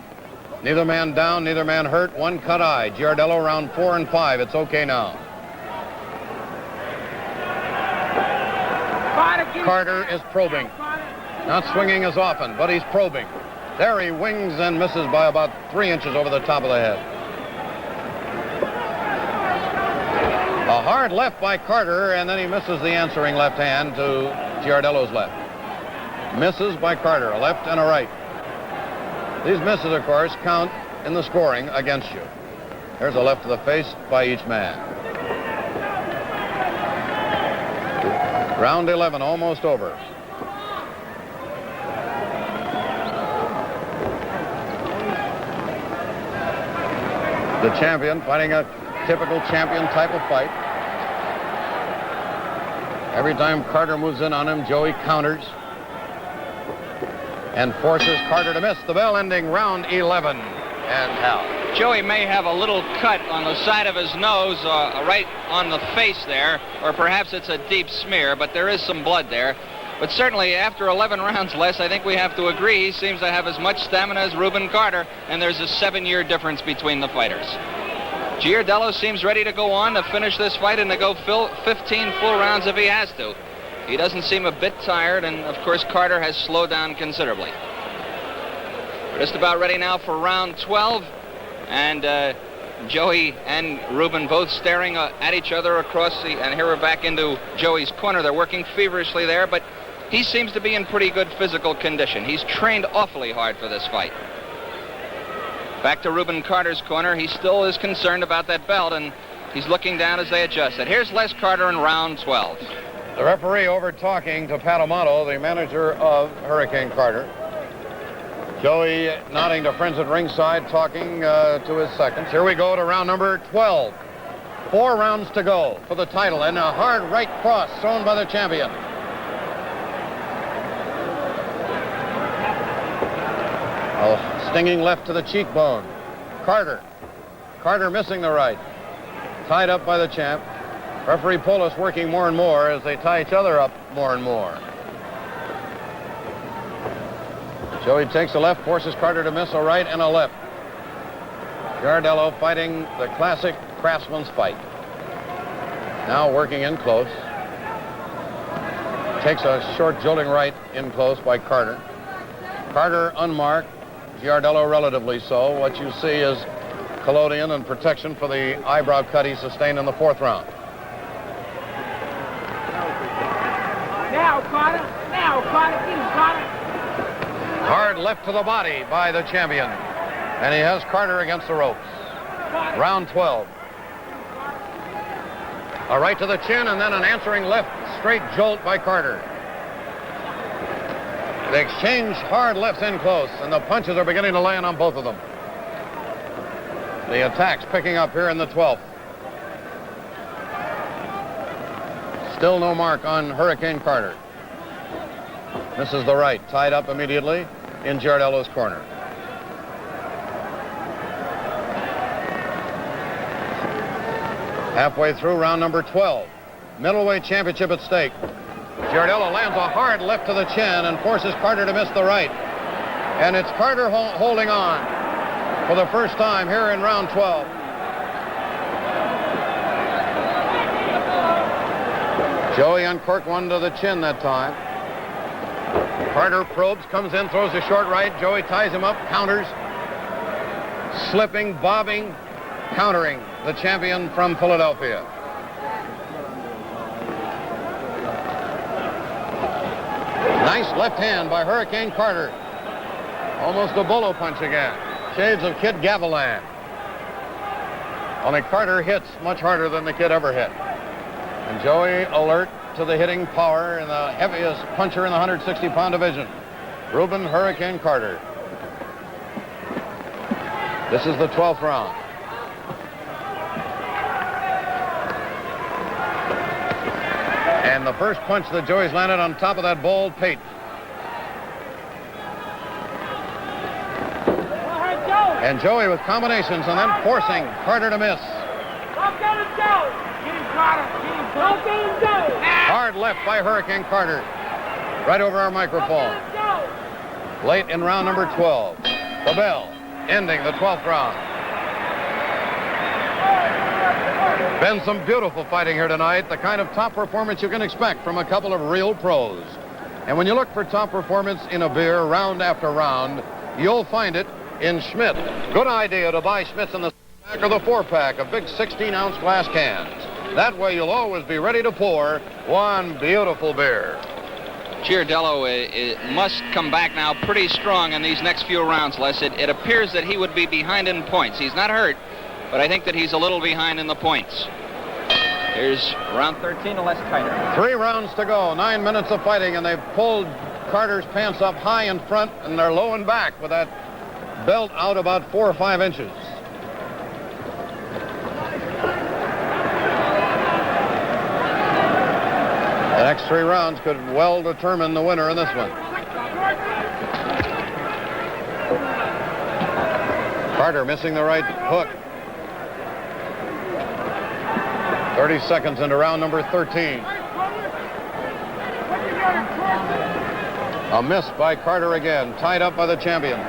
Neither man down, neither man hurt. One cut eye. Giardello round 4 and 5. It's okay now. Carter is probing. Not swinging as often, but he's probing. There he wings and misses by about 3 inches over the top of the head. A hard left by Carter, and then he misses the answering left hand to Giardello's left. Misses by Carter, a left and a right. These misses, of course, count in the scoring against you. There's a left to the face by each man. Round 11, almost over. The champion fighting a typical champion type of fight. Every time Carter moves in on him, Joey counters and forces Carter to miss. The bell ending round 11. And Hal. Joey may have a little cut on the side of his nose, right on the face there, or perhaps it's a deep smear, but there is some blood there. But certainly after 11 rounds, Les, I think we have to agree he seems to have as much stamina as Rubin Carter, and there's a 7-year difference between the fighters. Giardello seems ready to go on to finish this fight and to go 15 full rounds if he has to. He doesn't seem a bit tired, and of course Carter has slowed down considerably. We're just about ready now for round 12, and Joey and Rubin both staring at each other across the, and here we're back into Joey's corner. They're working feverishly there, but he seems to be in pretty good physical condition. He's trained awfully hard for this fight. Back to Rubin Carter's corner. He still is concerned about that belt, and he's looking down as they adjust it. Here's Les Carter in round 12. The referee over talking to Pat Amato, the manager of Hurricane Carter. Joey nodding to friends at ringside, talking to his seconds. Here we go to round number 12. 4 rounds to go for the title, and a hard right cross thrown by the champion. A stinging left to the cheekbone. Carter missing the right. Tied up by the champ. Referee Polis working more and more as they tie each other up more and more. Joey takes a left, forces Carter to miss a right and a left. Giardello fighting the classic craftsman's fight. Now working in close. Takes a short jolting right in close by Carter. Carter unmarked, Giardello relatively so. What you see is collodion and protection for the eyebrow cut he sustained in the 4th round. Now, Carter, get him, Carter. Hard left to the body by the champion. And he has Carter against the ropes. Round 12. A right to the chin and then an answering left straight jolt by Carter. They exchange hard lefts in close, and the punches are beginning to land on both of them. The attacks picking up here in the 12th. Still no mark on Hurricane Carter. Misses the right, tied up immediately in Giardello's corner. Halfway through round number 12. Middleweight championship at stake. Giardello lands a hard left to the chin and forces Carter to miss the right. And it's Carter holding on for the first time here in round 12. Joey uncorked one to the chin that time. Carter probes, comes in, throws a short right. Joey ties him up, counters. Slipping, bobbing, countering the champion from Philadelphia. Nice left hand by Hurricane Carter. Almost a bolo punch again. Shades of Kid Gavilan. Only Carter hits much harder than the kid ever hit. And Joey alert to the hitting power and the heaviest puncher in the 160-pound division, Rubin Hurricane Carter. This is the 12th round. And the first punch that Joey's landed on top of that bald pate. And Joey with combinations and then forcing Carter to miss. Don't get him down. Get him, Carter. Don't get him down. Hard left by Hurricane Carter. Right over our microphone. Late in round number 12. The bell ending the 12th round. Been some beautiful fighting here tonight. The kind of top performance you can expect from a couple of real pros. And when you look for top performance in a beer round after round, you'll find it in Schmidt. Good idea to buy Schmidt's in the pack or the 4-pack of big 16-ounce glass cans. That way you'll always be ready to pour one beautiful beer. Giardello must come back now pretty strong in these next few rounds, Les. It appears that he would be behind in points. He's not hurt, but I think that he's a little behind in the points. Here's round 13 to Les Carter. 3 rounds to go, 9 minutes of fighting, and they've pulled Carter's pants up high in front, and they're low in back with that belt out about 4 or 5 inches. The next 3 rounds could well determine the winner in this one. Carter missing the right hook. 30 seconds into round number 13. A miss by Carter again, tied up by the champion.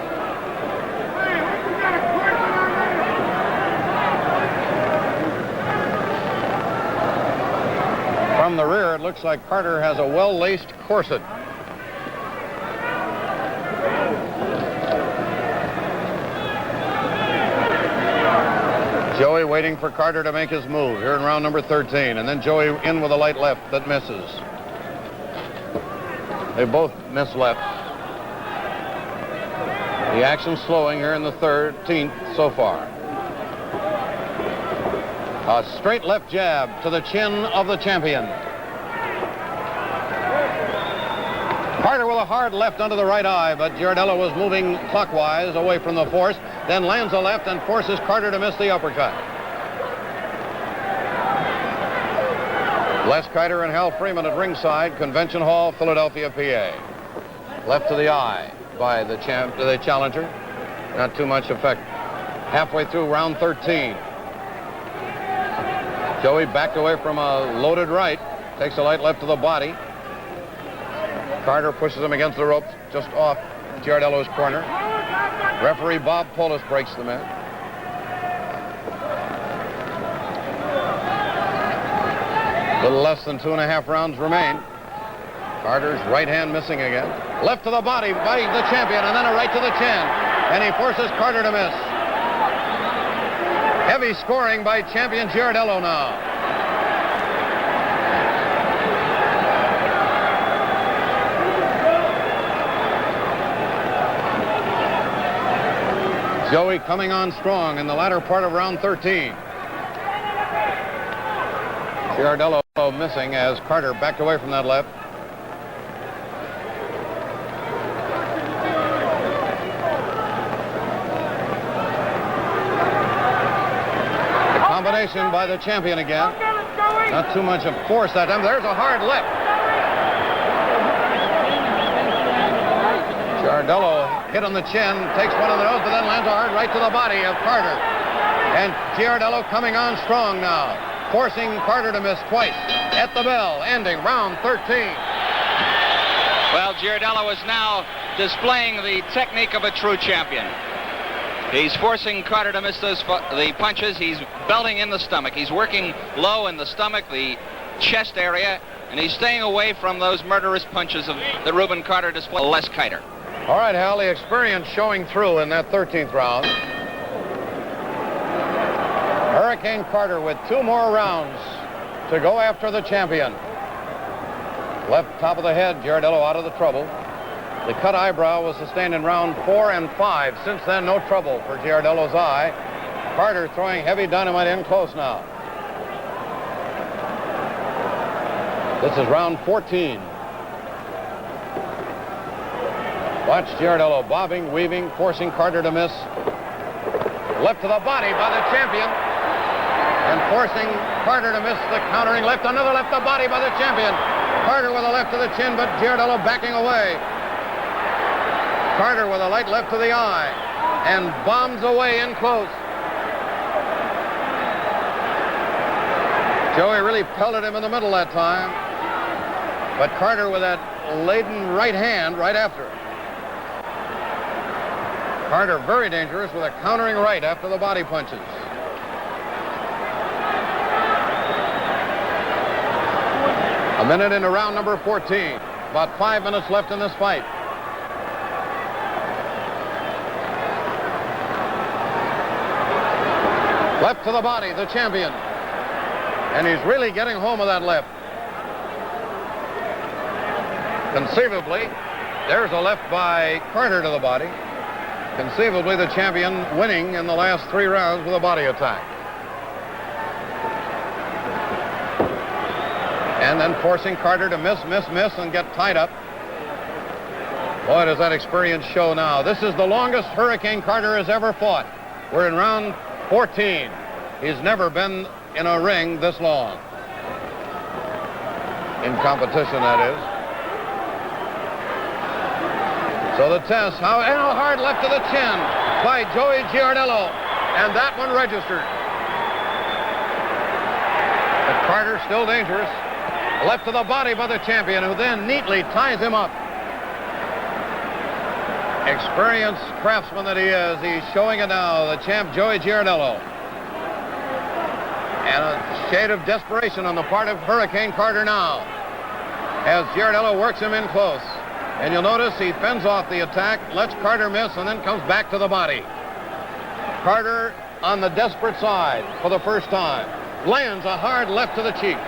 From the rear, it looks like Carter has a well-laced corset. Joey waiting for Carter to make his move here in round number 13, and then Joey in with a light left that misses. They both miss left. The action slowing here in the 13th so far. A straight left jab to the chin of the champion. Carter with a hard left under the right eye, but Giardello was moving clockwise away from the force, then lands a left and forces Carter to miss the uppercut. Les Carter and Hal Freeman at ringside, Convention Hall, Philadelphia, PA. Left to the eye by the challenger. Not too much effect. Halfway through round 13. Joey backed away from a loaded right, takes a light left to the body. Carter pushes him against the ropes, just off Giardello's corner. Referee Bob Polis breaks the match. A little less than 2.5 rounds remain. Carter's right hand missing again. Left to the body by the champion, and then a right to the chin. And he forces Carter to miss. Heavy scoring by champion Giardello now. Joey coming on strong in the latter part of round 13. Giardello missing as Carter backed away from that left. combination by the champion again. Not too much of force that time. There's a hard left. Giardello hit on the chin, takes one on the nose, but then lands a hard right to the body of Carter. And Giardello coming on strong now, forcing Carter to miss twice at the bell, ending round 13. Well, Giardello is now displaying the technique of a true champion. He's forcing Carter to miss the punches. He's belting in the stomach. He's working low in the stomach, the chest area, and he's staying away from those murderous punches that Rubin Carter displays. Les Kiter. All right, Hal, the experience showing through in that 13th round. Hurricane Carter with 2 more rounds to go after the champion. Left top of the head, Giardello out of the trouble. The cut eyebrow was sustained in round 4 and 5. Since then, no trouble for Giardello's eye. Carter throwing heavy dynamite in close now. This is round 14. Watch Giardello bobbing, weaving, forcing Carter to miss. Left to the body by the champion. And forcing Carter to miss the countering left. Another left to the body by the champion. Carter with a left to the chin, but Giardello backing away. Carter with a light left to the eye. And bombs away in close. Joey really pelted him in the middle that time. But Carter with that laden right hand right after. Carter very dangerous with a countering right after the body punches. A minute into round number 14. About 5 minutes left in this fight. Left to the body, the champion. And he's really getting home with that left. Conceivably, there's a left by Carter to the body. Conceivably, the champion winning in the last 3 rounds with a body attack. And then forcing Carter to miss, and get tied up. Boy, does that experience show now. This is the longest Hurricane Carter has ever fought. We're in round 14. He's never been in a ring this long. In competition, that is. So the test, and a hard left to the chin by Joey Giardello. And that one registered. But Carter still dangerous. Left to the body by the champion, who then neatly ties him up. Experienced craftsman that he is, he's showing it now, the champ Joey Giardello. And a shade of desperation on the part of Hurricane Carter now, as Giardello works him in close. And you'll notice he fends off the attack, lets Carter miss, and then comes back to the body. Carter on the desperate side for the first time. Lands a hard left to the cheek.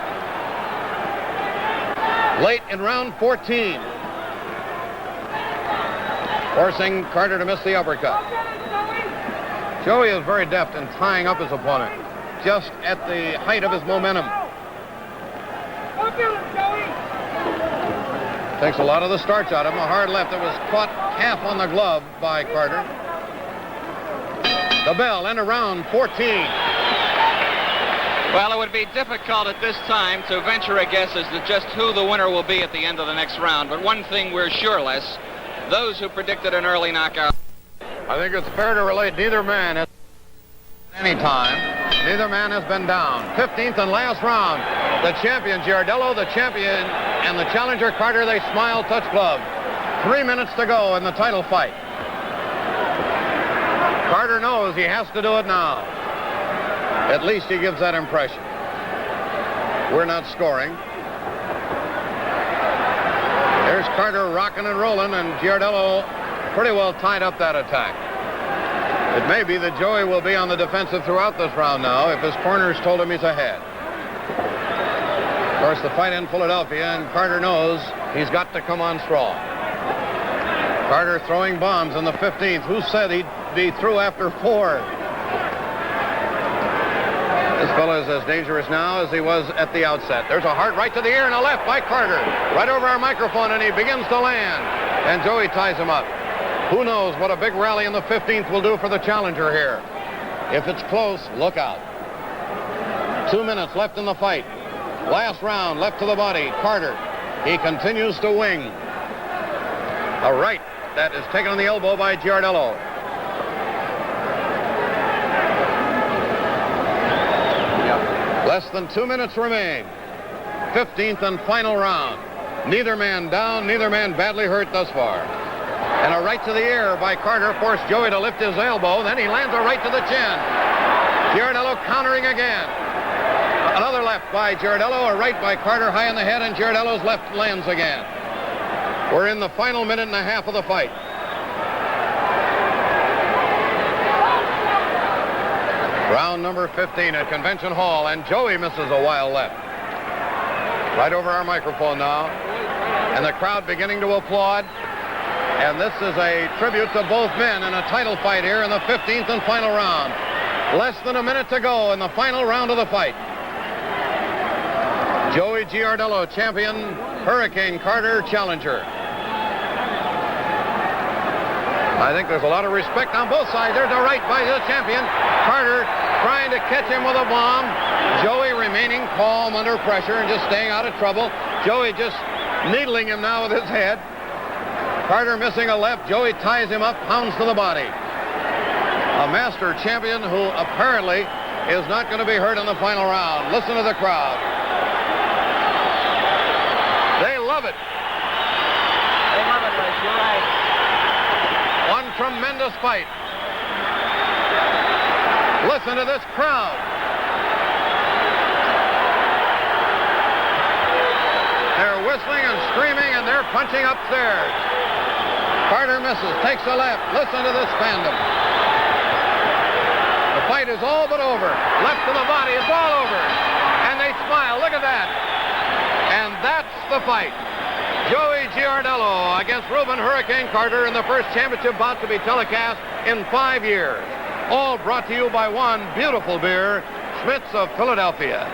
Late in round 14. Forcing Carter to miss the uppercut. Joey is very deft in tying up his opponent, just at the height of his momentum. Takes a lot of the starch out of him. A hard left that was caught half on the glove by Carter. The bell, end of round 14. Well, it would be difficult at this time to venture a guess as to just who the winner will be at the end of the next round. But one thing we're sure, Les, those who predicted an early knockout. I think it's fair to relate neither man has any time. Neither man has been down. 15th and last round. The champion Giardello, the champion and the challenger Carter, they smile, touch glove. 3 minutes to go in the title fight. Carter knows he has to do it now. At least he gives that impression. We're not scoring. There's Carter rocking and rolling, and Giardello pretty well tied up that attack. It may be that Joey will be on the defensive throughout this round now if his corners told him he's ahead. Of course, the fight in Philadelphia, and Carter knows he's got to come on strong. Carter throwing bombs in the 15th. Who said he'd be through after 4? This fellow is as dangerous now as he was at the outset. There's a hard right to the ear and a left by Carter. Right over our microphone, and he begins to land. And Joey ties him up. Who knows what a big rally in the 15th will do for the challenger here. If it's close, look out. 2 minutes left in the fight. Last round, left to the body. Carter, he continues to wing. A right that is taken on the elbow by Giardello. Less than 2 minutes remain. 15th and final round. Neither man down, neither man badly hurt thus far. And a right to the ear by Carter forced Joey to lift his elbow. Then he lands a right to the chin. Giardello countering again. Another left by Giardello, a right by Carter high in the head, and Giardello's left lands again. We're in the final minute and a half of the fight. Round number 15 at Convention Hall, and Joey misses a wild left. Right over our microphone now. And the crowd beginning to applaud. And this is a tribute to both men in a title fight here in the 15th and final round. Less than a minute to go in the final round of the fight. Joey Giardello, champion. Hurricane Carter, challenger. I think there's a lot of respect on both sides. There's a right by the champion. Carter trying to catch him with a bomb. Joey remaining calm under pressure and just staying out of trouble. Joey just needling him now with his head. Carter missing a left. Joey ties him up, pounds to the body. A master champion who apparently is not going to be hurt in the final round. Listen to the crowd. They love it. They love it, Rick. You're right. One tremendous fight. Listen to this crowd. They're whistling and screaming, and they're punching upstairs. Carter misses, takes a left. Listen to this fandom. The fight is all but over. Left to the body, it's all over. And they smile, look at that. And that's the fight. Joey Giardello against Rubin Hurricane Carter in the first championship bout to be telecast in 5 years. All brought to you by one beautiful beer, Schmitz of Philadelphia.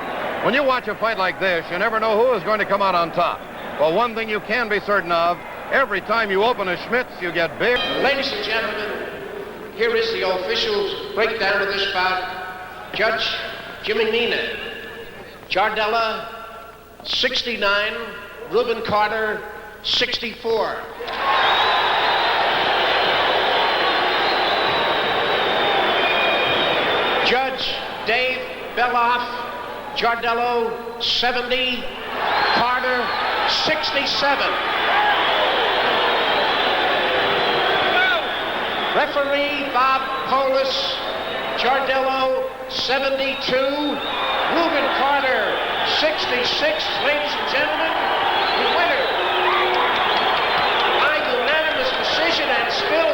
When you watch a fight like this, you never know who is going to come out on top. But one thing you can be certain of, every time you open a Schmitz, you get big. Ladies and gentlemen, here is the official breakdown of this bout. Judge Jimmy Nina. Giardello, 69. Rubin Carter, 64. Judge Dave Beloff, Giardello, 70. Carter, 67. Referee Bob Polis, Giardello, 72. Rubin Carter, 66. Ladies and gentlemen, the winner by unanimous decision and still